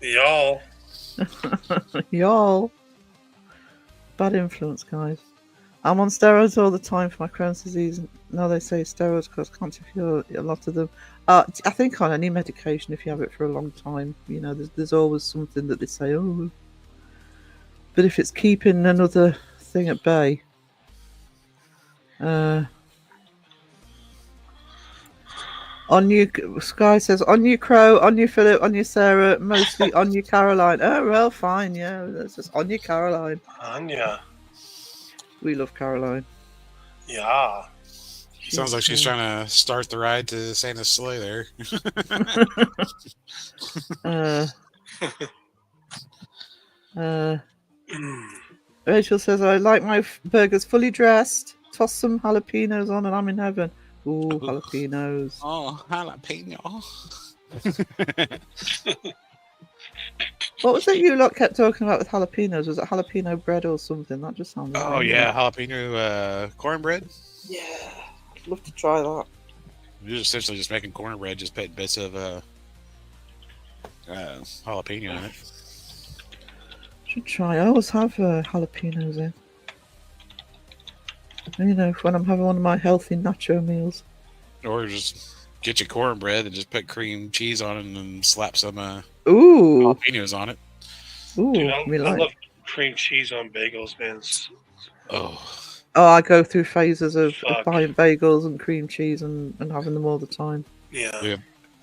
Y'all. Y'all. Bad influence, guys. I'm on steroids all the time for my Crohn's disease. Now they say steroids cause cancer. A lot of them. I think on any medication, if you have it for a long time, there's always something that they say. Oh, but if it's keeping another thing at bay. On you, Sky says, on you, Crow, on you, Philip, on you, Sarah, mostly on you, Caroline. Oh, well, fine, yeah, that's just on you, Caroline. Anya. We love Caroline. Yeah. Sounds like she's trying to start the ride to Santa's sleigh there. Rachel says, I like my burgers fully dressed. Toss some jalapenos on and I'm in heaven. Ooh, jalapenos. Oh, jalapeno. What was it you lot kept talking about with jalapenos? Was it jalapeno bread or something? That just sounded Oh, amazing. yeah, jalapeno cornbread. Yeah, I'd love to try that. You're essentially just making cornbread, just putting bits of jalapeno in it. Should try. I always have jalapenos in. When I'm having one of my healthy nacho meals. Or just get your cornbread and just put cream cheese on it and then slap some Ooh, jalapenos on it. ooh, Dude, I we like. love cream cheese on bagels, man. Oh, Oh, I go through phases of Fuck. buying bagels and cream cheese and having them all the time. Yeah.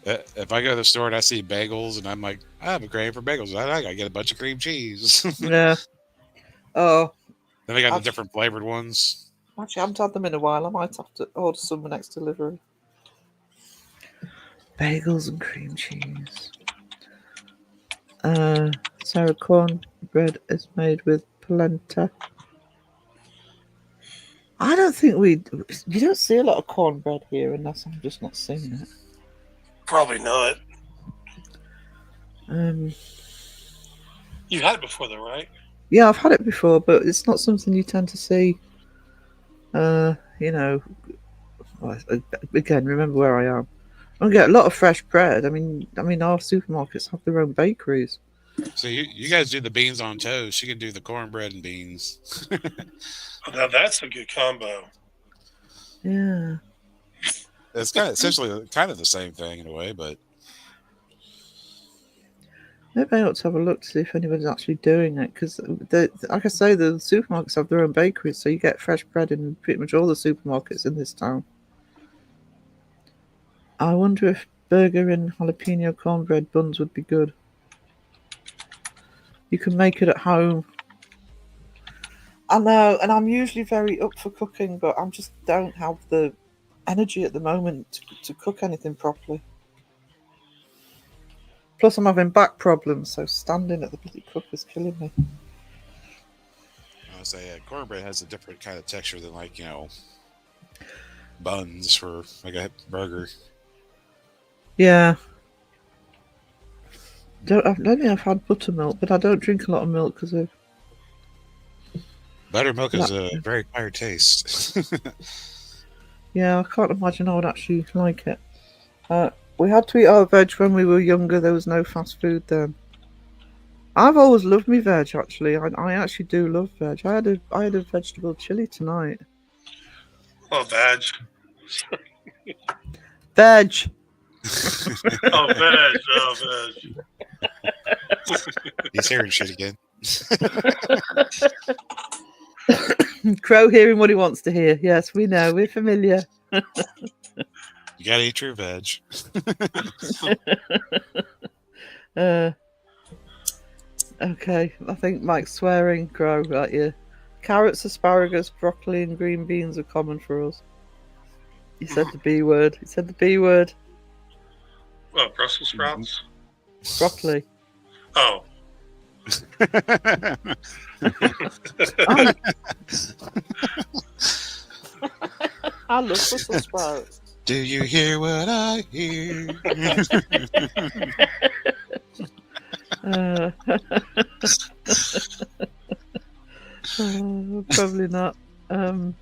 if I go to the store and I see bagels and I'm like, I have a craving for bagels, I gotta get a bunch of cream cheese. Yeah. Oh, Then they got I've- the different flavored ones. actually, I haven't had them in a while. I might have to order some for next delivery. Bagels and cream cheese. Sarah, cornbread is made with polenta. I don't think you don't see a lot of cornbread here unless I'm just not seeing it. Probably not. Um, You had it before, though, right? yeah, I've had it before, but it's not something you tend to see. You know, again, remember where I am. I get a lot of fresh bread. I mean, our supermarkets have their own bakeries. So you guys do the beans on toast. You can do the cornbread and beans. Now that's a good combo. Yeah. It's kind of essentially kind of the same thing in a way, but Maybe I ought to have a look to see if anybody's actually doing it, because, like I say, the supermarkets have their own bakeries, so you get fresh bread in pretty much all the supermarkets in this town. I wonder if burger and jalapeno cornbread buns would be good. You can make it at home. I know, and I'm usually very up for cooking, but I just don't have the energy at the moment to cook anything properly. Plus, I'm having back problems, so standing at the bloody cooker's killing me. I would say cornbread has a different kind of texture than buns for like a burger. Yeah. I don't think I've had buttermilk, but I don't drink a lot of milk because of. Buttermilk is a very acquired taste. Yeah, I can't imagine I would actually like it. We had to eat our veg when we were younger. There was no fast food then. I've always loved me veg. Actually, I actually do love veg. I had a vegetable chili tonight. Oh, veg. Veg. Oh, veg. Oh, veg. He's hearing shit again. Crow hearing what he wants to hear. Yes, we know. We're familiar. You gotta eat your veg. Okay, I think Mike's swearing, Crow, at you. Carrots, asparagus, broccoli, and green beans are common for us. He said the B word. He said the B word. What, Brussels sprouts? Broccoli. Oh. I love Brussels sprouts. Do you hear what I hear? Probably not. I'm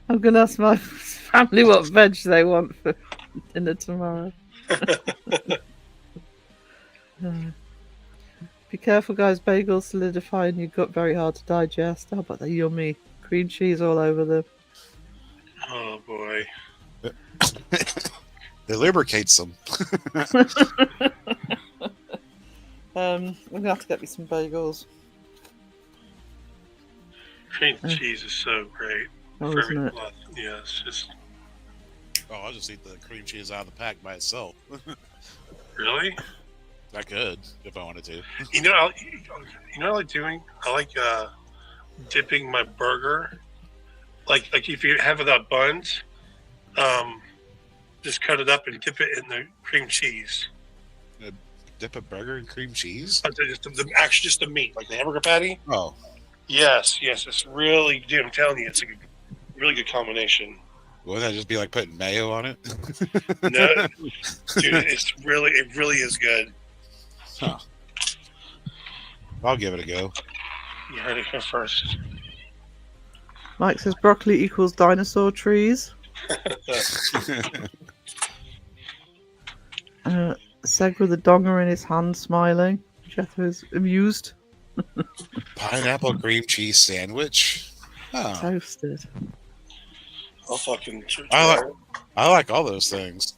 going to ask my family what veg they want for dinner tomorrow. Be careful, guys. Bagels solidify in your gut, very hard to digest. Oh, but they're yummy. Cream cheese all over them. Oh, boy. It lubricates them. I'm going to have to get me some bagels. Cream cheese is so great. Oh, For isn't it? every- Yeah, it's just... Oh, I'll just eat the cream cheese out of the pack by itself. Really? I could if I wanted to. You know what I like doing? I like dipping my burger. Like if you have it without buns, just cut it up and dip it in the cream cheese. Dip a burger in cream cheese? Actually, just the meat, like the hamburger patty. Oh, Yes, it's really, dude. I'm telling you, it's a really good combination. wouldn't that just be like putting mayo on it? No, dude, it really is good. Huh. I'll give it a go. You heard it here first. Mike says broccoli equals dinosaur trees. Seg with a donger in his hand, smiling. Jethro is amused. Pineapple cream cheese sandwich? Oh, Toasted. I'll fucking. I like all those things.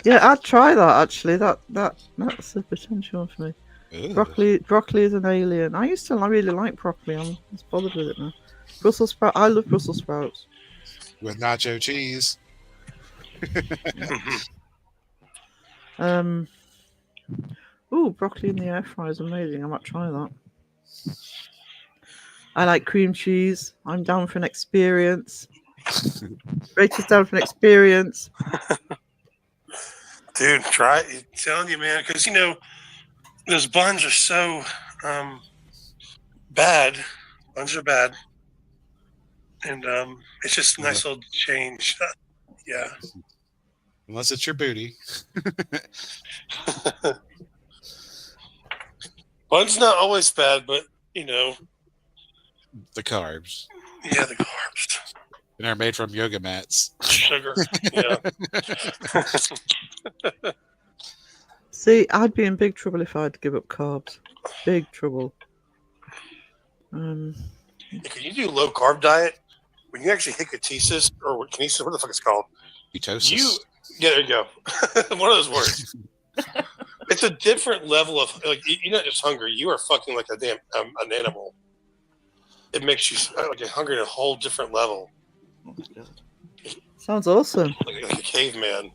Yeah, I'd try that actually. That's a potential one for me. Ooh. Broccoli is an alien. I really like broccoli. I'm just bothered with it now. Brussels sprout. I love Brussels sprouts. With nacho cheese. Ooh, broccoli in the air fryer is amazing. I might try that. I like cream cheese. I'm down for an experience. Rachel's down for an experience. Dude, try it. I'm telling you, man, because those buns are so bad. Buns are bad, and it's just a nice little change. Yeah. Unless it's your booty. Bun's not always bad, but you know, The carbs. yeah, the carbs, And they're made from yoga mats. sugar, yeah. See, I'd be in big trouble if I had to give up carbs. Big trouble. Can you do low carb diet when you actually hit ketosis or kinesis? What the fuck it's called? Ketosis. Yeah, there you go. One of those words. It's a different level of like you're not just hungry. You are fucking like a damn an animal. It makes you like you're hungry at a whole different level, Sounds awesome. like a caveman.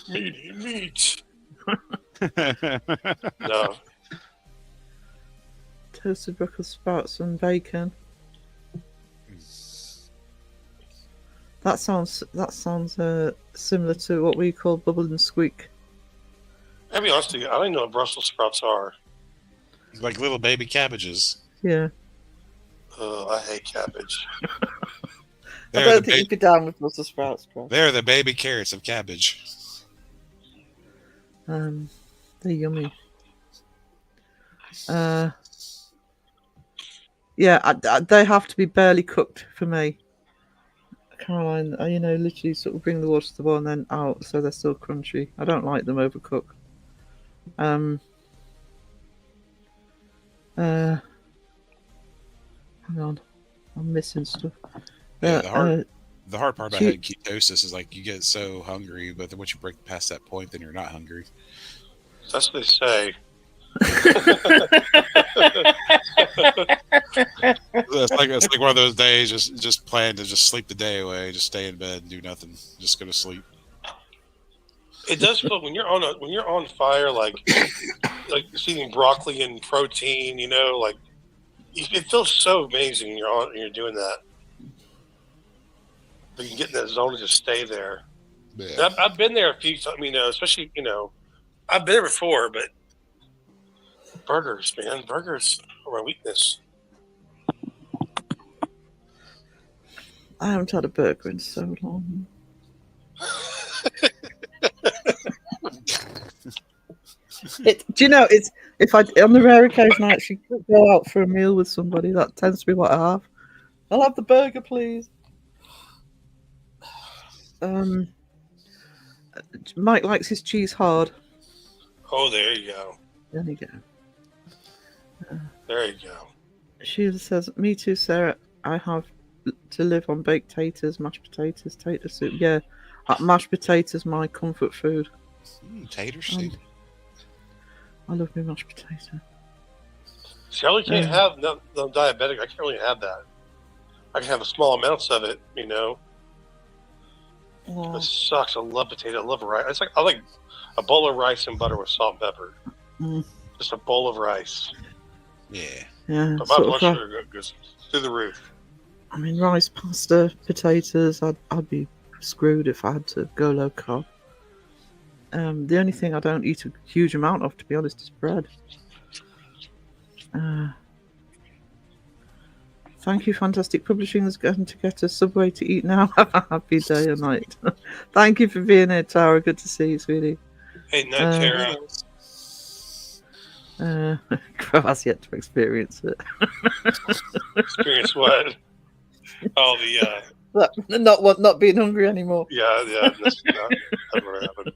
Meat. No, Toasted Brussels sprouts and bacon. That sounds similar to what we call bubble and squeak. I'll be honest with you. I don't even know what Brussels sprouts are. Like little baby cabbages. Yeah. I hate cabbage. I don't think you'd be down with Brussels sprouts, bro. They're the baby carrots of cabbage. They're yummy. Yeah, they have to be barely cooked for me. Caroline, literally sort of bring the water to the boil and then out so they're still crunchy. I don't like them overcooked. Hang on. I'm missing stuff. Yeah, the hard part about having ketosis is like you get so hungry, but then once you break past that point, then you're not hungry. That's what they say. It's like one of those days. Just plan to just sleep the day away. Just stay in bed and do nothing. Just go to sleep. It does feel when you're on fire, like eating broccoli and protein. Like it feels so amazing when you're doing that. But you can get in that zone and just stay there. Yeah. I've been there a few times. Especially I've been there before, but burgers, man, burgers are my weakness. I haven't had a burger in so long. Do you know, it's if I on the rare occasion I actually go out for a meal with somebody, that tends to be what I have. I'll have the burger, please. Mike likes his cheese hard. Oh, there you go. There you go. There you go. Sheila says, "Me too, Sarah. I have to live on baked taters, mashed potatoes, tater soup. Yeah, mashed potatoes, my comfort food. Tater soup. I love my mashed potato. See, I really can't have no diabetic. I can't really have that. I can have a small amounts of it, Oh. It sucks. I love potato. I love rice. I like a bowl of rice and butter with salt and pepper. Just a bowl of rice. Yeah. Yeah. But my blood sugar goes through the roof. I mean, rice, pasta, potatoes. I'd be screwed if I had to go low carb. The only thing I don't eat a huge amount of, to be honest, is bread. Thank you, Fantastic Publishing is going to get a Subway to eat now. Have a happy day or night. Thank you for being here, Tara. Good to see you, sweetie. Hey, night, Tara. Crow has yet to experience it. Experience what? Oh, not being hungry anymore. Yeah, that's never happened.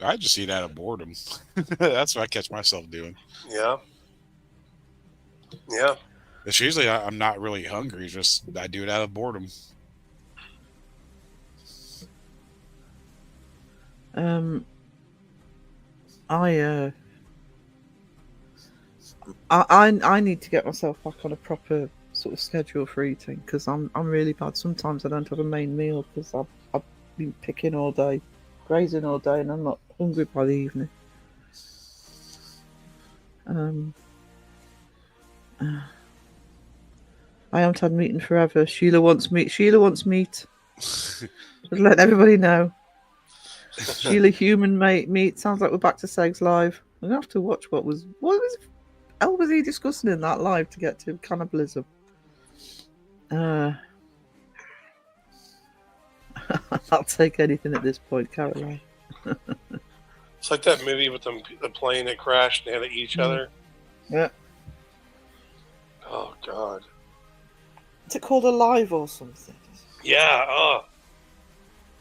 I just eat out of boredom. That's what I catch myself doing. Yeah. It's usually I'm not really hungry. Just I do it out of boredom. I need to get myself back on a proper sort of schedule for eating because I'm really bad. Sometimes I don't have a main meal because I've been picking all day, grazing all day, and I'm not hungry by the evening. I haven't had meat in forever. Sheila wants meat. Just let everybody know. Sheila, human meat. Sounds like we're back to Segs Live. We're gonna have to watch what was he discussing in that live to get to cannibalism. I'll take anything at this point, Caroline. It's like that movie with the plane that crashed and they had to eat each other. Yeah. Oh God. Is it called Alive or something? Yeah. Oh.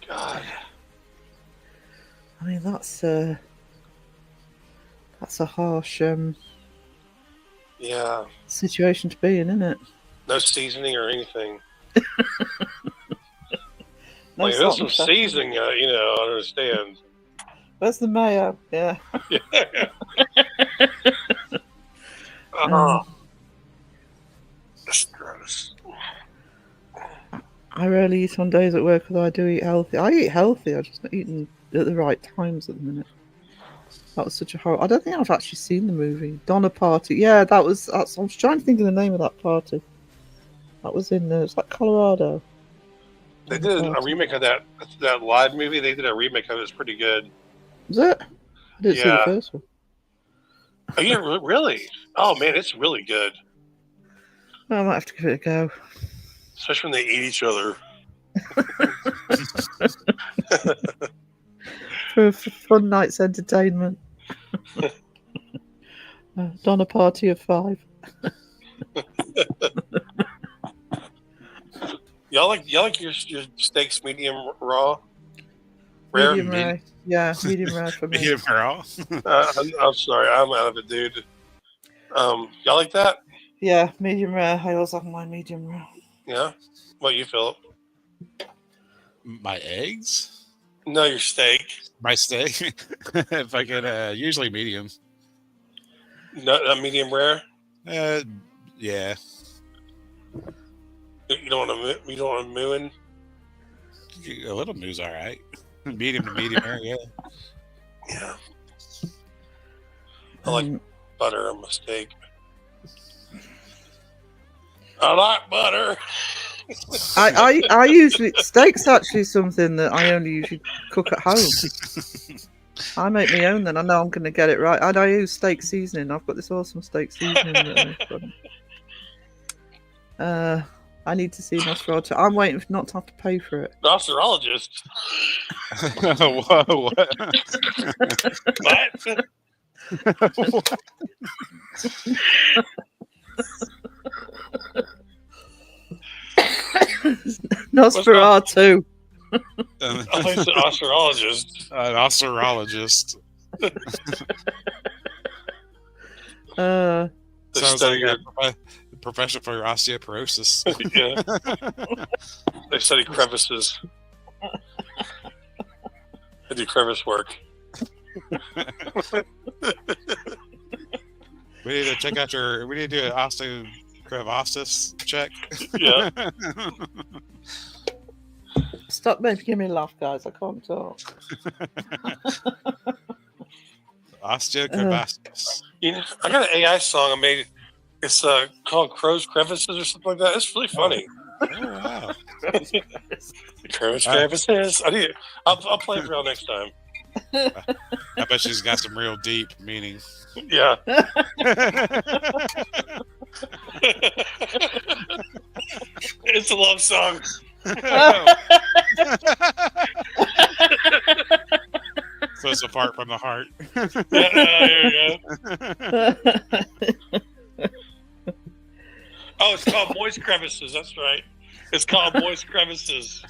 God. I mean, that's a harsh Yeah. situation to be in, isn't it? No seasoning or anything. No Like, salt there's and some pepper. seasoning, I understand. Where's the mayo? Yeah. Oh. That's gross. I rarely eat on days at work, although I do eat healthy. I eat healthy, I'm just not eating at the right times at the minute. That was such a horror. I don't think I've actually seen the movie. Donna Party. Yeah, I was trying to think of the name of that party. That was in, it's like Colorado. They did a remake of that live movie. They did a remake of it. It's pretty good. Was it? I didn't see the Yeah. first one. Oh, yeah, really? Oh, man, it's really good. Well, I might have to give it a go. Especially when they eat each other. For a fun night's entertainment. Donna Party of 5. Y'all like your steaks medium raw? Rare? Medium rare. Yeah, medium rare for me. Medium raw. I'm sorry, I'm out of it, dude. Y'all like that? Yeah, medium rare. I always have my medium rare. Yeah? What you, Philip? My eggs? No, your steak. My steak? If I could, usually medium. No, medium rare? Yeah. You don't want to mooing? A little moo's all right. Medium to medium rare, yeah. Yeah. I like butter on my steak. I like butter. I usually steak's actually something that I only usually cook at home. I make my own then. I know I'm going to get it right. And I use steak seasoning. I've got this awesome steak seasoning. That I need to see Nosferatu. I'm waiting not to have to pay for it. Nosterologist. Whoa, what? What? Nosferatu. I think it's an osterologist. An osterologist. Uh, They Sounds study like a profession for osteoporosis. yeah. They study crevices. They do crevice work. We need to check out we need to do an osteocrevosis check. Yeah. stop making me laugh, guys. I can't talk. Osteocrevosis. You know, I got an AI song I made. It's called Crow's Crevices or something like that. It's really funny. Oh, wow. Crow's Crevices. I'll play it for y'all next time. I bet she's got some real deep meaning. Yeah. It's a love song. So it's apart from the heart. There you go. Oh, it's called Moist Crevices. That's right. It's called Moist Crevices.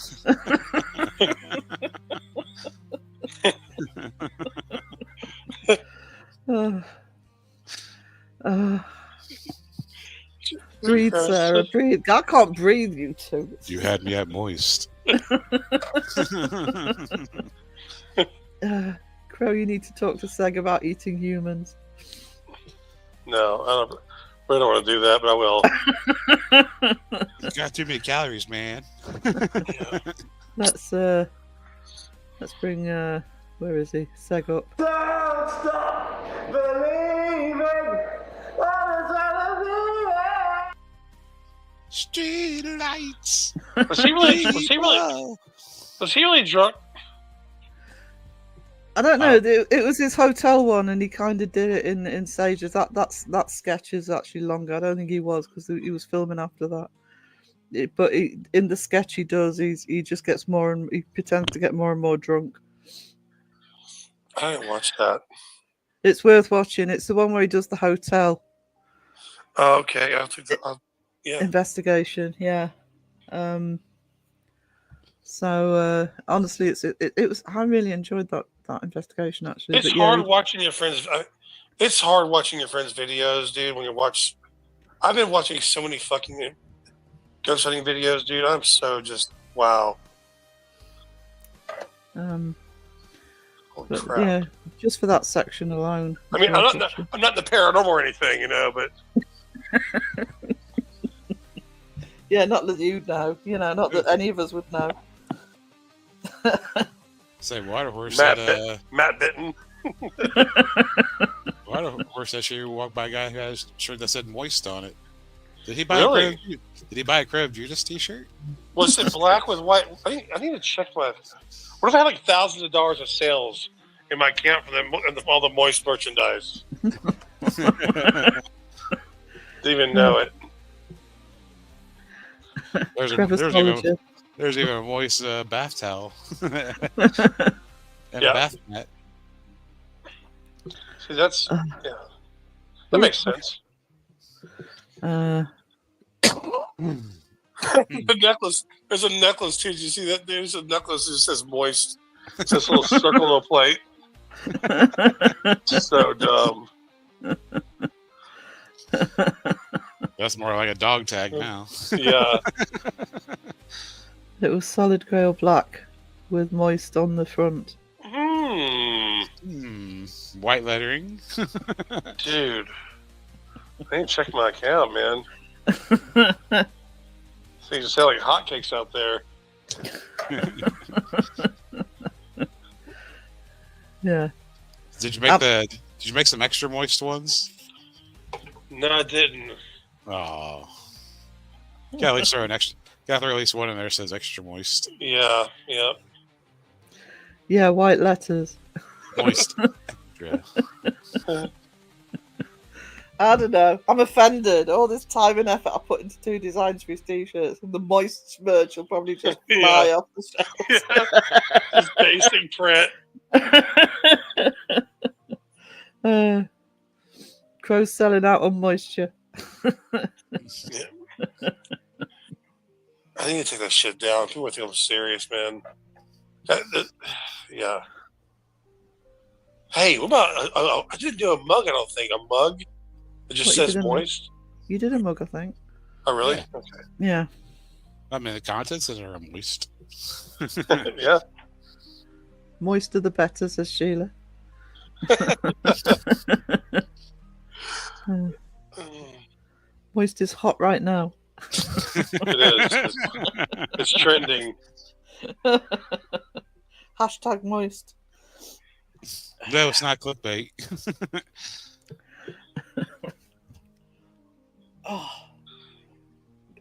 Breathe, Sarah, breathe. I can't breathe, you two. You had me at moist. Crow, you need to talk to Seg about eating humans. No, I really don't want to do that, but I will. You got too many calories, man. Let's bring where is he? Seg up. Don't stop believing what is Street lights. Was he really drunk? I don't know. It was his hotel one, and he kind of did it in stages. That sketch is actually longer. I don't think he was because he was filming after that. but in the sketch he does, he just gets more and he pretends to get more and more drunk. I didn't watch that. It's worth watching. It's the one where he does the hotel Oh, okay. Yeah. investigation. Yeah. So honestly, it was. I really enjoyed that investigation. Actually, It's But yeah, hard watching your friends. It's hard watching your friends' videos, dude. When you watch, I've been watching so many fucking ghost hunting videos, dude. I'm so just wow. But crap. yeah, just for that section alone. I mean, it's I'm worth not in the paranormal or anything, but yeah, not that you'd know. Not that any of us would know. Say Waterhorse Matt, said, Matt Bitton. Waterhorse said she walked by a guy who has a shirt that said "moist" on it. Did he buy Really? Did he buy a Crab Judas T-shirt? Was it black with white? I need to check my. What if I had like thousands of dollars of sales in my account for all the moist merchandise? Didn't even know it. There's even a moist bath towel and a bath mat. See, that's that makes sense. Uh, The necklace. There's a necklace too. Did you see that? There's a necklace that says "moist." It's this little circle of plate. So dumb. That's more like a dog tag now. Yeah. It was solid grey or black with moist on the front. White lettering. Dude. I ain't checked my account, man. Things are selling hotcakes out there. Yeah. Did you make some extra moist ones? No, I didn't. Oh. Gotta at least throw an extra. Gotta throw at least one in there that says extra moist. Yeah. Yeah, white letters. Moist. Extra. I don't know. I'm offended. All this time and effort I put into 2 designs for his t-shirts, and the moist merch will probably just fly off the shelves. Just basic print. Crow's selling out on moisture. I need to take that shit down. People think I'm serious, man. Yeah. Hey, what about? I didn't do a mug. I don't think a mug. It just says moist. You did a mug, I think. Oh, really? Yeah. Okay. Yeah. I mean, the contents are moist. Yeah. Moister the better, says Sheila. Moist is hot right now. It is. It's trending. Hashtag moist. No, it's not clickbait. Oh,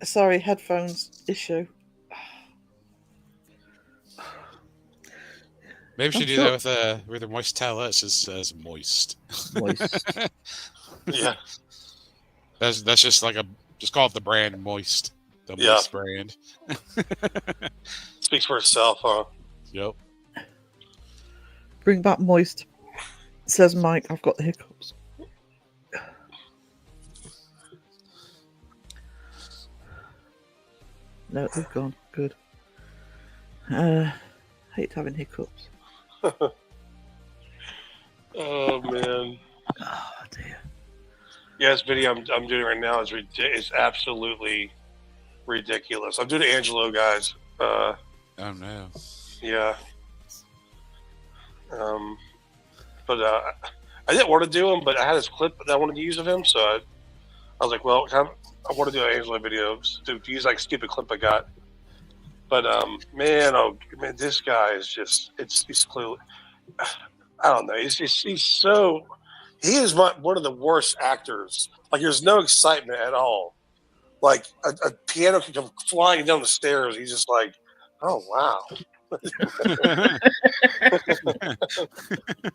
sorry, headphones issue. Maybe we should do that with a moist towelette. It says moist. Moist. Yeah. That's just like just call it the brand moist. The moist brand. Speaks for itself, huh? Yep. Bring back moist, says Mike. I've got the hiccups. No, they've gone. Good. Hate having hiccups. Oh man. Oh dear. Yeah, this video I'm doing right now is absolutely ridiculous. I'm doing Angelo, guys. Oh no. Yeah. But I didn't want to do him, but I had this clip that I wanted to use of him, so I was like, well, I want to do an Angelo video to use like stupid clip I got. But man, this guy is just he's clearly, I don't know. He is one of the worst actors. Like there's no excitement at all. Like a piano can come flying down the stairs. He's just like, oh wow.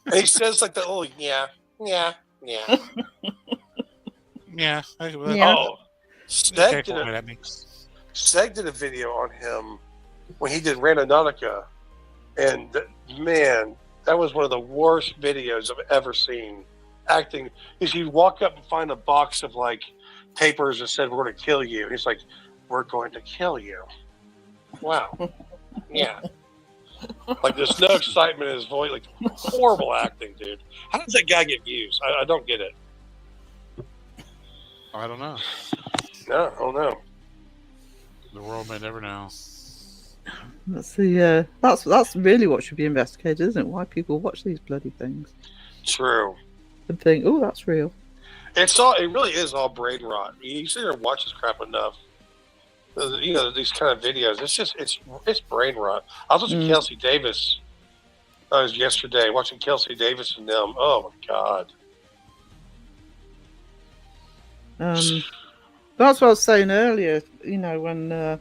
And he says like the little yeah. Yeah. Oh, Steg did Seg did a video on him when he did Randonautica, and man, that was one of the worst videos I've ever seen. Acting is he'd walk up and find a box of like papers that said we're going to kill you, and he's like, "We're going to kill you." Wow, yeah. Like there's no excitement in his voice. Like horrible acting, dude. How does that guy get views? I don't get it. I don't know. No, I don't know. The world may never know. That's the that's really what should be investigated, isn't it? Why people watch these bloody things True. and think, "Oh, that's real." It really is all brain rot. You sit there and watch this crap enough. You know, these kind of videos. It's brain rot. I was watching Kelsey Davis. I was yesterday watching Kelsey Davis and them. Oh my god. That's what I was saying earlier. You know, when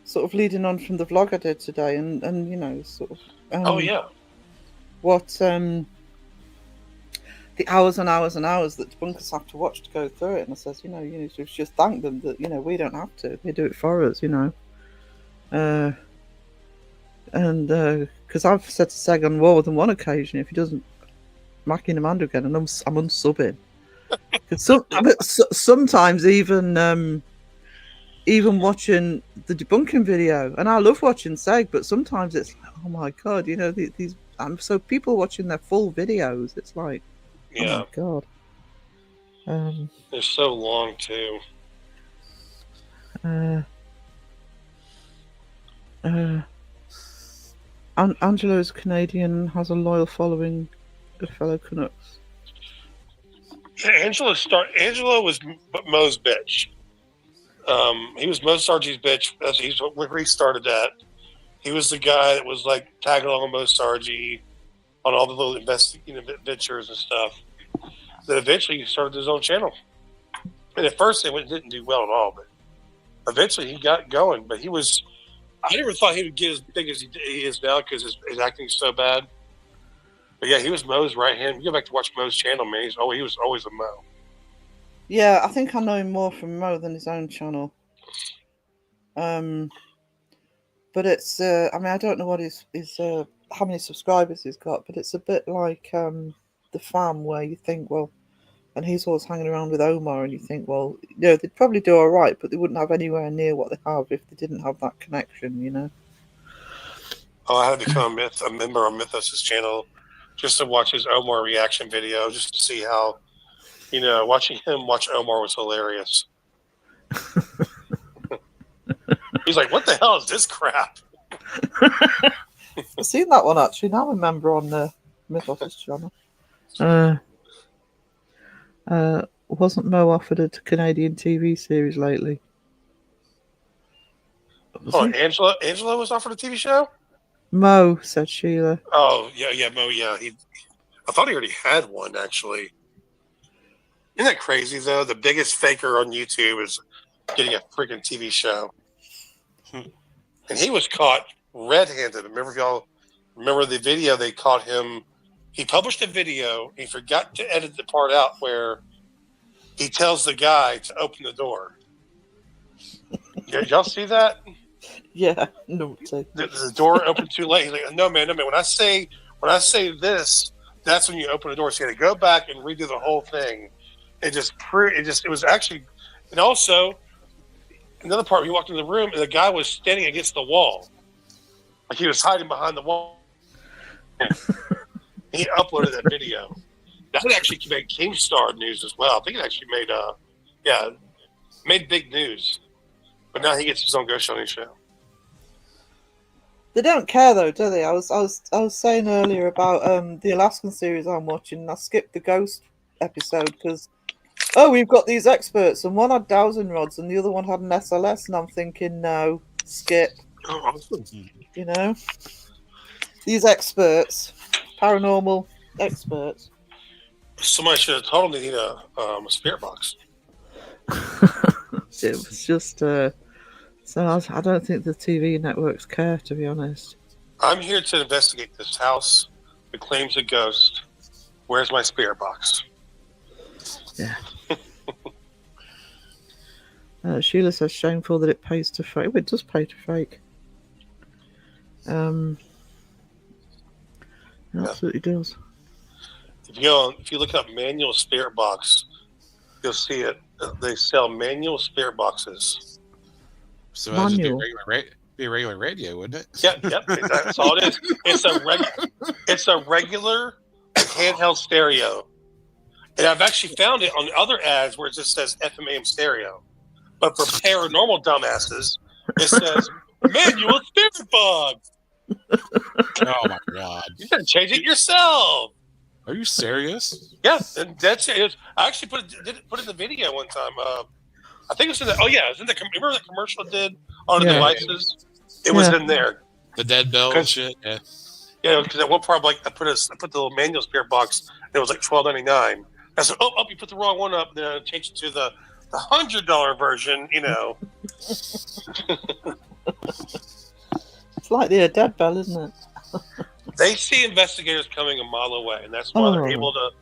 sort of leading on from the vlog I did today, and you know, sort of. Oh yeah. What the hours and hours and hours that debunkers have to watch to go through it, and I says, you need to just thank them that we don't have to. They do it for us, and because I've said to Seg on more than one occasion, if he doesn't Mackie and Amanda again, and I'm unsubbing. Sometimes even watching the debunking video, and I love watching Seg, but sometimes it's like, oh my god, these. So people watching their full videos, it's like, yeah, oh my god, they're so long too. Angela's Canadian, has a loyal following of fellow Canucks. Yeah, Angela was Mo's bitch. He was Mo Sargi's bitch. He's where he started that. He was the guy that was like tagging along with Mo Sargi on all the little adventures and stuff. Then eventually he started his own channel. And at first it didn't do well at all, but eventually he got going. But I never thought he would get as big as he is now because his acting is so bad. But yeah, he was Mo's right hand. You go back to watch Mo's channel, man. He was always a Mo. Yeah, I think I know him more from Mo than his own channel. But it's I don't know what his how many subscribers he's got, but it's a bit like the Fam, where you think, well, and he's always hanging around with Omar, and you think, well, they'd probably do all right, but they wouldn't have anywhere near what they have if they didn't have that connection, Oh, I had to become a member of Mythos' channel just to watch his Omar reaction video, just to see how, watching him watch Omar was hilarious. He's like, what the hell is this crap? I've seen that one actually. Now I'm a member on the Mythos channel. Wasn't Mo offered a Canadian TV series lately? Angela was offered a TV show? Mo, said Sheila. Oh, yeah, Mo, yeah. I thought he already had one, actually. Isn't that crazy, though? The biggest faker on YouTube is getting a freaking TV show. And he was caught red-handed. Remember, if y'all remember the video, they caught him. He published a video. He forgot to edit the part out where he tells the guy to open the door. Y'all see that? Yeah, no. The door opened too late. He's like, no, man. When I say this, that's when you open the door. So you got to go back and redo the whole thing. It was actually, and also another part. We walked in the room and the guy was standing against the wall, like he was hiding behind the wall. He uploaded that video. That actually made Keemstar news as well. I think it actually made big news. But now he gets his own Ghost Hunting show. They don't care though, do they? I was saying earlier about the Alaskan series I'm watching. And I skipped the Ghost episode because we've got these experts, and one had dowsing rods and the other one had an SLS, and I'm thinking, no, skip. Oh, awesome. These experts, paranormal experts. Somebody should have told him they need a spirit box. It was just so I don't think the TV networks care, to be honest. I'm here to investigate this house that claims a ghost. Where's my spirit box? Yeah. Sheila says shameful that it pays to fake. Well, it does pay to fake. It absolutely does. If you look up manual spirit box, you'll see it. They sell manual spirit boxes. So that'd just Manual. be a regular radio, wouldn't it? Yep, that's all it is. It's a regular handheld stereo. And I've actually found it on other ads where it just says FM AM stereo. But for paranormal dumbasses, it says manual spirit box. Oh my god! You gotta change it yourself. Are you serious? Yeah, and that's it. I actually put it in the video one time. I think it was in the. Oh yeah, it was in the. Remember the commercial I did on the devices? It was in there. The dead bell and shit. Yeah. Yeah, because at one part, like I put the little manual spirit box. And it was like $12.99. I said, "Oh, you put the wrong one up." Then I changed it to the $100 version. You know. It's like the dead bell, isn't it? They see investigators coming a mile away, and that's why they're able to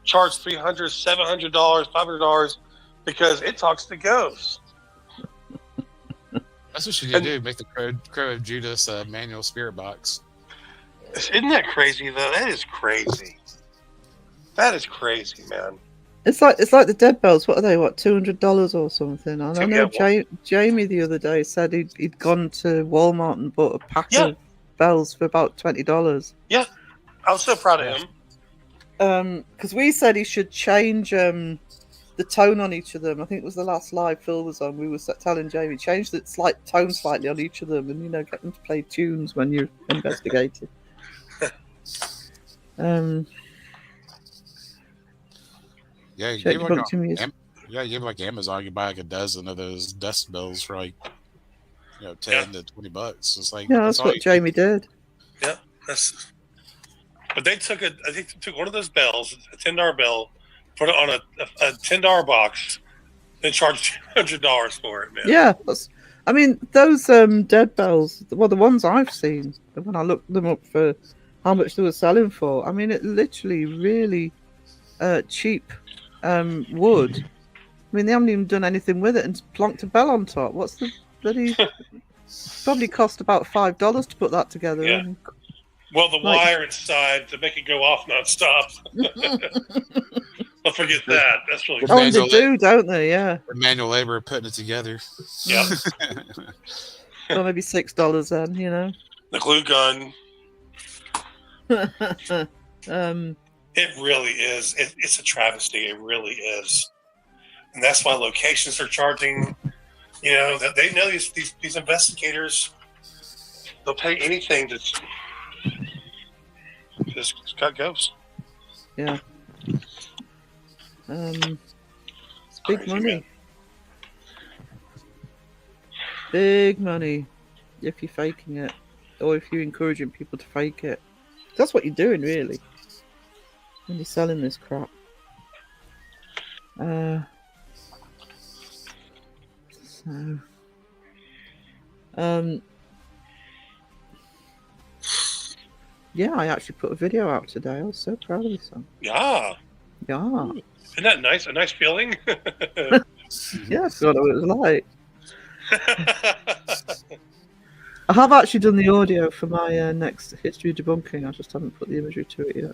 charge $300, $700, $500 because it talks to ghosts. That's what you need to do. Make the Crow of Judas manual spirit box. Isn't that crazy though? That is crazy. That is crazy, man. It's like the dead bells. What are they? What, $200 or something? And I know Jamie the other day said he'd gone to Walmart and bought a pack of bells for about $20. Yeah, I was so proud of him. Because we said he should change the tone on each of them. I think it was the last live Phil was on. We were telling Jamie change the tone slightly on each of them, and get them to play tunes when you're investigating. Yeah, you give like Amazon, you buy like a dozen of those dust bells for like $10 to $20. It's like that's what Jamie did. Yeah, but they took I think they took one of those bells, a $10 bell, put it on a $10 box, then charged $200 for it, man. Yeah, I mean those dead bells. Well, the ones I've seen when I looked them up for how much they were selling for. I mean, it literally really cheap wood. I mean, they haven't even done anything with it and plonked a bell on top. What's the bloody? Probably cost about $5 to put that together. Yeah. Well, the wire inside to make it go off nonstop. Don't forget that. That's really cool. They do, don't they? Yeah. The manual labor of putting it together. Yeah. Well, maybe $6 then. The glue gun. It really is. It's a travesty. It really is, and that's why locations are charging. That they know these investigators. They'll pay anything to just cut ghosts. Yeah. It's big money. Man. Big money if you're faking it, or if you're encouraging people to fake it. That's what you're doing, really. When you're selling this crap. Yeah, I actually put a video out today. I was so proud of myself. Yeah. Yeah. Isn't that nice? A nice feeling? Yeah, I forgot what it was like. I have actually done the audio for my next history of debunking. I just haven't put the imagery to it yet.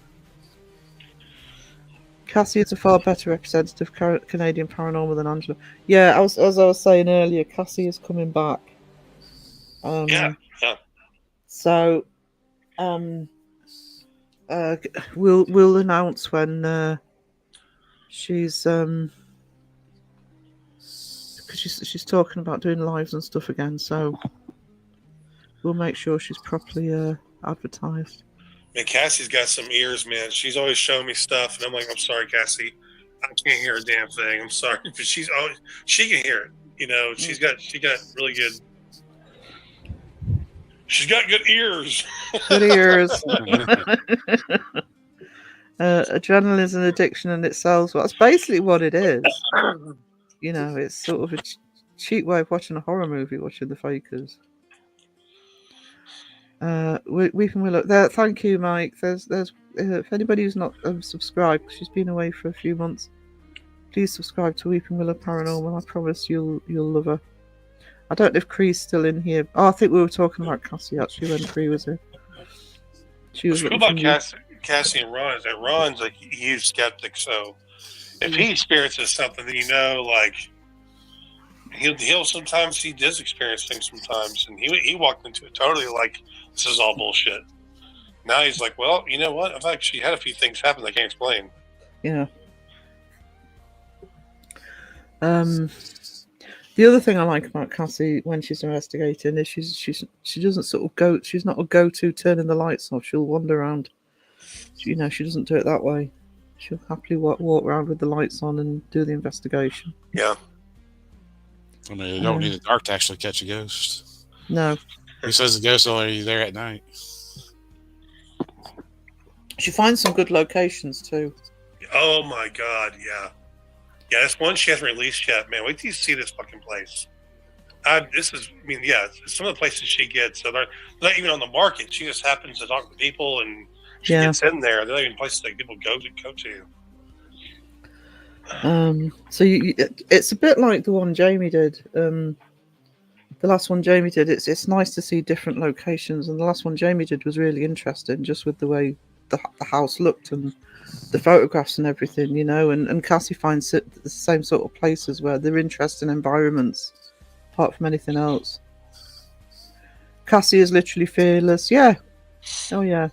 Cassie is a far better representative of Canadian paranormal than Angela. Yeah, as I was saying earlier, Cassie is coming back. Yeah. So, we'll announce when she's because she's talking about doing lives and stuff again. So we'll make sure she's properly advertised. Man, Cassie's got some ears, man. She's always showing me stuff, and I'm like, I'm sorry, Cassie, I can't hear a damn thing. I'm sorry, but she can hear it. She's got really good. She's got good ears. Good ears. Adrenaline is an addiction in itself. Well, that's basically what it is. It's sort of a cheap way of watching a horror movie, watching the fakers. We can look there. Thank you, Mike. There's if anybody who's not subscribed, she's been away for a few months. Please subscribe to Weeping Willow Paranormal. I promise you'll love her. I don't know if Cree's still in here. Oh, I think we were talking about Cassie actually when Cree was in. She was What's cool looking about for me. Cassie and Ron is that Ron's like a huge skeptic. So if he experiences something, then like he'll sometimes he does experience things sometimes, and he walked into it totally like this is all bullshit. Now he's like, well, you know what? I've actually had a few things happen I can't explain. Yeah. The other thing I like about Cassie when she's investigating is she doesn't sort of go. She's not a go-to turning the lights off. She'll wander around. She doesn't do it that way. She'll happily walk around with the lights on and do the investigation. Yeah. I mean, you don't need the dark to actually catch a ghost. No. Who says the ghost only there at night? She finds some good locations too. Oh my god, yeah. Yeah, that's one she hasn't released yet, man. Wait till you see this fucking place. Some of the places she gets, so they're not even on the market. She just happens to talk to people, and she gets in there. They're not even places that people go to. So it's a bit like the one Jamie did. The last one Jamie did. It's nice to see different locations, and the last one Jamie did was really interesting, just with the way the house looked and the photographs and everything, and Cassie finds it the same sort of places where they're interesting environments apart from anything else. Cassie is literally fearless. Yeah. Oh yeah.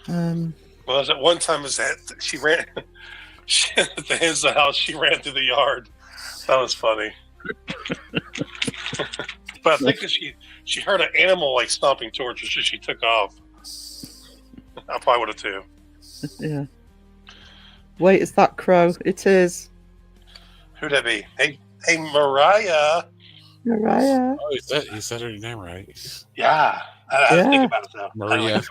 Well, as at one time was that she ran at the ends of the house, she ran through the yard. That was funny. But I think that she heard an animal like stomping towards her, so she took off. I probably would have too. Yeah. Wait, is that Crow? It is. Who'd that be? Hey, Mariah. Mariah. Oh, he said her name right. Yeah. I didn't think about it though. Maria.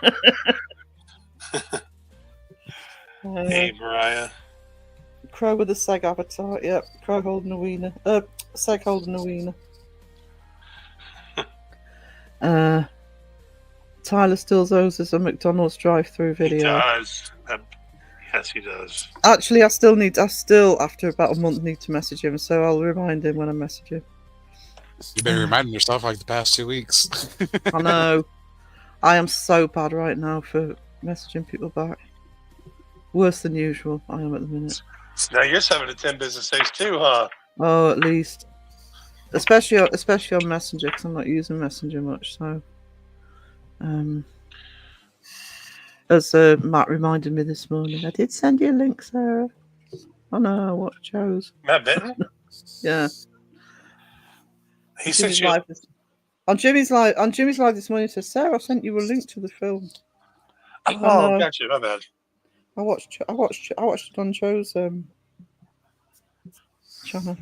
Hey, Mariah. Crow with a Seg avatar. Yep. Crow holding a wiener. Seg holding a wiener. Tyler still owes us a McDonald's drive-through video. He does. Yes, he does. Actually, I still after about a month need to message him, so I'll remind him when I message him. You've been reminding yourself like the past 2 weeks. I know. I am so bad right now for messaging people back. Worse than usual, I am at the minute. So now you're 7 to 10 business days too, huh? Oh, at least. Especially on Messenger, because I'm not using Messenger much, so... as Matt reminded me this morning, I did send you a link, Sarah. Oh no, what chose? Matt Benton? Yeah. He sent you on Jimmy's live this morning. He says, Sarah, I sent you a link to the film. Oh, gotcha. My bad. I watched it on Joe's channel.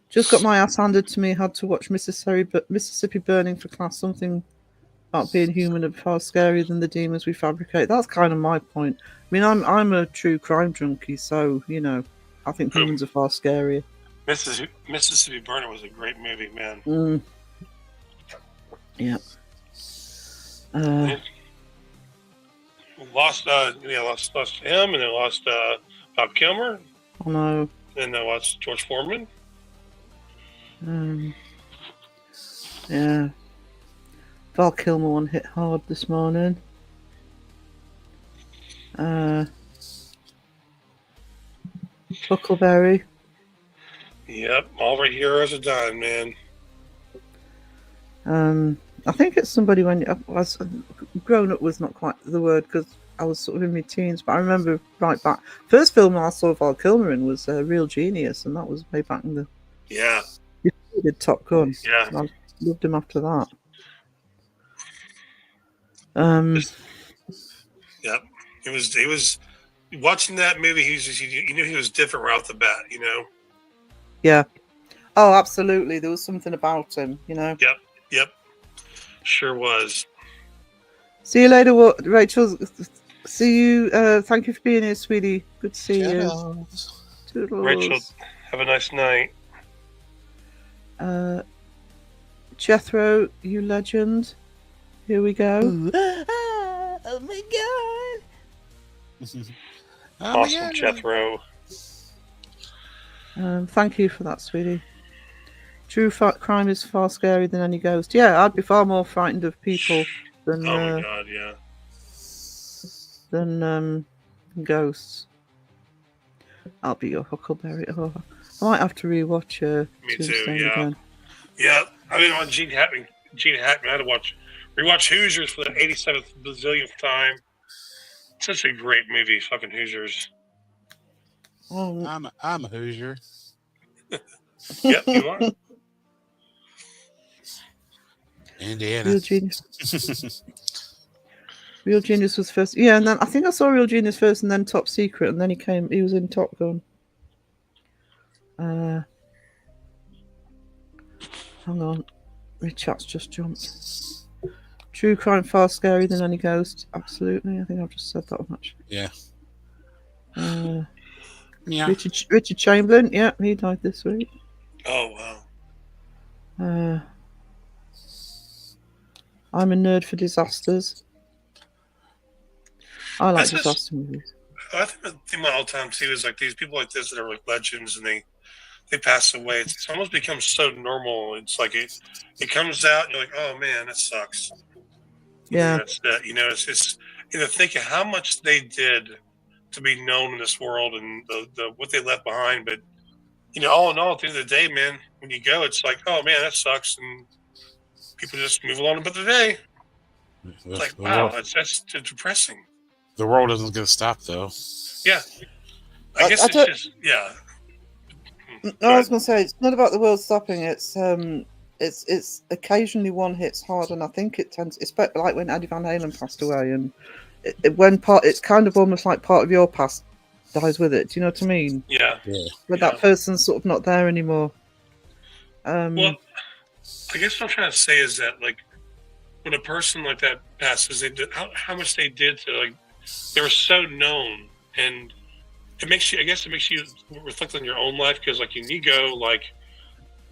Just got my ass handed to me. Had to watch Mississippi Burning for class. Something about being human and far scarier than the demons we fabricate. That's kind of my point. I mean, I'm a true crime junkie, so I think humans are far scarier. Mississippi Burning was a great movie, man. Yeah. Lost him, and then lost Bob Kilmer. I know. And then lost George Foreman. Yeah. Val Kilmer one hit hard this morning. Huckleberry. Yep, all our heroes are dying, man. I think it's somebody when I was grown up was not quite the word because I was sort of in my teens, but I remember right back. First film I saw Val Kilmer in was Real Genius, and that was way back in the. Yeah. He did Top Gun. Yeah. I loved him after that. Yep. He was watching that movie. You knew he was different right off the bat. Yeah. Oh, absolutely. There was something about him. Yep. Sure was. See you later, Rachel. See you. Thank you for being here, sweetie. Good to see you. Toodles. Rachel, have a nice night. Jethro, you legend. Here we go. Oh my god. Oh, Awesome, yeah. Jethro. Thank you for that, sweetie. True crime is far scarier than any ghost. Yeah, I'd be far more frightened of people than Oh my god, yeah. than ghosts. I'll be your Huckleberry. Oh, I might have to rewatch Me too, Tombstone yeah. again. Yeah, I mean, on Gene Hackman, I had to rewatch Hoosiers for the 87th bazillionth time. Such a great movie, fucking Hoosiers. Um, I'm a Hoosier. Yep, you are. Indiana. Real Genius. Real Genius was first. Yeah, and then I think I saw Real Genius first, and then Top Secret, and then he was in Top Gun. Hang on, Richard's just jumped. True crime far scarier than any ghost. Absolutely, I think I've just said that much. Yeah. Yeah. Richard Chamberlain. Yeah, he died this week. Oh, wow. I'm a nerd for disasters. I like That's just- disaster movies. I think the theme all the time, too, is like these people like this that are like legends and they pass away. It's almost become so normal. It's like it comes out and you're like, oh, man, that sucks. Yeah. That's that. You know, it's just think of how much they did to be known in this world and the what they left behind. But all in all, at the end of the day, man, when you go, it's like, oh man, that sucks, and people just move along about their day. It's like, wow, that's depressing. The world isn't going to stop, though. Yeah, I guess it's just yeah. No, I was going to say it's not about the world stopping. It's occasionally one hits hard, and I think it tends. It's like when Eddie Van Halen passed away, and it's kind of almost like part of your past dies with it. Do you know what I mean? Yeah. When that person's sort of not there anymore. Well, I guess what I'm trying to say is that like when a person like that passes, they did how much they did to like they were so known, and it makes you reflect on your own life because like you go like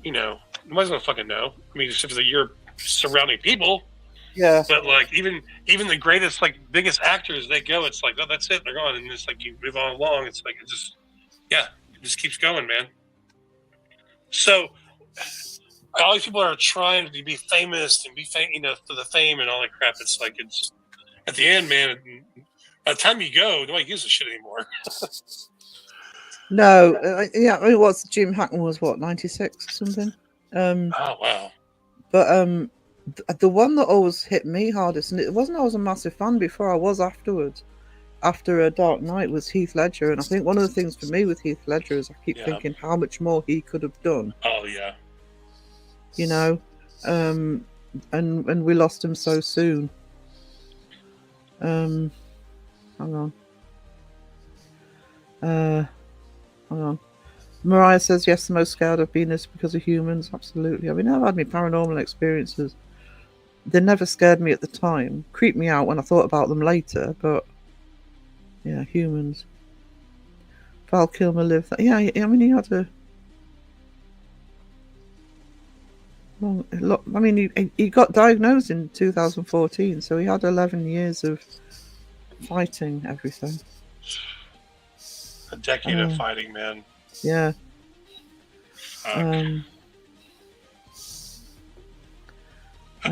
nobody's gonna fucking know. I mean, except for your surrounding people. Yeah. But like even the greatest like biggest actors, they go. It's like, oh, that's it. They're gone, and it's like you move on along. It's like it just keeps going, man. So all these people are trying to be famous and be for the fame and all that crap. It's like it's at the end, man. By the time you go, nobody gives a shit anymore. No, I mean, what's Jim Hackman was 96 something. Oh wow! But the one that always hit me hardest, and it wasn't I was a massive fan before, I was afterwards. After A Dark Knight was Heath Ledger, and I think one of the things for me with Heath Ledger is I keep thinking how much more he could have done. Oh yeah. And we lost him so soon. Hang on. Mariah says, yes, the most scared I've been is because of humans. Absolutely. I mean, I've had my paranormal experiences. They never scared me at the time. Creeped me out when I thought about them later, but yeah, humans. Val Kilmer lived that. Yeah, I mean, he had a long, I mean, he got diagnosed in 2014, so he had 11 years of fighting everything. A decade of fighting, man. Yeah. I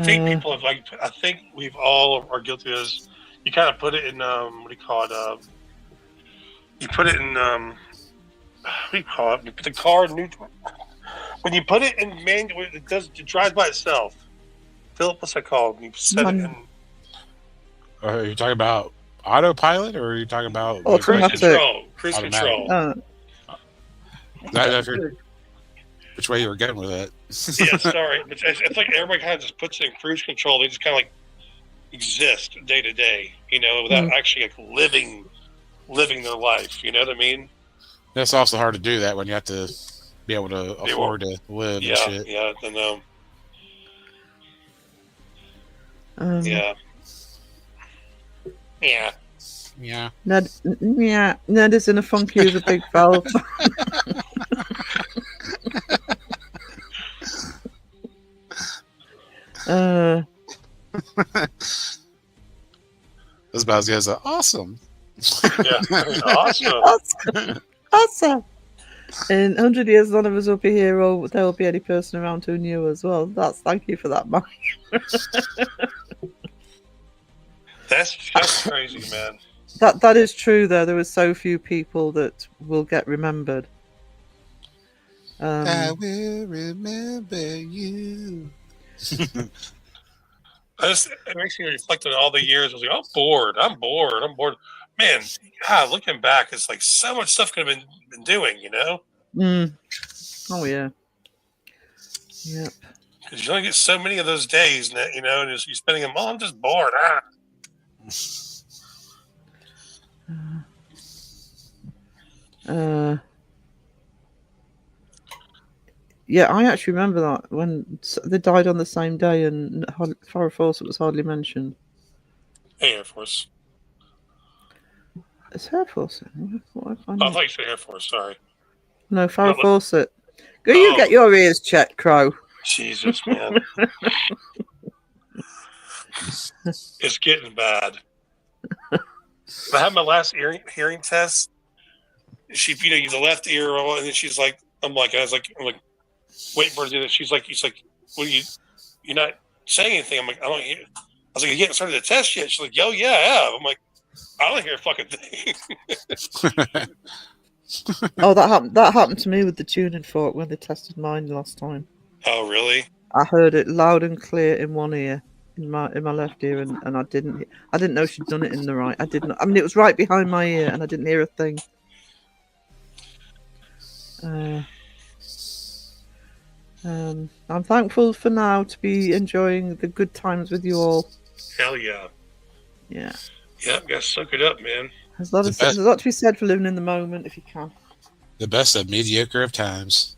think people have I think we've all are guilty of this. You kind of put it in what do you call it? You put it in what do you call it? You put the car in neutral. When you put it in manual, it drives by itself. Philip, what's that called? You set it in. Are you talking about autopilot, or are you talking about cruise control? Cruise control. Which way you were getting with it? Yeah, sorry. It's like everybody kind of just puts it in cruise control. They just kind of like exist day to day, without actually like living their life. You know what I mean? It's also hard to do that when you have to be able to afford to live and shit. Yeah, I know. Yeah. Ned is in a funky with a big valve. That's about as good as awesome. Yeah, awesome. Awesome. Awesome. In 100 years, none of us will be here, or there will be any person around who knew as well. Thank you for that, Mike. That's just crazy, man. That is true, though. There were so few people that will get remembered. I will remember you. It makes me reflect on all the years. I was like, I'm bored. Man, God, looking back, it's like so much stuff could have been doing, you know? Oh, yeah. Yep. Because you only get so many of those days, you know, and you're spending them, I'm just bored. Yeah, I actually remember that when they died on the same day, and Farrah Fawcett was hardly mentioned. Air Force. It's Farrah Fawcett. I thought you said Air Force, sorry. No, Farrah No, Fawcett. Go, you get your ears checked, Crow. Jesus, man. It's getting bad. I had my last hearing test. She, the left ear, and then she's like, I'm like, waiting for her to do this. She's like, well, you're not saying anything. I'm like, I don't hear. I was like, you haven't started the test yet. She's like, yo, yeah, I have. I'm like, I don't hear a fucking thing. Oh, that happened to me with the tuning fork when they tested mine last time. Oh, really? I heard it loud and clear in one ear, in my left ear, and I didn't know she'd done it in the right. I didn't. I mean, it was right behind my ear, and I didn't hear a thing. I'm thankful for now to be enjoying the good times with you all. Hell yeah. Yeah. Yep, gotta suck it up, man. There's a lot to be said for living in the moment if you can. The best of mediocre of times.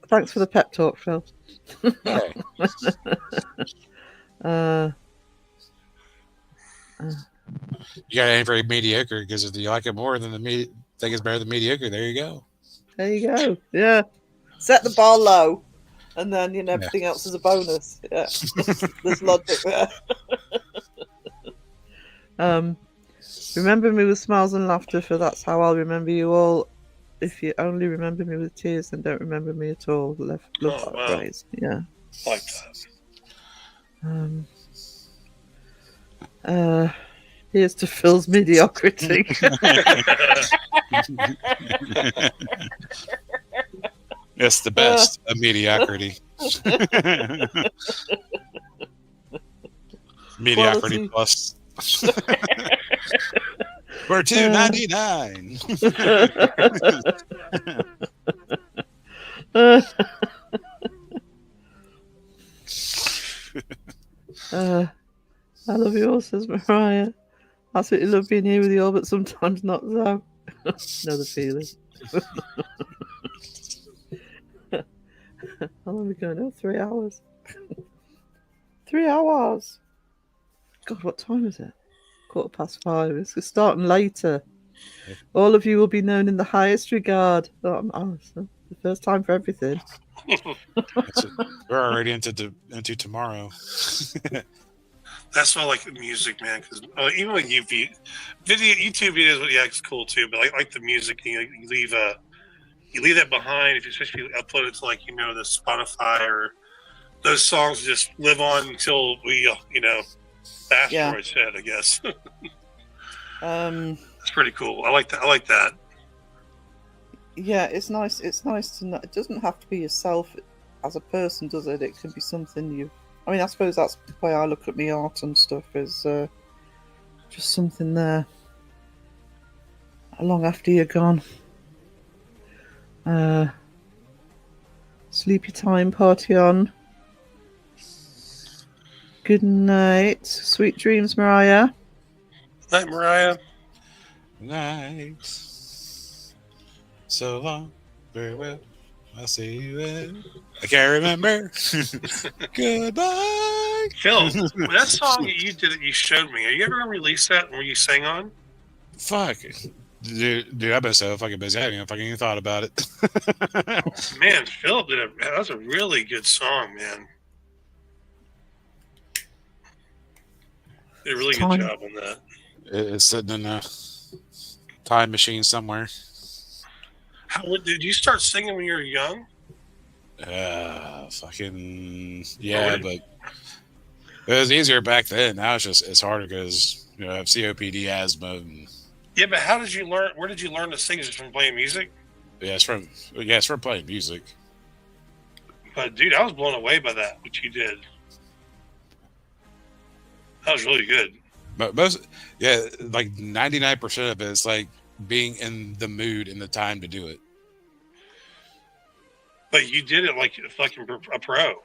Thanks for the pep talk, Phil. Hey. You got any very mediocre, because if you like it more than think it's better than mediocre, there you go. There you go. Yeah. Set the bar low, and then everything else is a bonus. Yeah. There's logic there. Remember me with smiles and laughter, for that's how I'll remember you all. If you only remember me with tears, then don't remember me at all. Love that phrase. Yeah. Like that. Here's to Phil's mediocrity. It's the best of mediocrity. Mediocrity plus. We're $2.99. I love you all, says Mariah. I absolutely love being here with you all, but sometimes not so. Know the feeling. How long are we going now? 3 hours. 3 hours. God, what time is it? 5:15. It's starting later. All of you will be known in the highest regard. Oh, the first time for everything. We're already into tomorrow. That's why I like music, man. Because even with YouTube videos, it's cool too. But I like the music. You leave that behind. If you especially upload it to the Spotify, or those songs just live on until we asteroids hit, I guess. It's pretty cool. I like that. Yeah, it's nice. It's nice to know. It doesn't have to be yourself as a person, does it? It can be something you. I mean, I suppose that's the way I look at my art and stuff. Is just something there long after you're gone. Sleepy time, party on. Good night. Sweet dreams, Mariah. Night, Mariah. Night. So long. Very well. I'll see you in. I can't remember. Goodbye. Phil, that song you showed me, are you ever going to release that where you sang on? Fuck. Dude, I've been so fucking busy. I haven't even fucking thought about it. Man, Phil that was a really good song, man. Did a really good Time. job on that. It's sitting in a time machine somewhere. How did you start singing when you were young? Fucking yeah, Really? but it was easier back then. Now it's harder because I have COPD, asthma, and Yeah, but how did you learn? Where did you learn to sing? Just from playing music? it's from playing music. But dude, I was blown away by that. What you did. That was really good. But like 99% of it is like being in the mood and the time to do it. But you did it like a fucking a pro.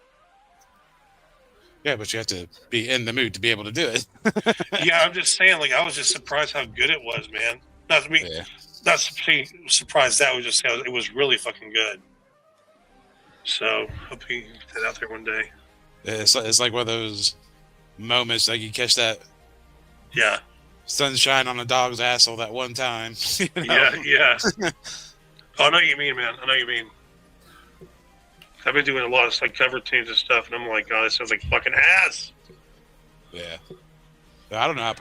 Yeah, but you have to be in the mood to be able to do it. Yeah, I'm just saying. Like, I was just surprised how good it was, man. Not me. Yeah. Not surprised. That was just it was really fucking good. So hope you get that out there one day. It's like one of those moments like you catch that Yeah. sunshine on a dog's asshole that one time. You know? Yeah. Oh, I know what you mean, man. I know what you mean. I've been doing a lot of like cover tunes and stuff, and I'm like, oh, this sounds like fucking ass. Yeah. I don't know how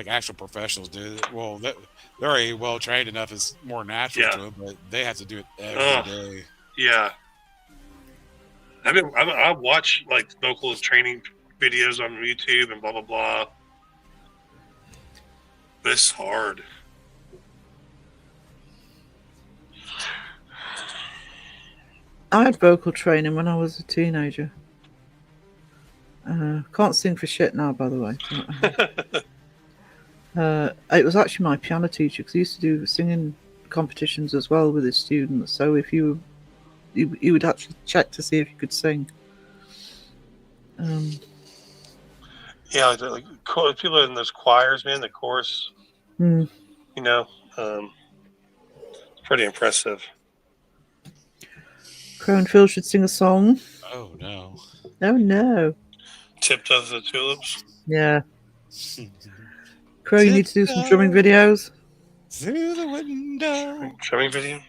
actual professionals do it. Well, they're already well trained enough. It's more natural to them, but they have to do it every day. Yeah. I watch like vocal training videos on YouTube and blah blah blah. But it's hard. I had vocal training when I was a teenager. Can't sing for shit now, by the way. It was actually my piano teacher because he used to do singing competitions as well with his students. So if he would actually check to see if you could sing. Yeah, like people in those choirs, man, the chorus. Hmm. It's pretty impressive. Crow and Phil should sing a song. Oh no. Oh no. Tipped of the tulips. Yeah. Crow, you need to do some drumming videos. Through the window. Drumming video.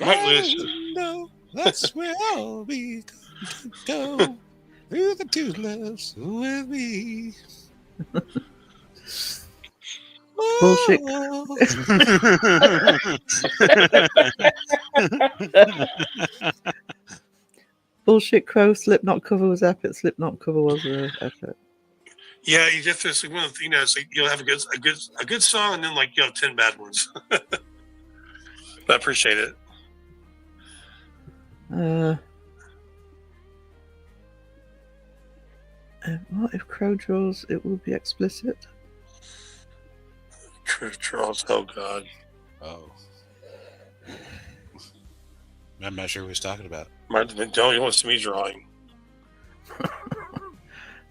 Right window. That's where I'll be going to go. Through the tulips with me. Bullshit. Bullshit Crow Slipknot cover was epic. Slipknot cover was epic. Yeah, you just it's like one of the, it's like you'll have a good song and then like you have 10 bad ones. But I appreciate it. What if Crow draws? It will be explicit. Charles, oh god. Oh. I'm not sure what he's talking about. Martin, don't you want to see me drawing?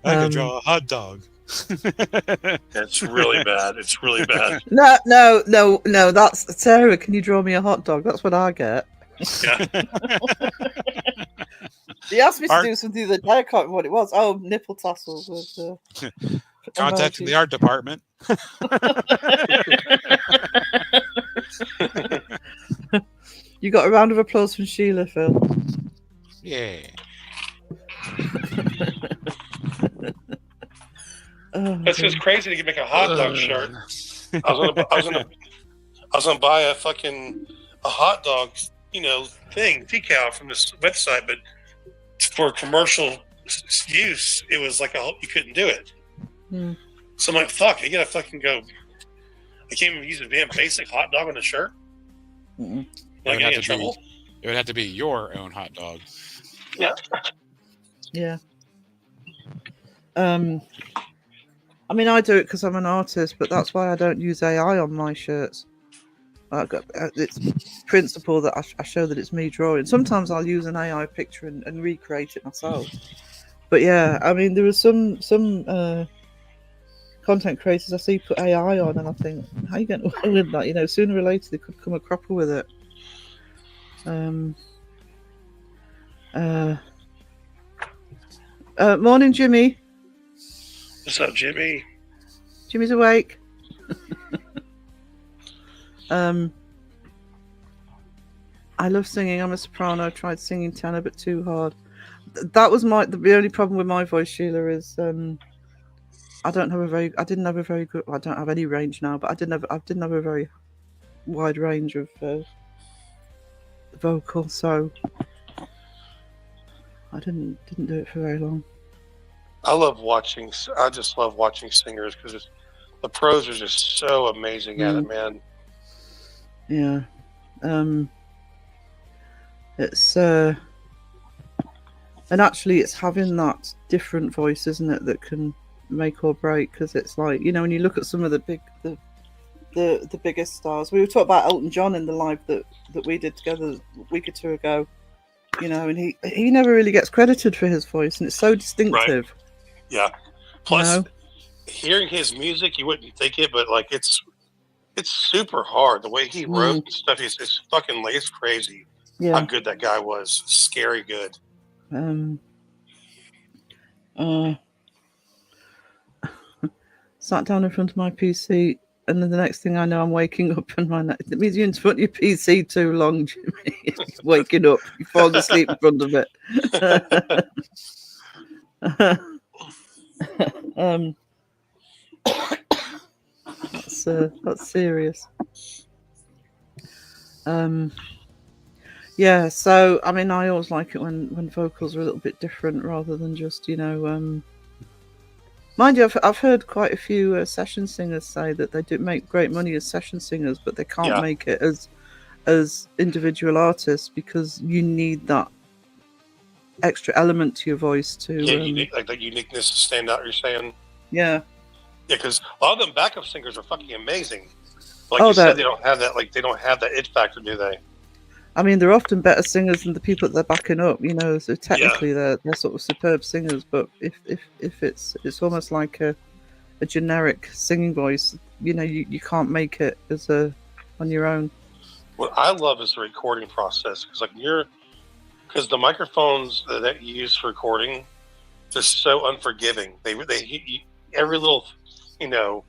I could draw a hot dog. It's really bad. It's really bad. No. That's Sarah. Can you draw me a hot dog? That's what I get. Yeah. He asked me to do something the other day. I can't remember what it was. Oh, nipple tassels with Contacting the art department. You got a round of applause from Sheila, Phil. Yeah. That's just crazy to make a hot dog shirt. I was gonna buy a hot dog, decal from this website, but for commercial use, it was like you couldn't do it. So I'm like, fuck, I gotta fucking go. I can't even use a damn basic hot dog on a shirt. Mm-mm. Like, get in trouble. It would have to be your own hot dog. Yeah. I mean, I do it because I'm an artist, but that's why I don't use AI on my shirts. It's principle that I show that it's me drawing. Sometimes I'll use an AI picture and recreate it myself. But yeah, I mean, there are some content creators I see put AI on, and I think, how are you going to away with that? Sooner or later they could come a cropper with it. Morning, Jimmy. What's up, Jimmy? Jimmy's awake. I love singing. I'm a soprano. I tried singing tenor, but too hard. That was the only problem with my voice, Sheila, is I don't have a very. I didn't have a very good. I don't have any range now, but I didn't have a very wide range of vocal, so I didn't do it for very long. I just love watching singers because the pros are just so amazing at it, man. Yeah, it's and actually it's having that different voice, isn't it, that can make or break? Because it's like, you know, when you look at some of the biggest stars, we were talking about Elton John in the live that we did together a week or two ago, you know, and he never really gets credited for his voice, and it's so distinctive. Right. Yeah. Plus, You know? hearing his music, you wouldn't think it, but like it's super hard. The way he wrote and stuff, it's fucking like it's crazy. Yeah. How good that guy was. Scary good. Sat down in front of my PC, and then the next thing I know, I'm waking up, and it means you're in front of your PC too long, Jimmy. Waking up, you fall asleep in front of it. That's serious. Yeah, so I mean, I always like it when vocals are a little bit different rather than just, you know, mind you, I've heard quite a few session singers say that they do make great money as session singers, but they can't make it as individual artists because you need that extra element to your voice to unique, like that uniqueness to stand out. You're saying, yeah, because a lot of them backup singers are fucking amazing. Like you said, they don't have that. Like they don't have that it factor, do they? I mean, they're often better singers than the people that they're backing up, you know. So technically, they're sort of superb singers. But if it's almost like a generic singing voice, you know, you can't make it on your own. What I love is the recording process because because the microphones that you use for recording, they're so unforgiving. They every little, you know,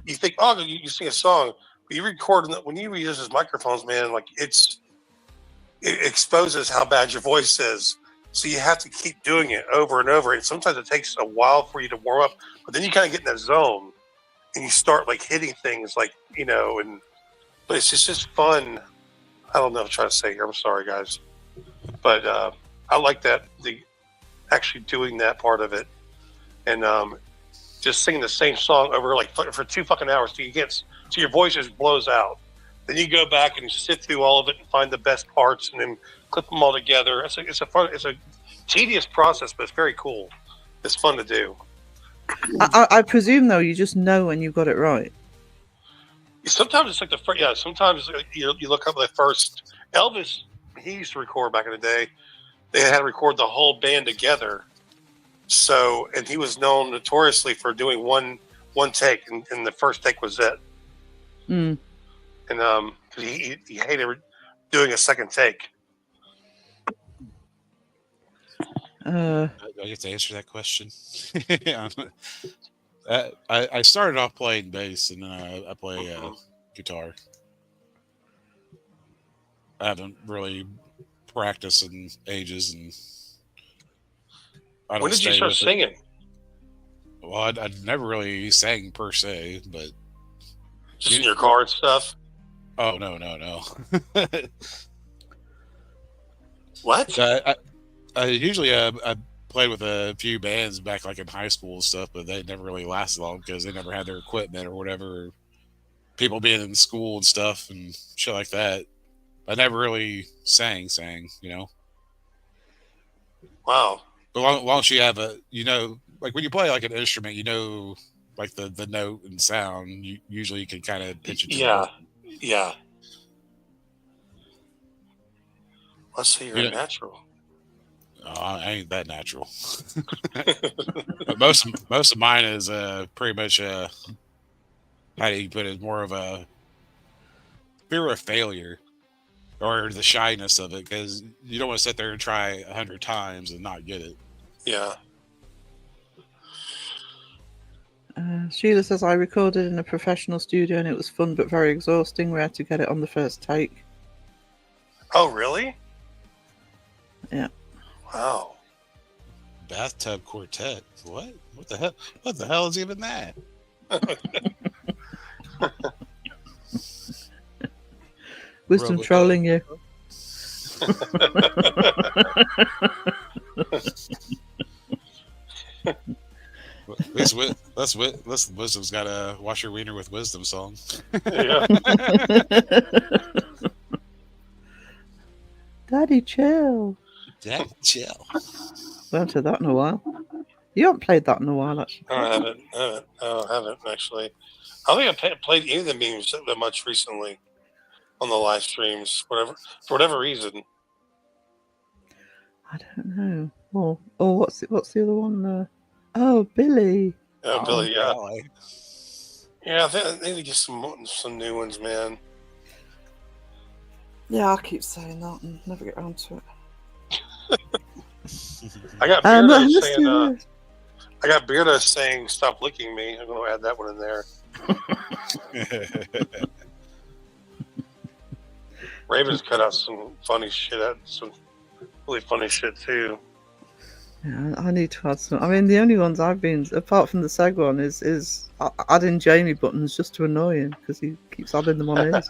you think, oh, you sing a song. But you record when you use those microphones, man. Like it exposes how bad your voice is. So you have to keep doing it over and over. And sometimes it takes a while for you to warm up, but then you kind of get in that zone and you start like hitting things, like, you know. But it's just fun. I don't know what I'm trying to say here. I'm sorry, guys, but I like that actually doing that part of it and just singing the same song over like for 2 fucking hours so your voice just blows out. Then you go back and sit through all of it and find the best parts and then clip them all together. It's a tedious process, but it's very cool. It's fun to do. I presume though, you just know when you got it right. Sometimes it's like the first. Yeah, sometimes you look up the first. Elvis, he used to record back in the day. They had to record the whole band together. So, and he was known notoriously for doing one take, and the first take was it. And because he hated doing a second take. I get to answer that question. I started off playing bass, and then I play guitar. I haven't really practiced in ages, and when did you start singing? Well, I'd never really sang per se, but just in your car and stuff. Oh no! What? I usually I played with a few bands back like in high school and stuff, but they never really lasted long because they never had their equipment or whatever. People being in school and stuff and shit like that. I never really sang, you know. Wow. But long as you have you know, like when you play like an instrument, you know, like the note and sound, you usually can kind of pitch it. Yeah. Let's say you're natural. Oh, I ain't that natural. But most of mine is pretty much how do you put it? More of a fear of failure or the shyness of it, because you don't want to sit there and try 100 times and not get it. Yeah. Sheila says, I recorded in a professional studio and it was fun but very exhausting. We had to get it on the first take. Oh, really? Yeah. Wow. Bathtub quartet. What? What the hell? What the hell is even that? Wisdom Robocop. trolling you. At least Wisdom's got a "Wash Your Wiener with Wisdom" song. Yeah. Daddy, chill. Dad, chill. We haven't heard that in a while. You haven't played that in a while, actually. I haven't. I haven't actually. I don't think I played any of the memes that much recently on the live streams. For whatever reason. I don't know. Oh, what's the other one? Oh, Billy. Oh, Billy, yeah. golly. Yeah, I need to get some new ones, man. Yeah, I keep saying that and never get around to it. I got Let's Beardo do saying. this. I got Beardo saying, "Stop licking me." I'm going to add that one in there. Raven's cut out some funny shit. Some really funny shit too. Yeah, I need to add some. I mean, the only ones I've been, apart from the Seg one, is adding Jamie buttons just to annoy him because he keeps adding them on his.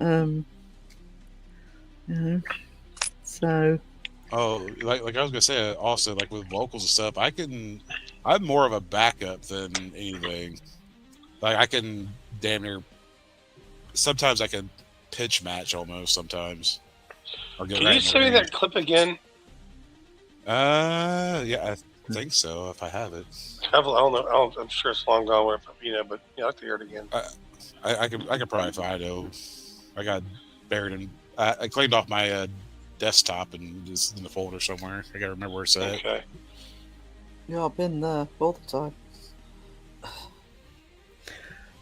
You know, so Oh, like I was gonna say, also like with vocals and stuff, I'm more of a backup than anything. Like I can damn near. Sometimes I can pitch match almost. Sometimes. Or get Can right you in the send me ring. that clip again? Yeah, I think so. If I have it, I don't know. I'm sure it's long gone, but I'd like to hear it again. I can probably find it. I got buried in. I cleaned off my desktop and it's in the folder somewhere. I gotta remember where it's at. Okay. yeah, I've been there all the time.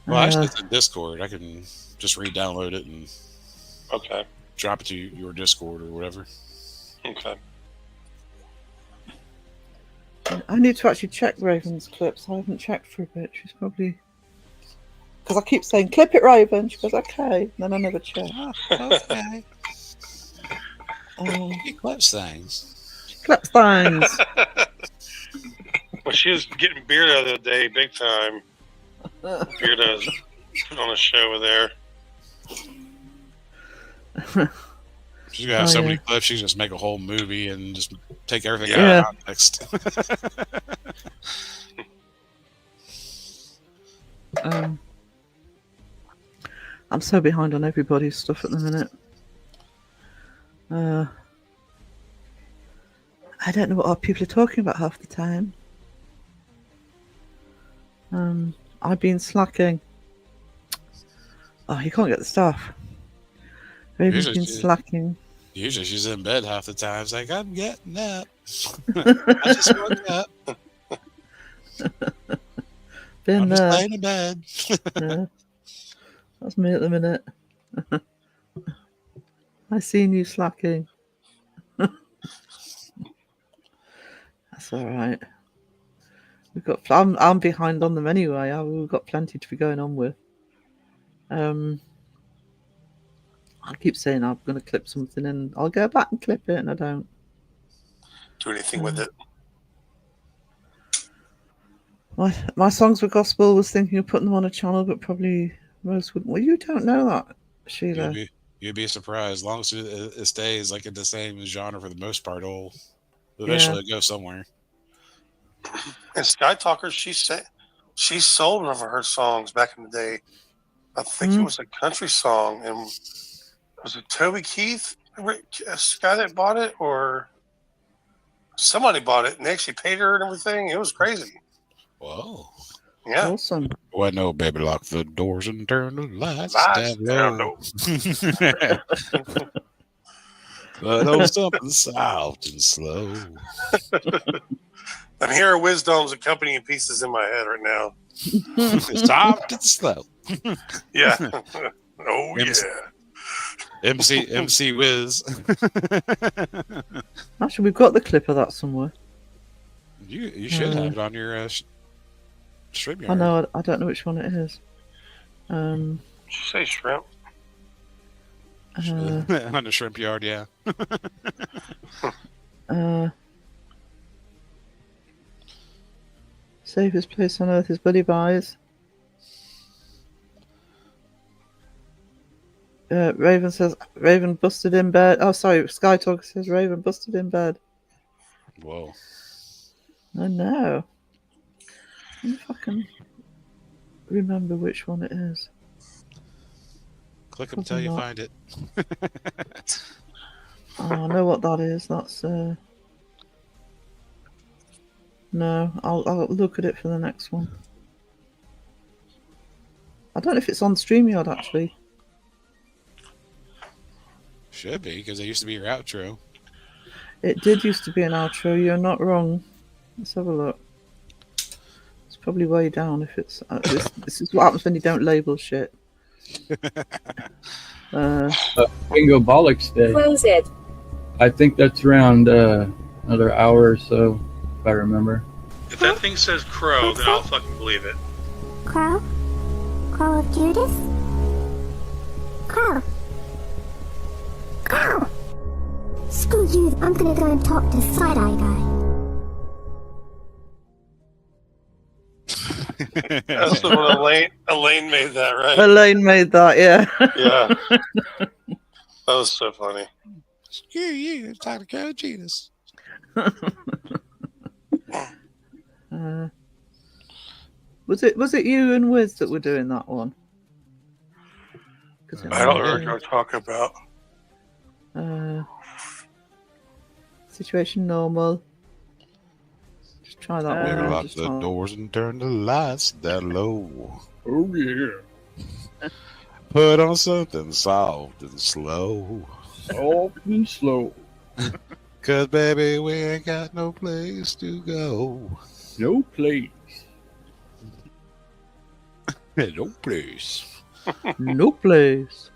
Well, actually, it's in Discord. I can just re-download it and Okay. drop it to your Discord or whatever. Okay. I need to actually check Raven's clips. I haven't checked for a bit. She's probably because I keep saying clip it, Raven. She goes okay, then I never check. Okay. He clips things. She clips things. Well, she was getting Beardo the other day, big time. Beardo's on a show over there. She's gonna have so many yeah. clips. She can just make a whole movie and just take everything Yeah. out of context. I'm so behind on everybody's stuff at the minute. I don't know what our people are talking about half the time. I've been slacking. Oh, you can't get the stuff. Raven's Usually been she- slacking. Usually she's in bed half the time. It's like, I'm getting up. I just woke up. Been I'm just there. laying in bed. Yeah. That's me at the minute. I seen you slacking. That's all right. We've got. I'm behind on them anyway. We've got plenty to be going on with. I keep saying I'm going to clip something and I'll go back and clip it, and I don't. Do anything with it. My songs were gospel. Was thinking of putting them on a channel, but probably most wouldn't. Well, you don't know that, Sheila. You'd be surprised. As long as it stays like in the same genre for the most part, it'll eventually go somewhere. And Sky Talker, she sold one of her songs back in the day. I think it was a country song, and was it Toby Keith, Sky, that bought it, or somebody bought it and they actually paid her and everything? It was crazy. Whoa. Yeah. Awesome. Well, no, baby, lock the doors and turn the lights Lights down down low. But oh, something soft and slow. I'm hearing Wisdom's accompanying pieces in my head right now. Soft and slow. Yeah. Oh, yeah. MC Wiz. Actually, we've got the clip of that somewhere. You should have it on your StreamYard. I know. I don't know which one it is. Did you say shrimp? On the shrimp yard, yeah. Safest place on earth is Buddy Buys. Raven says Raven busted in bed. Oh, sorry. Sky Talk says Raven busted in bed. Whoa. I know. I wonder if I can remember which one it is. Click them till you Probably find it. Oh, I know what that is. That's no. I'll look at it for the next one. I don't know if it's on StreamYard actually. Should be, because it used to be your outro. It did used to be an outro. You're not wrong. Let's have a look. It's probably way down if it's. This is what happens when you don't label shit. Bingo Bollocks Day. Close it. I think that's around another hour or so, if I remember. If that thing says Crow, then I'll fucking believe it. Crow? Crow of Judas? Crow. Crow! Screw you, I'm gonna go and talk to Side-Eye Guy. That's the one Elaine made that, right? Elaine made that, yeah. Yeah. That was so funny. Screw you, it's time to go, Jesus. Was it you and Wiz that were doing that one? I don't know what you're talking about. Situation normal. Just try that Maybe one. lock Just the try- doors and turn the lights down low. Oh, yeah. Put on something soft and slow. Soft and slow. Cause baby, we ain't got no place to go. No place. No place. No place.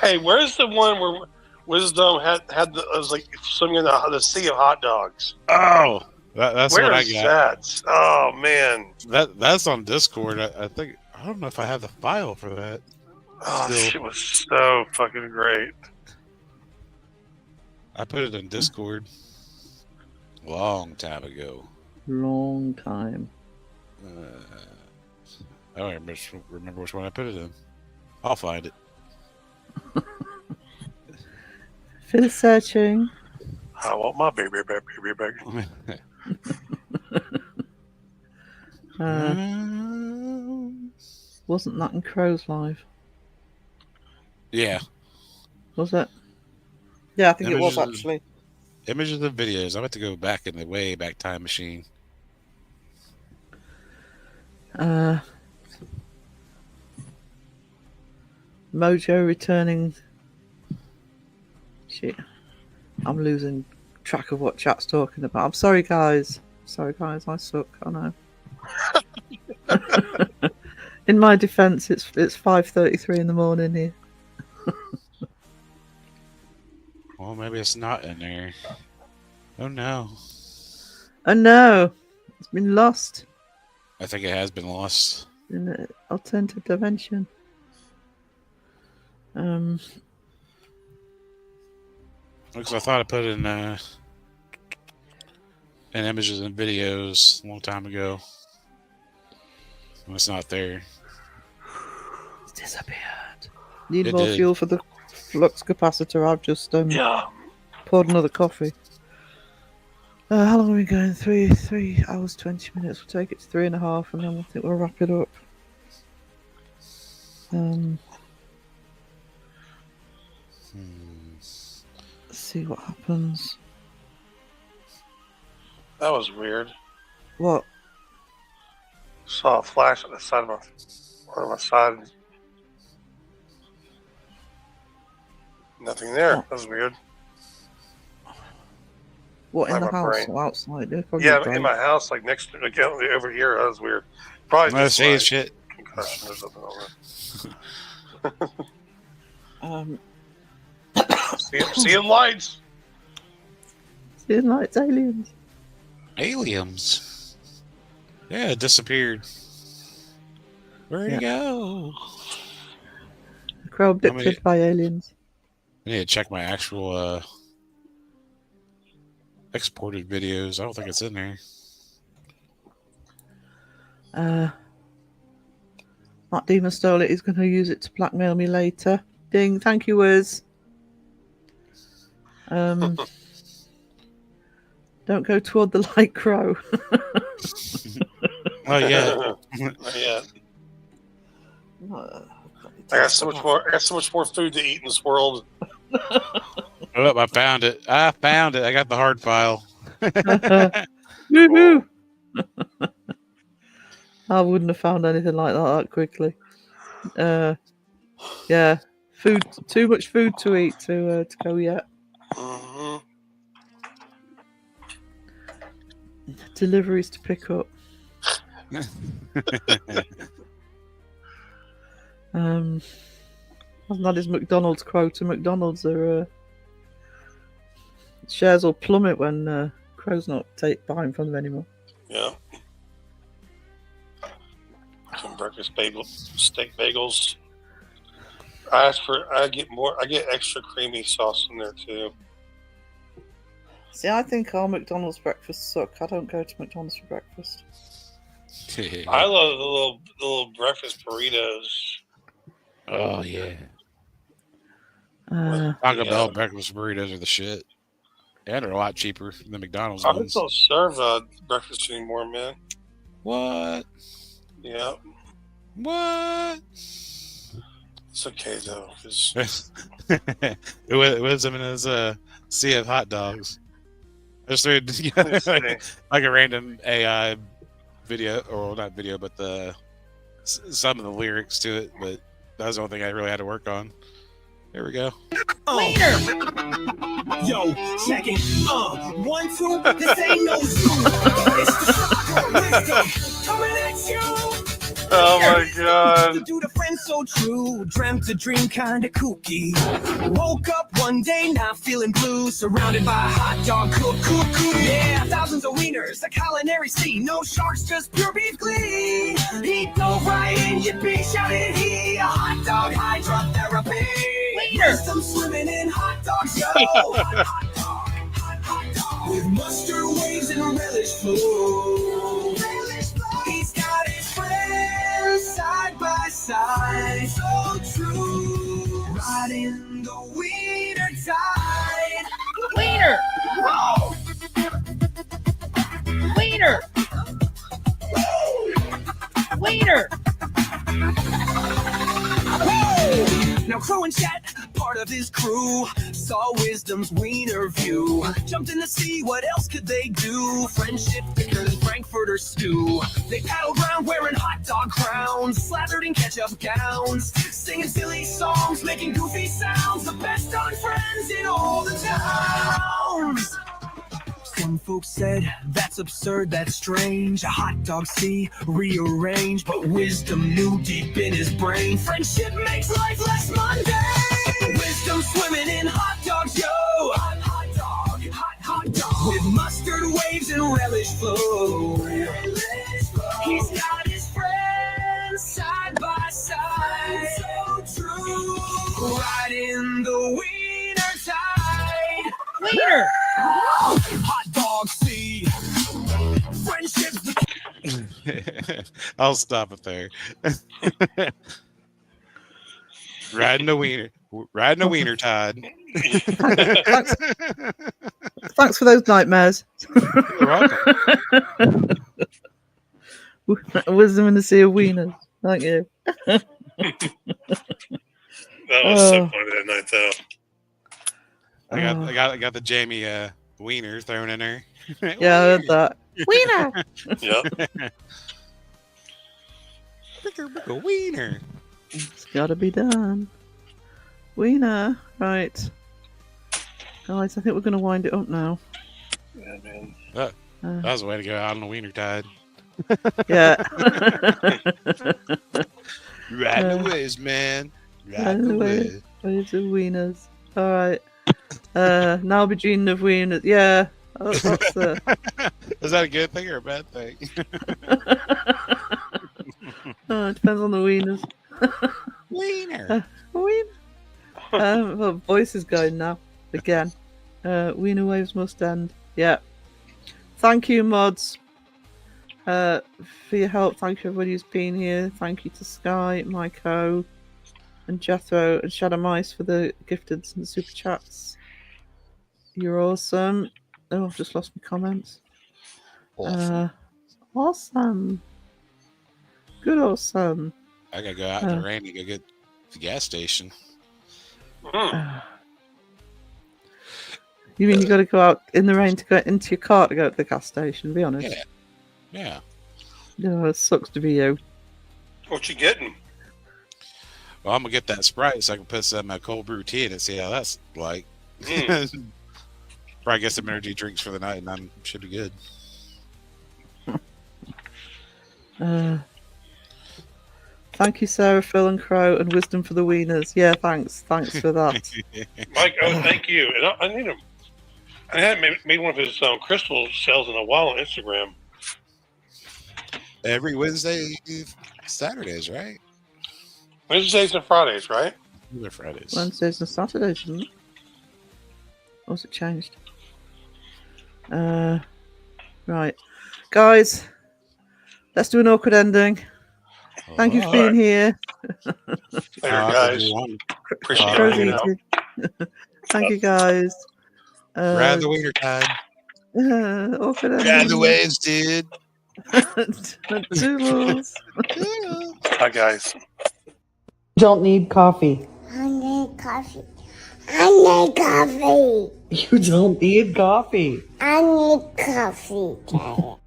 Hey, where's the one where Wisdom had the it was like swimming in the sea of hot dogs? Oh, that's Where what I is got. that? Oh man, That's on Discord. I think I don't know if I have the file for that. oh Still. shit was so fucking great. I put it in Discord long time ago. Long time. I don't remember which one I put it in. I'll find it. Still searching. I want my baby back. Wasn't that in Crow's Live? Yeah, Was it? Yeah, I think it was Images- actually. images and videos. I'm about to go back in the way back time machine. Mojo returning. Shit. I'm losing track of what chat's talking about. I'm sorry, guys. Sorry, guys. I suck. I know. In my defense, it's 5:33 in the morning here. Well, maybe it's not in there. Oh no. Oh no, it's been lost I think it has been lost. in an alternative dimension. Because I thought I put in images and videos a long time ago. Well, it's not there. It's disappeared. Need It more did. fuel for the flux capacitor. I've just Yeah. poured another coffee. How long are we going? 3 hours 20 minutes. We'll take it to 3.5, and then I think we'll wrap it up. Let's see what happens. That was weird. What? Saw a flash on the side of my side. Nothing there. That was weird. What in Like the my house brain. or outside? They're probably Yeah, brain. in my house, like next to like over here. That was weird. Probably I'm just saying like shit. concussion or something like Um, that. Seeing lights. seeing lights, aliens. Aliens. Yeah, it disappeared. Where'd it go? Crow How many- abducted by aliens. I need to check my actual exported videos. I don't think it's in there. That demon stole it. He's going to use it to blackmail me later. Ding. Thank you, Wiz. Don't go toward the light crow. Oh yeah. Yeah. I got so much more. I got so much more food to eat in this world. Oh, I found it. I got the hard file. Woohoo! I wouldn't have found anything like that quickly. Yeah, food. Too much food to eat to go yet. Mm-hmm. Deliveries to pick up. Hasn't had his McDonald's quota. McDonald's are shares will plummet when Crow's not buying from them anymore. Yeah. Some breakfast steak bagels. I get extra creamy sauce in there too. See, I think our McDonald's breakfasts suck. I don't go to McDonald's for breakfast. I love the little breakfast burritos. Oh yeah. Uh, Taco Bell breakfast burritos are the shit. And they're a lot cheaper than McDonald's I ones. don't serve breakfast anymore, man. What? Yeah. What? It's okay though. It was him in his sea of hot dogs. I just threw it together like a random AI video, or not video, but some of the lyrics to it. But that was the only thing I really had to work on. There we go. Yo, checking. 1, 2, this ain't no school. It's the wisdom coming at you. Oh my god. Do the friend so true. Dreamt a dream kinda kooky. Woke up one day not feeling blue. Surrounded by a hot dog cook. Yeah, thousands of wieners, a culinary scene. No sharks, just pure beef glee. Heat no right in yippee, shouted he. A hot dog hydrotherapy. Wisdom swimming in hot dogs, yo. Hot dog. With mustard waves and relish flow. He's got his friends side by side. So true. Riding the wiener tide. Wiener! Whoa! Wiener! Wiener! Now Crow and Chet, part of his crew, saw Wisdom's wiener view. Jumped in the sea, what else could they do? Friendship thicker than Frankfurter stew. They paddled around wearing hot dog crowns, slathered in ketchup gowns, singing silly songs, making goofy sounds. The best dog friends in all the towns. Some folks said, that's absurd, that's strange. A hot dog sea rearranged, but Wisdom knew deep in his brain. Friendship makes life less mundane. Wisdom swimming in hot dogs, yo. Hot dog, hot dog. With mustard waves and relish flow. He's got his friends side by side. So true. Riding the wiener tide. Wiener! Hot dog seed. Friendship's the I'll stop it there. Riding a wiener tide. Thanks for those nightmares. You're welcome. Wisdom in the sea of wieners. Thank you. That was so funny that night, though. I got the Jamie wiener thrown in there. Yeah, I heard that. Wiener. Yep. Bigger wiener. It's gotta be done. Wiener. Right. Guys, I think we're gonna wind it up now. Yeah, man. That was a way to go out on the wiener tide. Yeah. Riding the waves, man. Riding the waves. Waves of wieners. Alright. Now Eugene of wieners. Yeah. That's Is that a good thing or a bad thing? it depends on the wieners. Wiener. Wiener. Well, voice is going now. Again. Wiener waves must end. Yeah. Thank you, mods. for your help. Thank you, everybody who's been here. Thank you to Sky, Maiko, and Jethro, and Shadow Mice for the gifted and super chats. You're awesome. Oh, I've just lost my comments. Awesome. Good awesome. I gotta go out in the rain to go get the gas station. You mean you got to go out in the rain to go into your car to go to the gas station? Be honest. Yeah. No, it sucks to be you. What you getting? Well, I'm gonna get that Sprite so I can put some cold brew tea in it. See how that's like. Probably get some energy drinks for the night, and I should be good. Thank you, Sarah, Phil, and Crow, and Wisdom for the Wieners. Yeah, thanks for that. Mike, thank you. And I need him. I hadn't made one of his crystal shells in a while on Instagram. Every Wednesday, Saturdays, right? Wednesdays and Fridays, right? They're Fridays. Wednesdays and Saturdays, isn't it? Or was it changed? Right. Guys, let's do an awkward ending. Thank you for being here. Later, guys. Appreciate Rosie, it. thank you, guys. Ride the wiener time. Awkward ending. Ride the waves, dude. Toodles. Hi, guys. Don't need coffee. I need coffee. I need coffee. You don't need coffee. I need coffee.